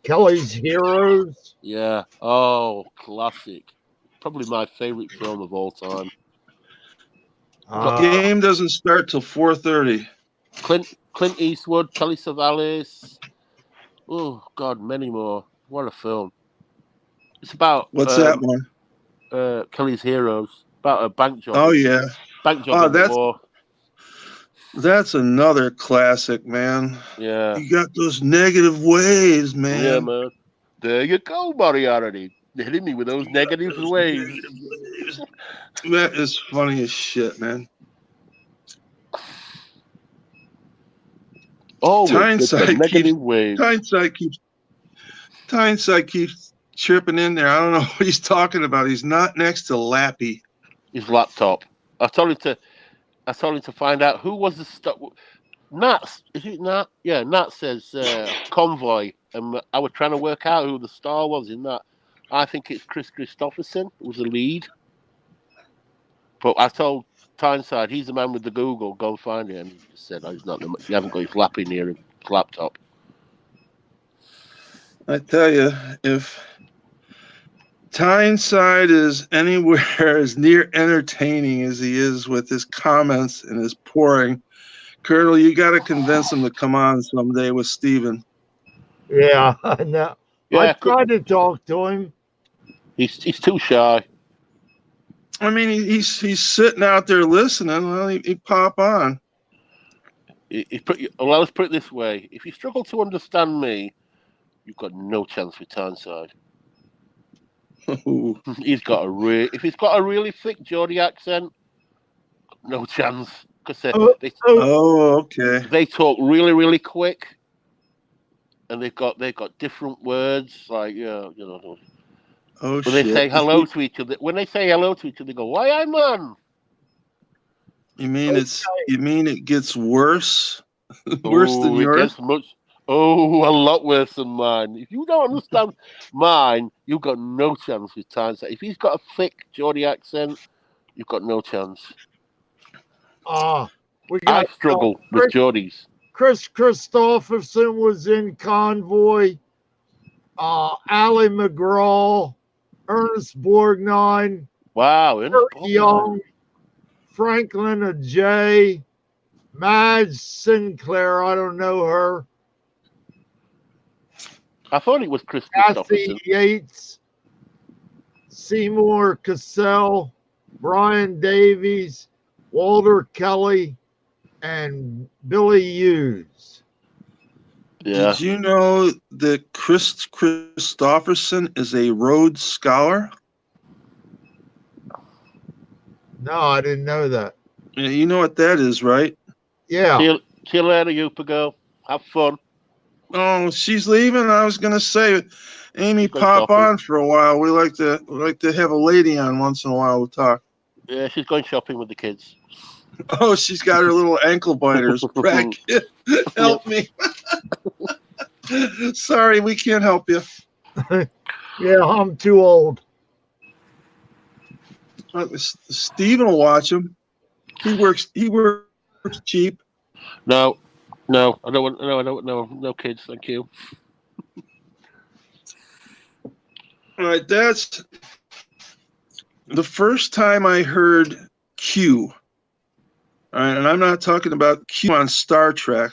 Kelly's Heroes? Yeah. Oh, classic. Probably my favorite film of all time. Game doesn't start till 4:30. Clint Eastwood, Telly Savalas. Oh God, many more. What a film! It's about what's that one? Kelly's Heroes. About a bank job. Oh yeah, bank job in the war. That's another classic, man. Yeah, you got those negative waves, man. Yeah, man. There you go, Moriarty. Hitting me with those negative waves. That is funny as shit, man. Oh, Tyneside negative waves. Tyneside keeps chirping in there. I don't know what he's talking about. He's not next to Lappy. His laptop. I told him to find out who was the stop. Nat, is it Nat? Yeah, Nat says Convoy, and I was trying to work out who the star was in that. I think it's Chris Christopherson who was the lead. But I told Tyneside, he's the man with the Google, go and find it. And he just said, he's not. He hasn't got his Lappy near his laptop. I tell you, if Tyneside is anywhere as near entertaining as he is with his comments and his pouring, Colonel, you got to convince him to come on someday with Steven. Yeah, no. Yeah, I tried to talk to him. He's too shy. I mean, he's sitting out there listening. Well, he pop on. Well, let's put it this way: if you struggle to understand me, you've got no chance with Tyneside. If he's got a really thick Geordie accent, no chance. Because okay. They talk really, really quick, and they've got different words like Oh, when they say hello to each other. When they say hello to each other, they go, "Why, I'm man." You mean it gets worse? Worse than yours? A lot worse than mine. If you don't understand mine, you've got no chance with Tyneside. If he's got a thick Geordie accent, you've got no chance. I struggle with Geordies. Chris Christopherson was in Convoy. Allie McGraw, Ernest Borgnine, Wow, Ernest Kurt Borgnine. Young, Franklin J, Madge Sinclair, I don't know her, I thought it was Chris Kathy Christopherson. Yates, Seymour Cassell, Brian Davies, Walter Kelly, and Billy Hughes. Yeah. Did you know that Chris Christopherson is a Rhodes Scholar? No, I didn't know that. Yeah, you know what that is, right? Yeah. See you later, Youper girl. Have fun. Oh, she's leaving. I was gonna say, Amy, Go pop shopping. on for a while. We like to have a lady on once in a while to talk. Yeah, she's going shopping with the kids. Oh, she's got her little ankle biters. Crack, help me. Sorry, we can't help you. Yeah, I'm too old. Steven will watch him. He works cheap. No, I don't want. No, I don't. No kids. Thank you. All right, that's the first time I heard Q. All right, and I'm not talking about Q on Star Trek.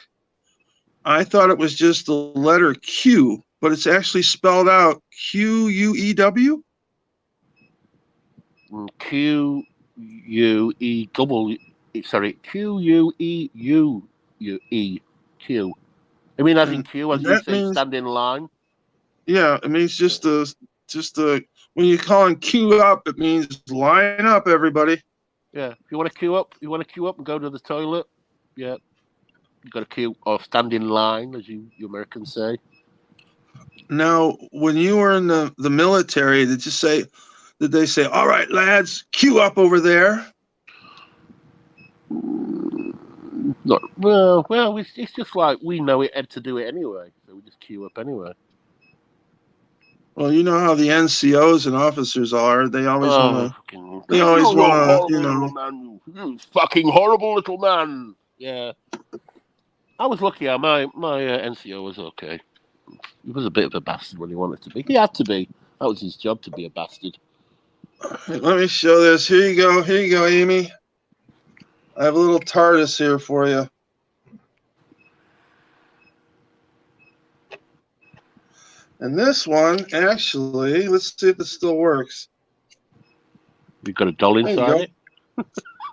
I thought it was just the letter Q, but it's actually spelled out Quew. Q U E double. Sorry, Q. I mean, as in Q, as you That say, means, stand in line. yeah, it means just when you call in Q up, it means line up, everybody. Yeah, if you want to queue up, and go to the toilet. Yeah, you got to queue or stand in line, as you Americans say. Now, when you were in the military, did they say, all right, lads, queue up over there? Not well. It's just like we know it had to do it anyway, so we just queue up anyway. Well, you know how the NCOs and officers are. They always want to. They You always want to, horrible little man. You fucking horrible little man. Yeah. I was lucky. My NCO was okay. He was a bit of a bastard when he wanted to be. He had to be. That was his job, to be a bastard. Let me show this. Here you go, Amy. I have a little TARDIS here for you. And this one, actually, let's see if it still works. You've got a doll inside it.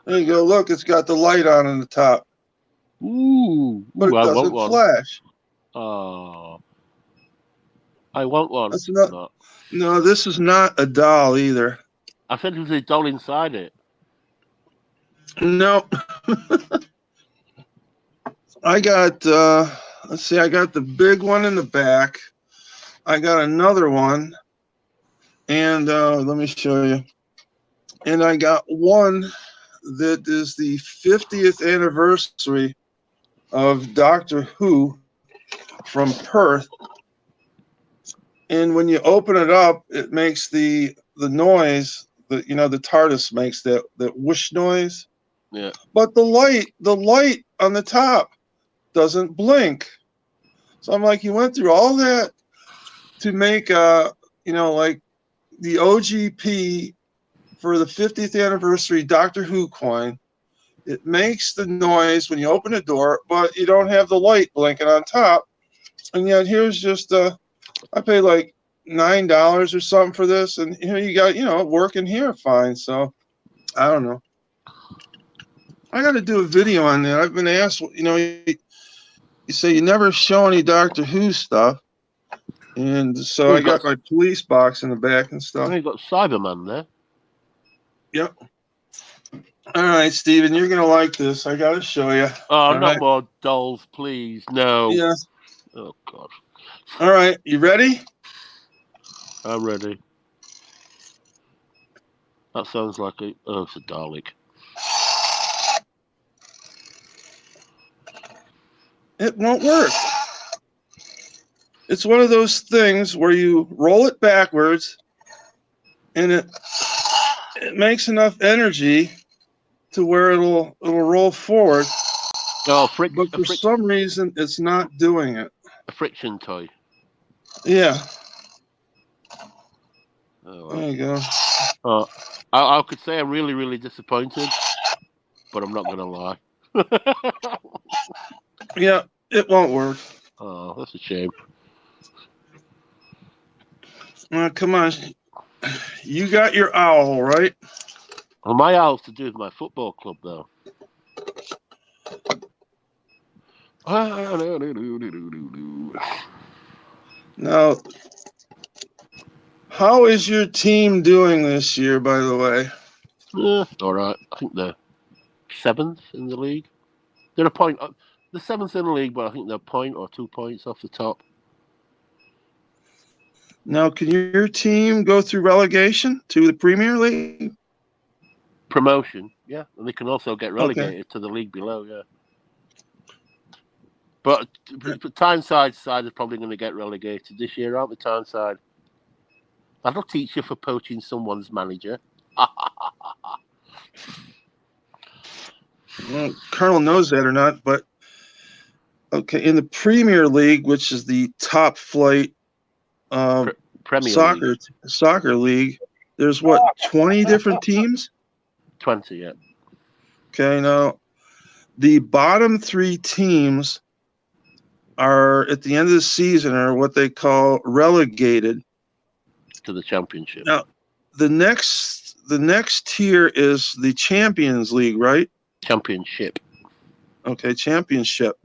There you go. Look, it's got the light on the top. Ooh, but it I want doesn't one. flash. Oh, I want one. That's not. No, this is not a doll either. I said there's a doll inside it. No. I got. Let's see. I got the big one in the back. I got another one, and let me show you. And I got one that is the 50th anniversary of Doctor Who from Perth. And when you open it up, it makes the noise that the TARDIS makes, that whoosh noise. Yeah. But the light on the top doesn't blink. So I'm like, you went through all that to make like the OGP for the 50th anniversary Doctor Who coin. It makes the noise when you open the door, but you don't have the light blinking on top. And yet here's just I paid like $9 or something for this, and here you got working here fine. So I don't know. I got to do a video on that. I've been asked, you say you never show any Doctor Who stuff, and so I got my police box in the back and stuff. Oh, you got Cyberman there. Yep. All right, Steven, you're gonna like this. I gotta show you. Oh, not more dolls, please. No. Yes. Oh God. All right, you ready? I'm ready. That sounds like it's a Dalek. It won't work. It's one of those things where you roll it backwards, and it makes enough energy to where it'll roll forward. Oh, but for some reason, it's not doing it. A friction toy. Yeah. Oh, There well. you go. I could say I'm really, really disappointed, but I'm not going to lie. Yeah, it won't work. Oh, that's a shame. Come on. You got your owl, right? Well, my owl's to do with my football club, though. Now, how is your team doing this year, by the way? All right. I think they're 7th in the league. They're a point. They're 7th in the league, but I think they're a point or 2 points off the top. Now, can your team go through relegation to the Premier League? Promotion, yeah. And they can also get relegated to the league below, yeah. But Tyneside side is probably going to get relegated this year, aren't they, Tyneside? That'll teach you for poaching someone's manager. Well, Kernel knows that or not, but okay, in the Premier League, which is the top flight Premier League. soccer league, there's what, 20 different teams? 20, yeah. Okay, now the bottom 3 teams are at the end of the season are what they call relegated To the championship. Now, the next tier is the Champions League, right? Championship. Okay, championship.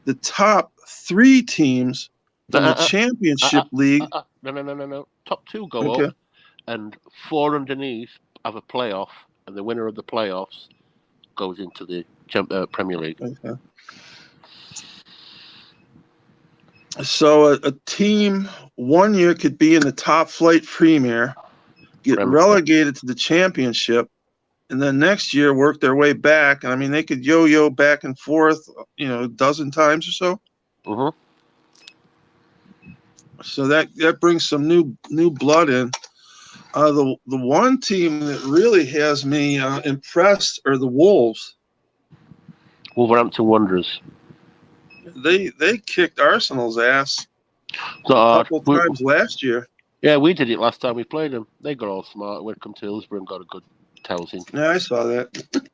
The top 3 teams from the Championship League. No. Top 2 go up, and 4 underneath have a playoff, and the winner of the playoffs goes into the Premier League. Okay. So a team 1 year could be in the top flight Premier, get relegated to the Championship, and then next year work their way back. And I mean, they could yo-yo back and forth, a dozen times or so. Mm-hmm. So that brings some new blood in. The one team that really has me impressed are the Wolves. Wolverhampton Wanderers. They kicked Arsenal's ass a couple times last year. Yeah, we did it last time we played them. They got all smart. We'd come to Hillsborough and got a good tousing. Yeah, I saw that.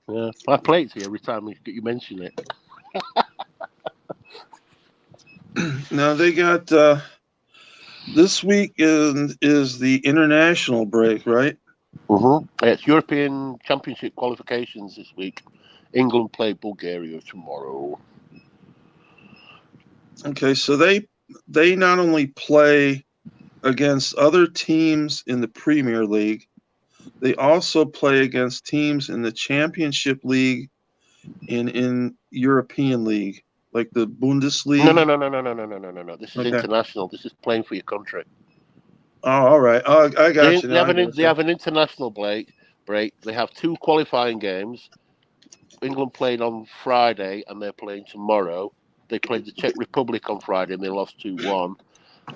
Yeah, I play it to you every time you mention it. Now they got this week is the international break, right? Mm-hmm. It's European Championship qualifications this week. England play Bulgaria tomorrow. Okay, so they not only play against other teams in the Premier League, they also play against teams in the Championship League and in European League, like the Bundesliga. No. This is international. This is playing for your country. Oh, all right. Oh, I got you. They have an international break. They have 2 qualifying games. England played on Friday and they're playing tomorrow. They played the Czech Republic on Friday and they lost 2-1.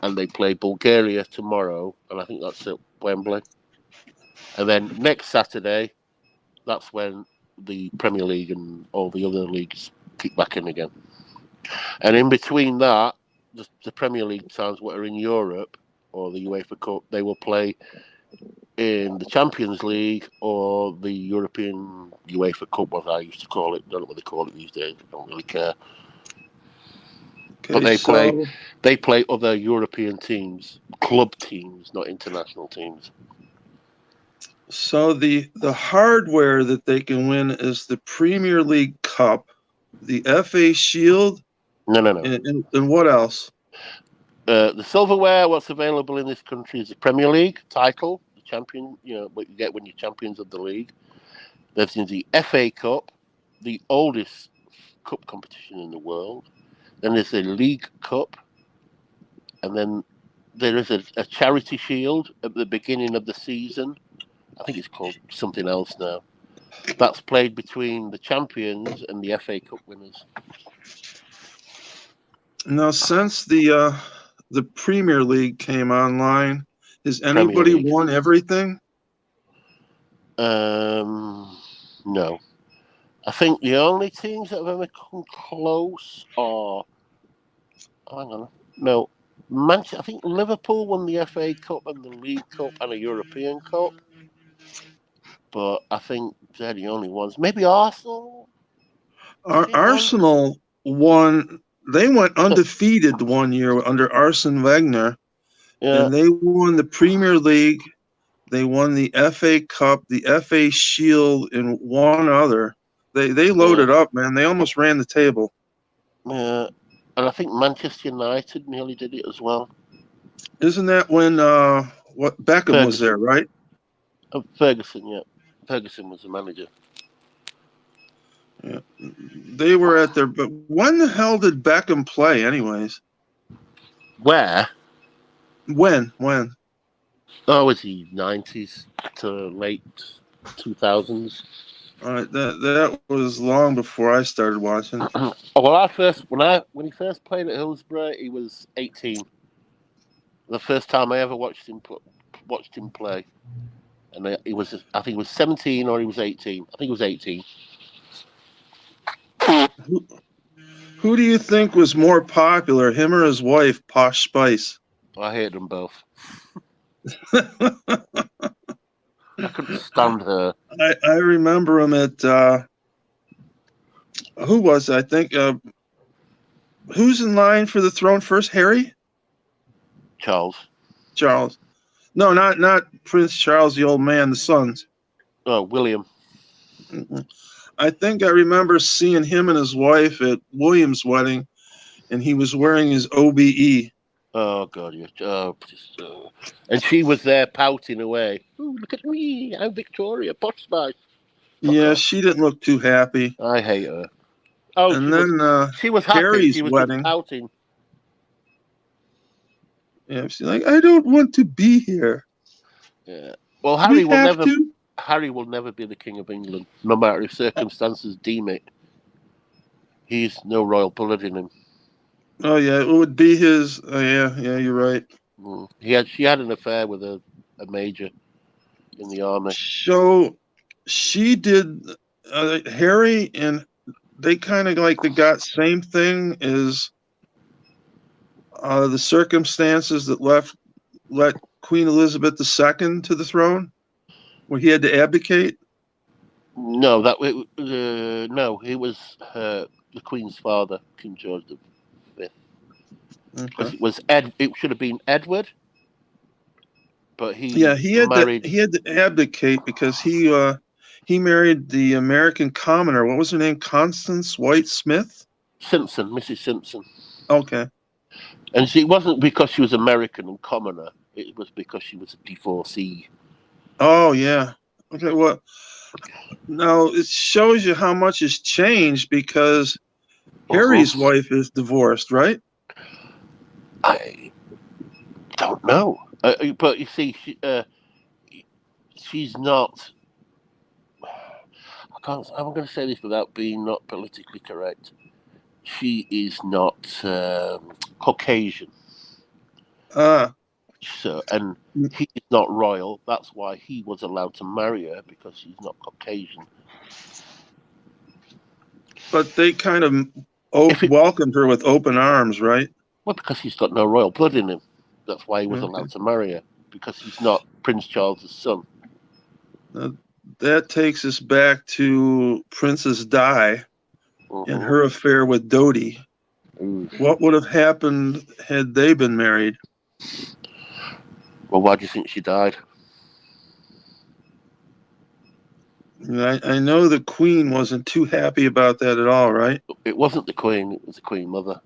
And they play Bulgaria tomorrow, and I think that's at Wembley. And then next Saturday, that's when the Premier League and all the other leagues kick back in again. And in between that, the Premier League sides what are in Europe or the UEFA Cup, they will play in the Champions League or the European UEFA Cup, what I used to call it. I don't know what they call it these days. I don't really care. Okay, but they play other European teams, club teams, not international teams. So the hardware that they can win is the Premier League Cup, the FA Shield. No. And what else? The silverware, what's available in this country is the Premier League title, the champion, what you get when you're champions of the league. There's the FA Cup, the oldest cup competition in the world. Then there's the League Cup. And then there is a charity shield at the beginning of the season. I think it's called something else now. That's played between the champions and the FA Cup winners. Now, since the Premier League came online, has anybody won everything? No. I think the only teams that have ever come close are... Hang on. No. I think Liverpool won the FA Cup and the League Cup and a European Cup. But I think they're the only ones. Maybe Arsenal? Arsenal won. They went undefeated one year under Arsene Wenger, Yeah. and they won the Premier League. They won the FA Cup, the FA Shield, and one other. They loaded up, man. They almost ran the table. Yeah. And I think Manchester United nearly did it as well. Isn't that when what Beckham was there, right? Ferguson, yeah. Ferguson was the manager. Yeah. They were at their. But when the hell did Beckham play, anyways? Where? When? Oh, was he 90s to late 2000s? All right, that was long before I started watching. Oh, well, when he first played at Hillsborough, he was 18. The first time I ever watched him play, and I think he was 17 or he was 18. I think he was 18. Who do you think was more popular, him or his wife, Posh Spice? I hated them both. I couldn't stand her. I remember him at who was it? I think who's in line for the throne first? Harry? Charles. No, not Prince Charles, the old man, the sons. Oh, William. I think I remember seeing him and his wife at William's wedding, and he was wearing his OBE. Oh God, yeah. And she was there pouting away. Oh, look at me! I'm Victoria, Posh Spice. Yeah, she didn't look too happy. I hate her. Oh, and she was happy. Harry's she was wedding. Just pouting. Yeah, she's like, I don't want to be here. Yeah. Well, Harry will never be the King of England, no matter if circumstances deem it. He's no royal blood in him. Oh yeah, it would be his. Yeah, you're right. She had an affair with a major in the army. So she did. Harry and they kind of like they got same thing as the circumstances that let Queen Elizabeth II to the throne, where he had to abdicate. No, he was the Queen's father, King George V. Okay. It should have been Edward, but he had to abdicate because he married the American commoner. What was her name? Constance White Smith? Simpson, Mrs. Simpson. Okay. And it wasn't because she was American and commoner. It was because she was a divorcee. Oh yeah. Okay. Well, now it shows you how much has changed because Harry's wife is divorced, right? I don't know, but you see, she's not. I'm going to say this without being not politically correct. She is not Caucasian. So, and he is not royal. That's why he was allowed to marry her, because she's not Caucasian. But they kind of welcomed her with open arms, right? Well, because he's got no royal blood in him. That's why he was allowed to marry her, because he's not Prince Charles's son. That takes us back to Princess Di and her affair with Dodi. What would have happened had they been married? Well, why do you think she died? I know the Queen wasn't too happy about that at all, right? It wasn't the Queen, it was the Queen Mother.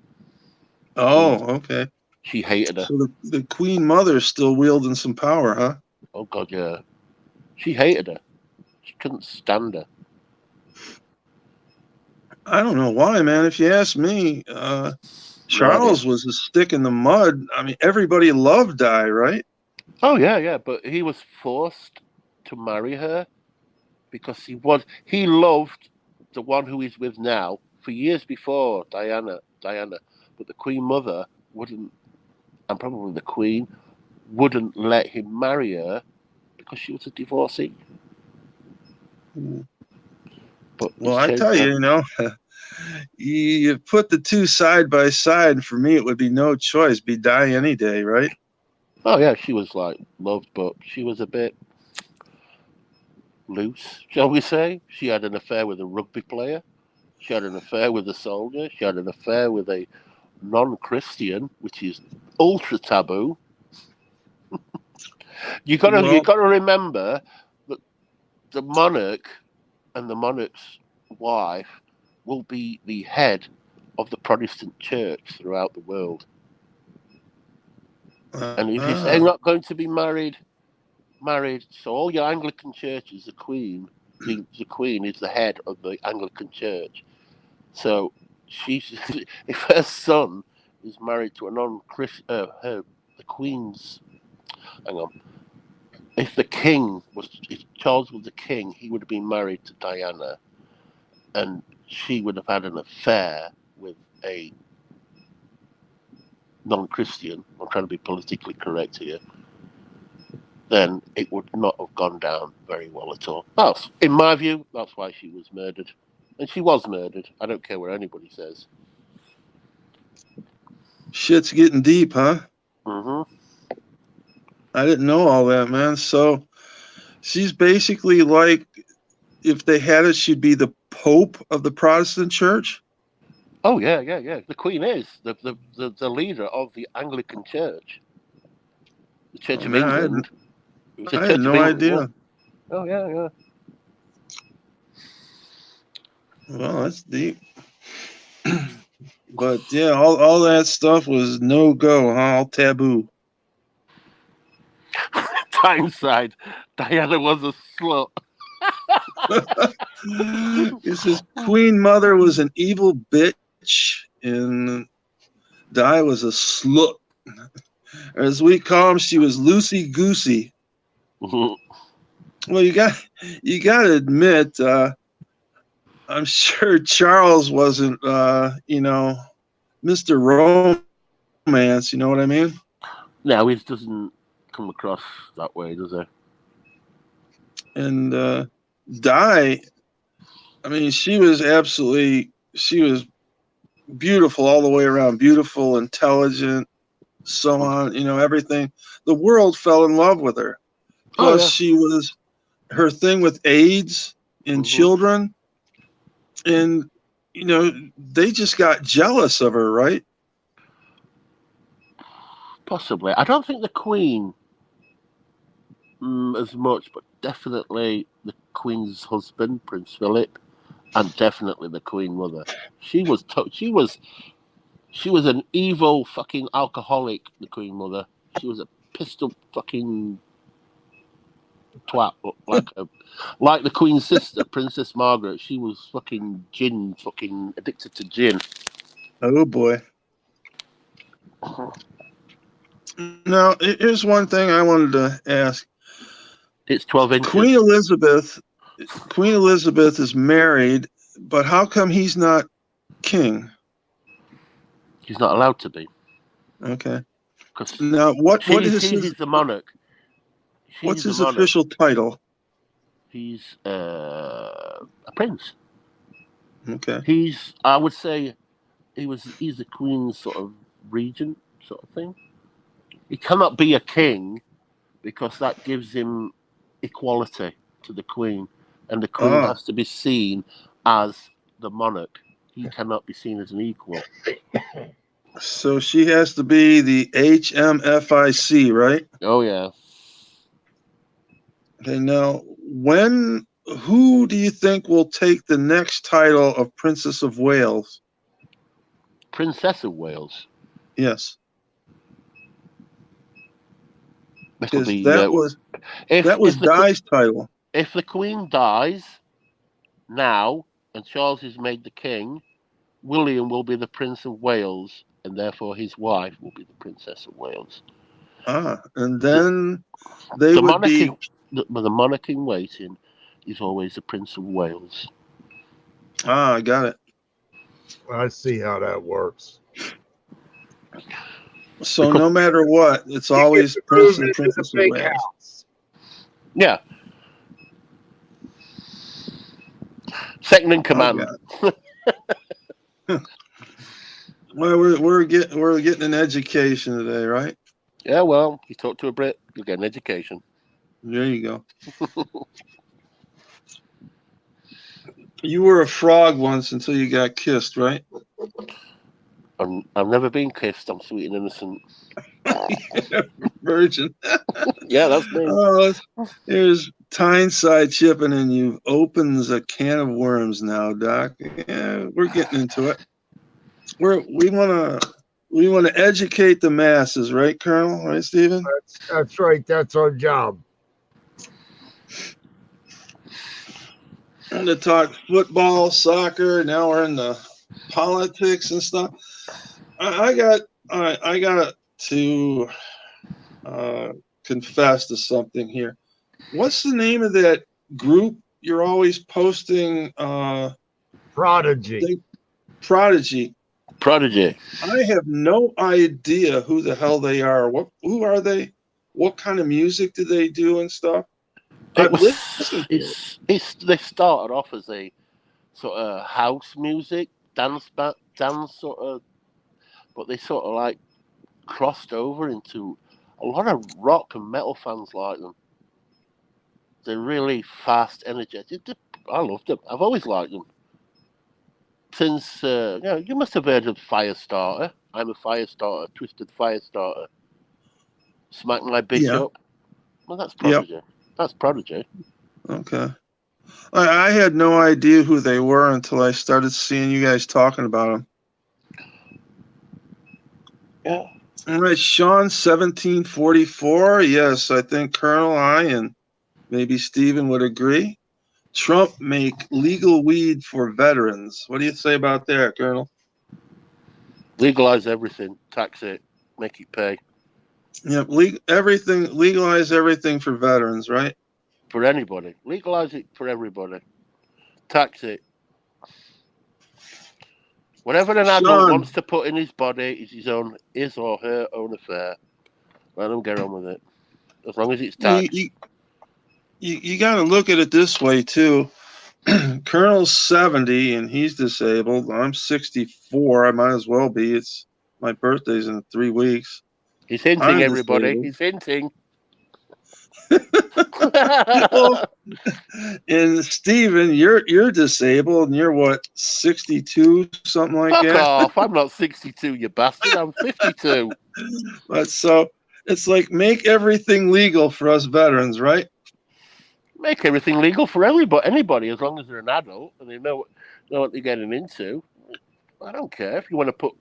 Oh, okay. She hated her. So the Queen Mother's still wielding some power, huh? Oh, God, yeah. She hated her. She couldn't stand her. I don't know why, man. If you ask me, Charles was a stick in the mud. I mean, everybody loved Di, right? Oh, yeah. But he was forced to marry her because he loved the one who he's with now for years before Diana. But the Queen Mother wouldn't, and probably the Queen wouldn't let him marry her because she was a divorcee. But well, I tell you, you put the two side by side, and for me, it would be no choice. Be Di any day, right? Oh yeah, she was like loved, but she was a bit loose, shall we say? She had an affair with a rugby player. She had an affair with a soldier. She had an affair with a non-Christian, which is ultra taboo. You Well, gotta remember that the monarch and the monarch's wife will be the head of the Protestant church throughout the world. And if they're not going to be married, so all your Anglican churches, the Queen is the head of the Anglican church. So she's if her son is married to a non-Christian, the Queen's. Hang on. If Charles was the king, he would have been married to Diana, and she would have had an affair with a non-Christian. I'm trying to be politically correct here. Then it would not have gone down very well at all. That's, in my view, that's why she was murdered, and she was murdered. I don't care what anybody says. shit's getting deep, huh? Mm-hmm. I didn't know all that, man. So she's basically like, if they had it, she'd be the Pope of the Protestant Church. Oh yeah. The Queen is the leader of the Anglican Church, the Church Oh, of man, England. It was the I had Church of no England. idea. Yeah. Oh yeah. Well, that's deep. But yeah, all that stuff was no go, huh? All taboo. Tyneside, Diana was a slut. It says Queen Mother was an evil bitch and Di was a slut. As we call him, she was loosey goosey. Well, you got to admit, I'm sure Charles wasn't, Mr. Romance. You know what I mean? No, it doesn't come across that way, does it? And Di, I mean, she was beautiful all the way around, beautiful, intelligent, so on, everything. The world fell in love with her. Plus, she was her thing with AIDS in children, and they just got jealous of her, right? Possibly. I don't think the Queen as much, but definitely the Queen's husband, Prince Philip, and definitely the Queen Mother. She was an evil fucking alcoholic. The Queen Mother. She was a pistol fucking twat, like the Queen's sister, Princess Margaret. She was fucking addicted to gin. Oh boy. Now, here's one thing I wanted to ask. It's 12 inches. Queen Elizabeth is married, but how come he's not king? He's not allowed to be. Okay. Because now, what is he's the monarch. What's his official title? He's a prince. Okay. I would say, he's the Queen's sort of regent, sort of thing. He cannot be a king because that gives him equality to the Queen, and the Queen has to be seen as the monarch. He cannot be seen as an equal. So she has to be the HMFIC, right? Oh yeah. Okay. Now, who do you think will take the next title of Princess of Wales? Princess of Wales. Yes. Because that was Di's title. If the Queen dies now and Charles is made the king, William will be the Prince of Wales, and therefore his wife will be the Princess of Wales. And then the monarch in waiting is always the Prince of Wales. I got it. I see how that works. So no matter what, it's always Prince and Princess of Wales. House. Yeah. Second in command. Well, we're getting an education today, right? Yeah, well, you talk to a Brit, you'll get an education. There you go. You were a frog once until you got kissed, right? I've never been kissed. I'm sweet and innocent. Virgin. Yeah, that's me. Oh, there's Tyneside chipping in you. Opens a can of worms now, Doc. Yeah, we're getting into it. We want to educate the masses, right, Colonel? Right, Stephen? That's right. That's our job. And to talk football, soccer. Now we're in the politics and stuff. I got to confess to something here. What's the name of that group you're always posting? Prodigy. Prodigy. Prodigy. I have no idea who the hell they are. Who are they? What kind of music do they do and stuff? I've listened to it. They started off as a sort of house music dance sort of, but they sort of like crossed over into a lot of rock and metal fans like them. They're really fast, energetic. I love them. I've always liked them. Since you must have heard of Firestarter. I'm a Firestarter, Twisted Firestarter. Smack My Bishop. Yeah. Well, that's Prodigy. Yep. That's Prodigy. Okay. I had no idea who they were until I started seeing you guys talking about them. Yeah. All right, Sean, 1744. Yes, I think Colonel, and maybe Stephen would agree. Trump make legal weed for veterans. What do you say about that, Colonel? Legalize everything. Tax it. Make it pay. Yep, legalize everything for veterans, right? For anybody. Legalize it for everybody. Tax it. Whatever an adult wants to put in his body is his or her own affair. Let them get on with it. As long as it's taxed. You got to look at it this way, too. Colonel's 70 and he's disabled. I'm 64. I might as well be. My birthday's in 3 weeks. He's hinting, everybody. He's hinting. Well, and Stephen, you're disabled and you're what, 62, something like that? Fuck off. I'm not 62, you bastard. I'm 52. But so it's like make everything legal for us veterans, right? Make everything legal for anybody, as long as they're an adult and they know what they're getting into. I don't care if you want to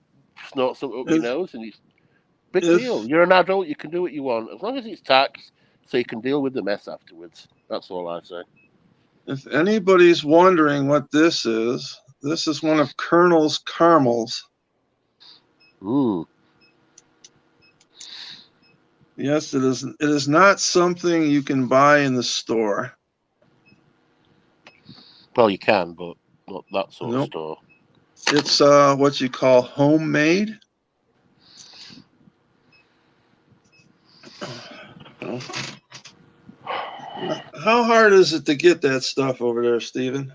snort something up your nose and it's big deal. You're an adult, you can do what you want as long as it's taxed, so you can deal with the mess afterwards. That's all I say. If anybody's wondering what this is one of Colonel's caramels. Ooh. Yes, it is. It is not something you can buy in the store. Well, you can, but not that sort of store. It's what you call homemade. How hard is it to get that stuff over there, Stephen?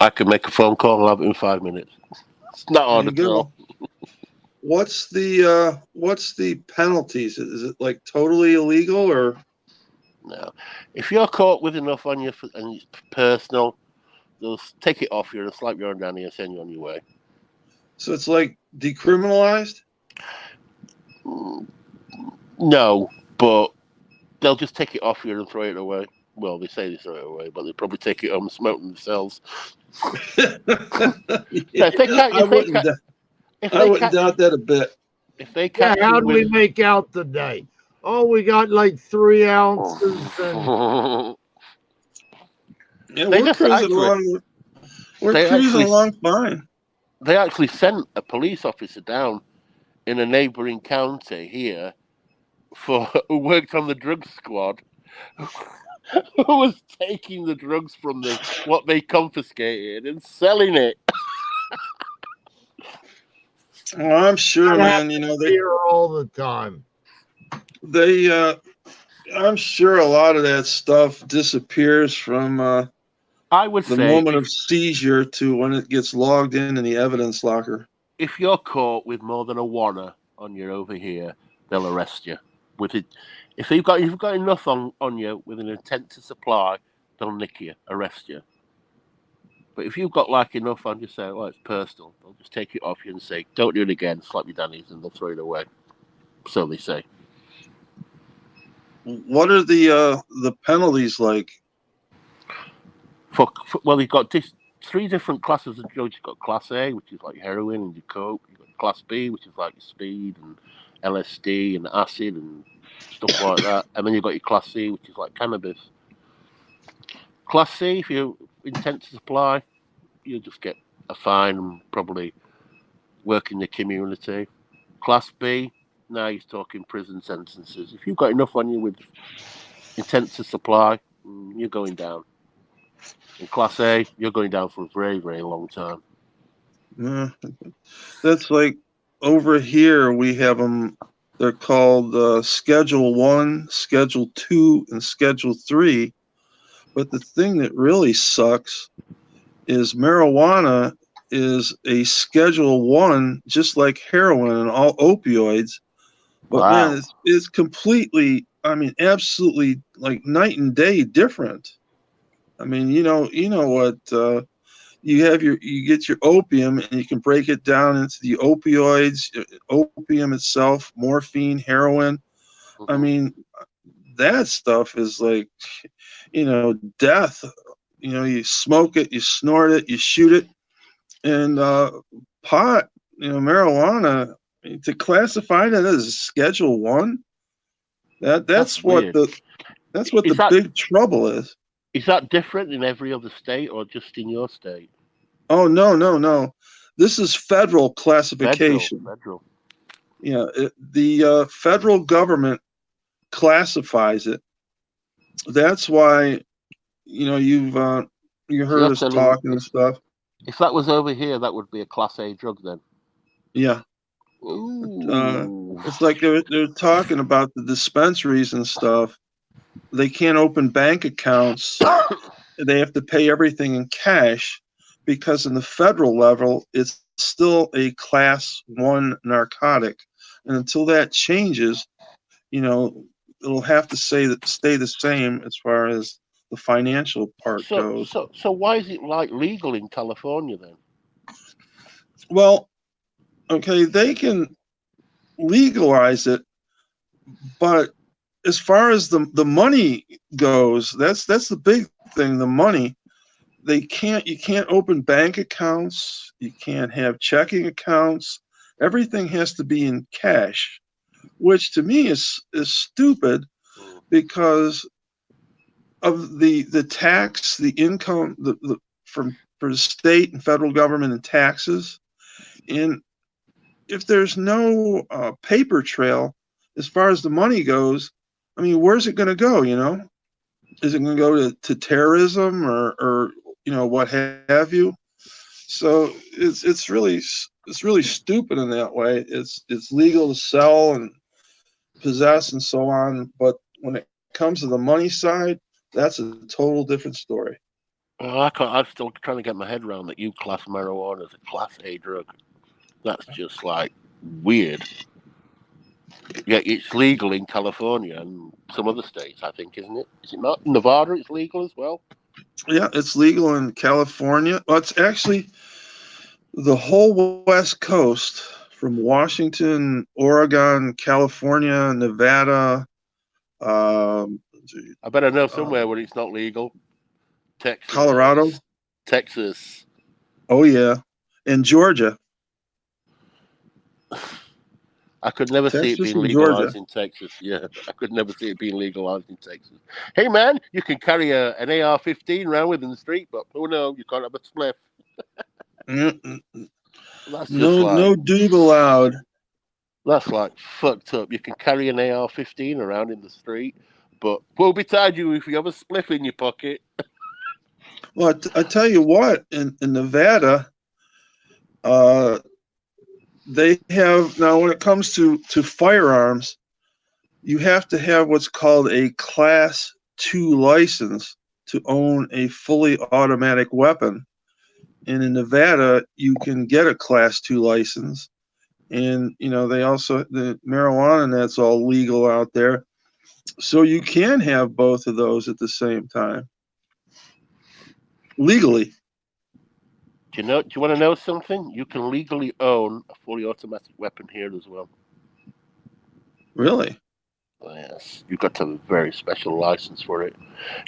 I could make a phone call and have it in 5 minutes. It's not hard at all. What's the penalties? Is it like totally illegal or? No. If you're caught with enough on you and it's personal, they'll take it off you and slap you on down here and send you on your way. So it's like decriminalized? No, but they'll just take it off you and throw it away. Well, they say they throw it away, but they'll probably take it home and smoke themselves. I wouldn't doubt that a bit. If they catch how do we make out today? Oh, we got like 3 ounces. And... Yeah, we're cruising along. We're cruising along fine. They actually sent a police officer down in a neighbouring county here who worked on the drug squad, who was taking the drugs from what they confiscated and selling it. Well, I'm sure, man. You know, they're all the time. I'm sure a lot of that stuff disappears from I would the say moment of seizure to when it gets logged in the evidence locker. if you're caught with more than a wanna on you over here, they'll arrest you. With it, if you've got enough on you with an intent to supply, they'll nick you, arrest you. But if you've got like enough on you, say, "Oh, it's personal," they'll just take it off you and say, "Don't do it again." Slap your dannies, and they'll throw it away. So they say. What are the penalties like? Well, you've got three different classes of drugs. You've got Class A, which is like heroin and your coke. You've got Class B, which is like your speed and LSD and acid and stuff like that. And then you've got your Class C, which is like cannabis. Class C, if you intend to supply, you'll just get a fine and probably work in the community. Class B, now you're talking prison sentences. If you've got enough on you with intent to supply, you're going down. In Class A, you're going down for a very, very long time. That's like over here we have them. They're called Schedule 1, Schedule 2, and Schedule 3. But the thing that really sucks is marijuana is a Schedule 1, just like heroin and all opioids. But Wow. man, it's completely, I mean, absolutely like night and day different. I mean, you know what you get your opium and you can break it down into the opioids, opium itself, morphine, heroin. Mm-hmm. I mean, that stuff is like, death. You smoke it, you snort it, you shoot it. And pot, marijuana, to classify that as Schedule 1, that's what weird. the big trouble is. Is that different in every other state or just in your state? Oh, no. This is federal classification. Federal. Yeah, the federal government classifies it. That's why, you heard us talking and stuff. If that was over here, that would be a Class A drug then. Yeah. It's like they're talking about the dispensaries and stuff. They can't open bank accounts. They have to pay everything in cash because in the federal level, it's still a Class 1 narcotic. And until that changes, it'll have to stay the same as far as the financial part goes. So why is it like legal in California then? Well, okay, they can legalize it, but as far as the money goes, that's the big thing. The money, you can't open bank accounts, you can't have checking accounts. Everything has to be in cash, which to me is stupid because of the tax, the income, for the state and federal government and taxes. And if there's no paper trail as far as the money goes, I mean, where's it going to go? Is it going to go to terrorism or what have you? So it's really stupid in that way. It's legal to sell and possess and so on, but when it comes to the money side, that's a total different story. I'm still trying to get my head around that you class marijuana as a Class A drug. That's just like weird. Yeah, it's legal in California and some other states, I think, isn't it? Is it not? In Nevada, it's legal as well. Yeah, it's legal in California. Well, it's actually the whole West Coast from Washington, Oregon, California, Nevada. I better know somewhere where it's not legal. Texas. Colorado. Texas. Oh, yeah. And Georgia. I could never see it being legalized in Texas. Yeah, I could never see it being legalized in Texas. Hey, man, you can carry an AR-15 around with in the street, but oh no, you can't have a spliff. No doob allowed. That's like fucked up. You can carry an AR-15 around in the street, but woe betide you if you have a spliff in your pocket. Well, I tell you what, in Nevada, they have now when it comes to firearms, you have to have what's called a Class 2 license to own a fully automatic weapon. And in Nevada, you can get a Class 2 license. And, they also, the marijuana, and that's all legal out there. So you can have both of those at the same time, legally. Do you want to know something? You can legally own a fully automatic weapon here as well. Really? Yes, you've got to have a very special license for it.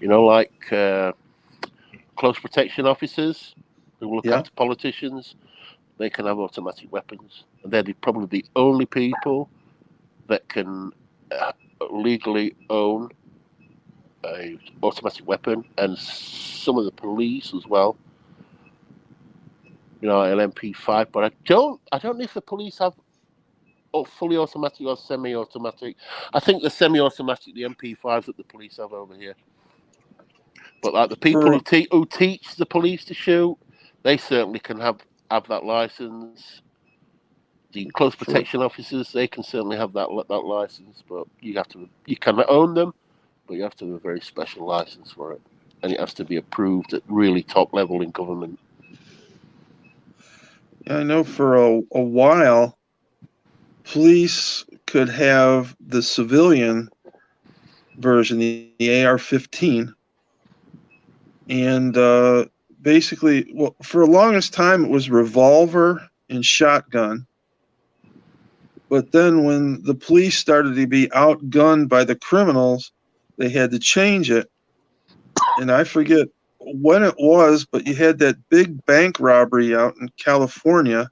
Like close protection officers who look Yeah. after politicians, they can have automatic weapons. And they're probably the only people that can legally own a automatic weapon, and some of the police as well. An MP5, but I don't know if the police have fully automatic or semi-automatic. I think the semi-automatic, the MP5s that the police have over here. But like the people who teach the police to shoot, they certainly can have that license. The close protection officers, they can certainly have that license, but you can own them, but you have to have a very special license for it, and it has to be approved at really top level in government. Yeah, I know for a while, police could have the civilian version, the AR-15, and basically, well, for the longest time, it was revolver and shotgun. But then when the police started to be outgunned by the criminals, they had to change it. And I forget when it was, but you had that big bank robbery out in California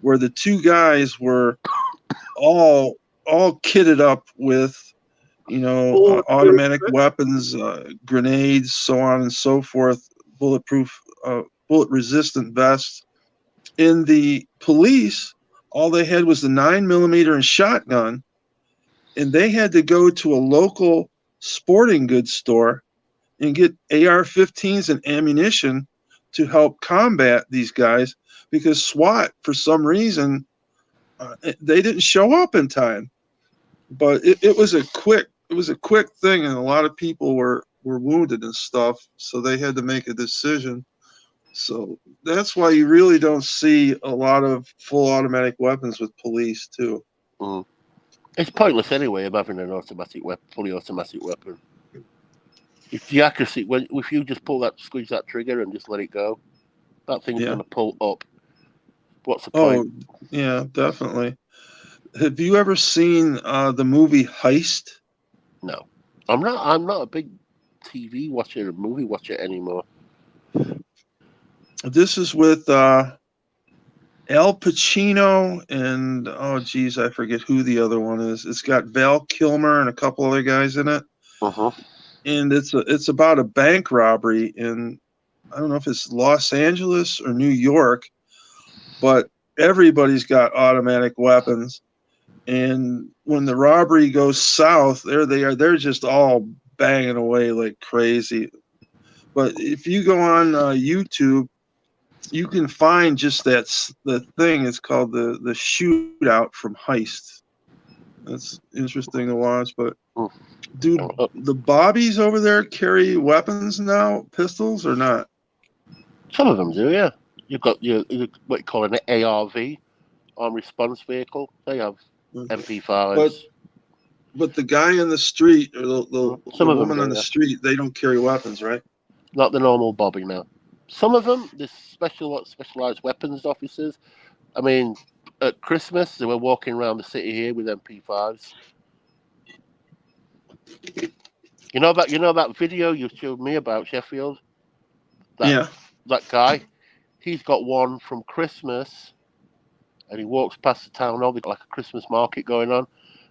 where the two guys were all kitted up with, automatic weapons, grenades, so on and so forth, bulletproof, bullet-resistant vests. In the police, all they had was the 9mm and shotgun, and they had to go to a local sporting goods store and get AR-15s and ammunition to help combat these guys because SWAT, for some reason, they didn't show up in time. But it was a quick thing, and a lot of people were wounded and stuff, so they had to make a decision. So that's why you really don't see a lot of full automatic weapons with police too. Mm. It's pointless anyway of having an fully automatic weapon. If the accuracy, if you just squeeze that trigger and just let it go, that thing's going to pull up. What's the point? Oh, yeah, definitely. Have you ever seen the movie Heist? No, I'm not a big TV watcher, movie watcher anymore. This is with Al Pacino and I forget who the other one is. It's got Val Kilmer and a couple other guys in it. And it's about a bank robbery in, I don't know if it's Los Angeles or New York, but everybody's got automatic weapons. And when the robbery goes south, there they are. They're just all banging away like crazy. But if you go on YouTube, you can find just the thing. It's called the shootout from Heist. That's interesting to watch. But do the Bobbies over there carry weapons now, pistols or not? Some of them do, yeah. You've got what you call an ARV, armed response vehicle. They have MP5s. But the guy in the street or the woman on the street, they don't carry weapons, right? Not the normal Bobby, no. Some of them, there's specialized weapons officers. I mean, at Christmas, they were walking around the city here with MP5s. You know that video you showed me about Sheffield? That guy, he's got one from Christmas, and he walks past the town hall. They've got like a Christmas market going on,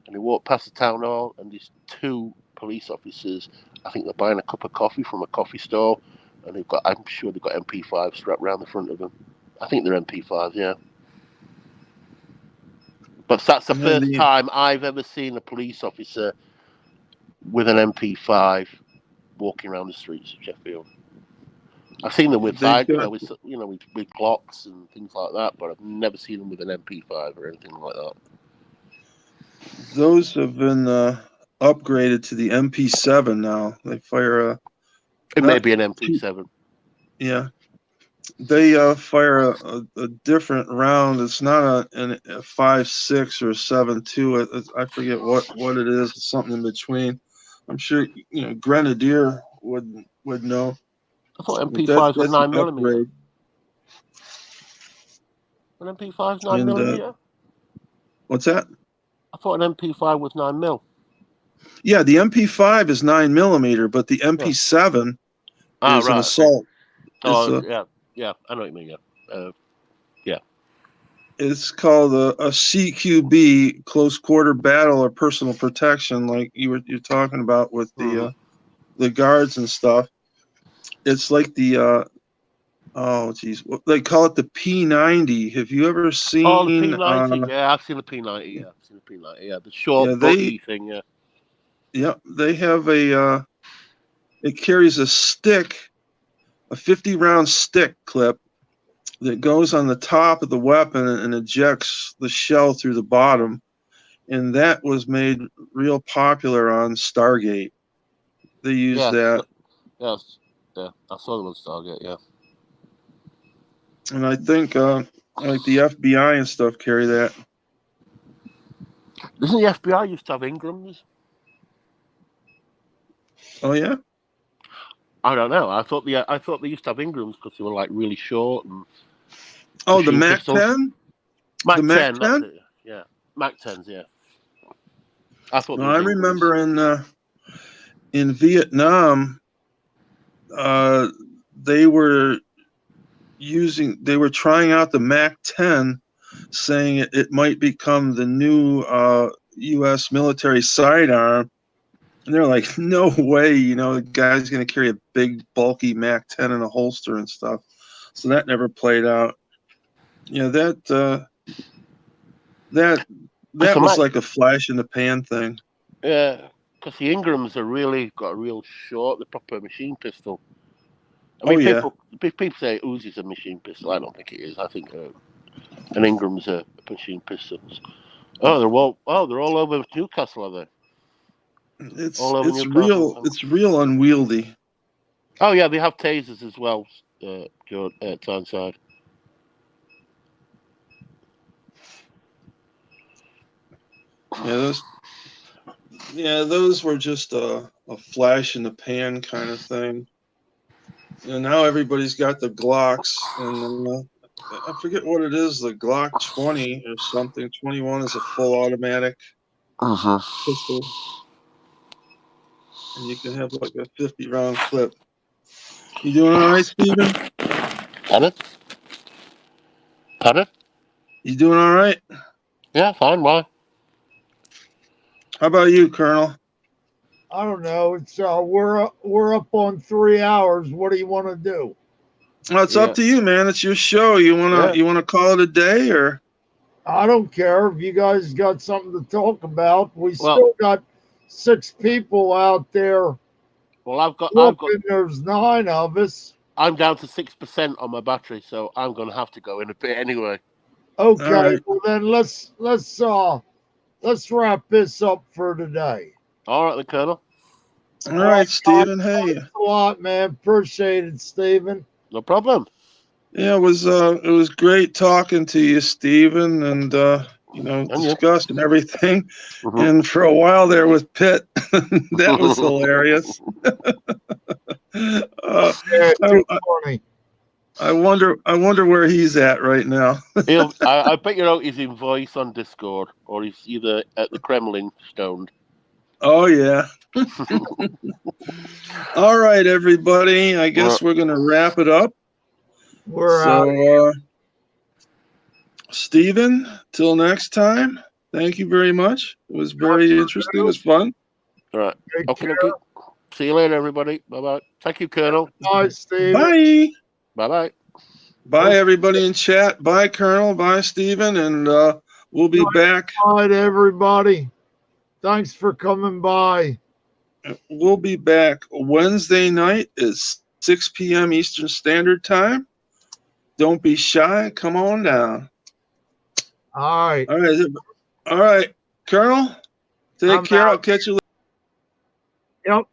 and he walked past the town hall, and these two police officers, I think they're buying a cup of coffee from a coffee store, and I'm sure they've got MP5s strapped around the front of them. I think they're MP5s, yeah. But that's the first time I've ever seen a police officer with an MP5 walking around the streets of Sheffield. I've seen them with with Glocks and things like that, but I've never seen them with an MP5 or anything like that. Those have been upgraded to the MP7 now. They fire It may be an MP7. Yeah. They fire a different round. It's not a 5.6 or 7.2. I forget what it is. It's something in between. I'm sure Grenadier would know. I thought But MP5s were that's the 9mm. upgrade. An MP5's And 9mm. what's that? I thought an MP5 was 9mm. Yeah, the MP5 is 9mm, but the MP7 Ah, is an right. assault. Oh, It's yeah. I know what you mean. Yeah. It's called a CQB, close quarter battle or personal protection, like you're talking about with the guards and stuff. It's like the oh geez, they call it the P90. Have you ever seen? Oh, the P90. Yeah, I've seen the P90. Yeah, I've seen the P90. Yeah, the short buggy thing. Yeah. Yeah, they have a. It carries a stick, a 50-round stick clip that goes on the top of the weapon and ejects the shell through the bottom, and that was made real popular on Stargate. They use that. Yes. Yeah, I saw them on Stargate. Yeah. And I think like the FBI and stuff carry that. Doesn't the FBI used to have Ingrams? Oh yeah. I don't know. I thought they used to have Ingrams because they were like really short and. Oh, the Mac pistols. 10. Mac the 10. Mac 10. That's it. Yeah, Mac 10s. Yeah. I thought. No, I remember in Vietnam, they were trying out the Mac 10, saying it might become the new U.S. military sidearm. And they're like, no way, the guy's going to carry a big, bulky Mac 10 in a holster and stuff. So that never played out. Yeah, that was like a flash in the pan thing. Yeah, because the Ingrams are really got a real short, the proper machine pistol. I mean, people say Uzi's a machine pistol. I don't think it is. I think an Ingram's a machine pistol. Oh, they're all over Newcastle, are they? It's real unwieldy. Oh yeah, they have tasers as well, Tyneside. Those were just a flash in the pan kind of thing. And now everybody's got the Glocks, and I forget what it is, the Glock 20 or something. 21 is a full automatic pistol. And you can have like a 50-round clip. You doing all right, Steven? Pardon? You doing all right? Yeah, fine. Why? How about you, Colonel? I don't know. It's we're up on 3 hours. What do you want to do? Well, it's up to you, man. It's your show. You wanna call it a day, or? I don't care if you guys got something to talk about. We still got 6 people out there. Well, I've got. There's 9 of us. I'm down to 6% on my battery, so I'm going to have to go in a bit anyway. Okay, right. Well then let's wrap this up for today. All right, the Colonel. All right, Steven. Hey, thanks a lot, man. Appreciate it, Steven. No problem. Yeah, it was great talking to you, Steven, and discussing everything. Mm-hmm. And for a while there with Pitt, that was hilarious. Funny. I wonder where he's at right now. I bet you he's in voice on Discord, or he's either at the Kremlin stoned. Oh yeah. All right, everybody. I guess we're gonna wrap it up. We're out. Steven, till next time. Thank you very much. It was very interesting. It was fun. All right. Okay. See you later, everybody. Bye-bye. Thank you, Colonel. Bye, Steven. Bye. Bye-bye. Bye, everybody in chat. Bye, Colonel. Bye, Steven. And we'll be back. Bye, everybody. Thanks for coming by. We'll be back Wednesday night at 6 p.m. Eastern Standard Time. Don't be shy. Come on down. All right. All right. Colonel, take care. I'll catch you later. Yep.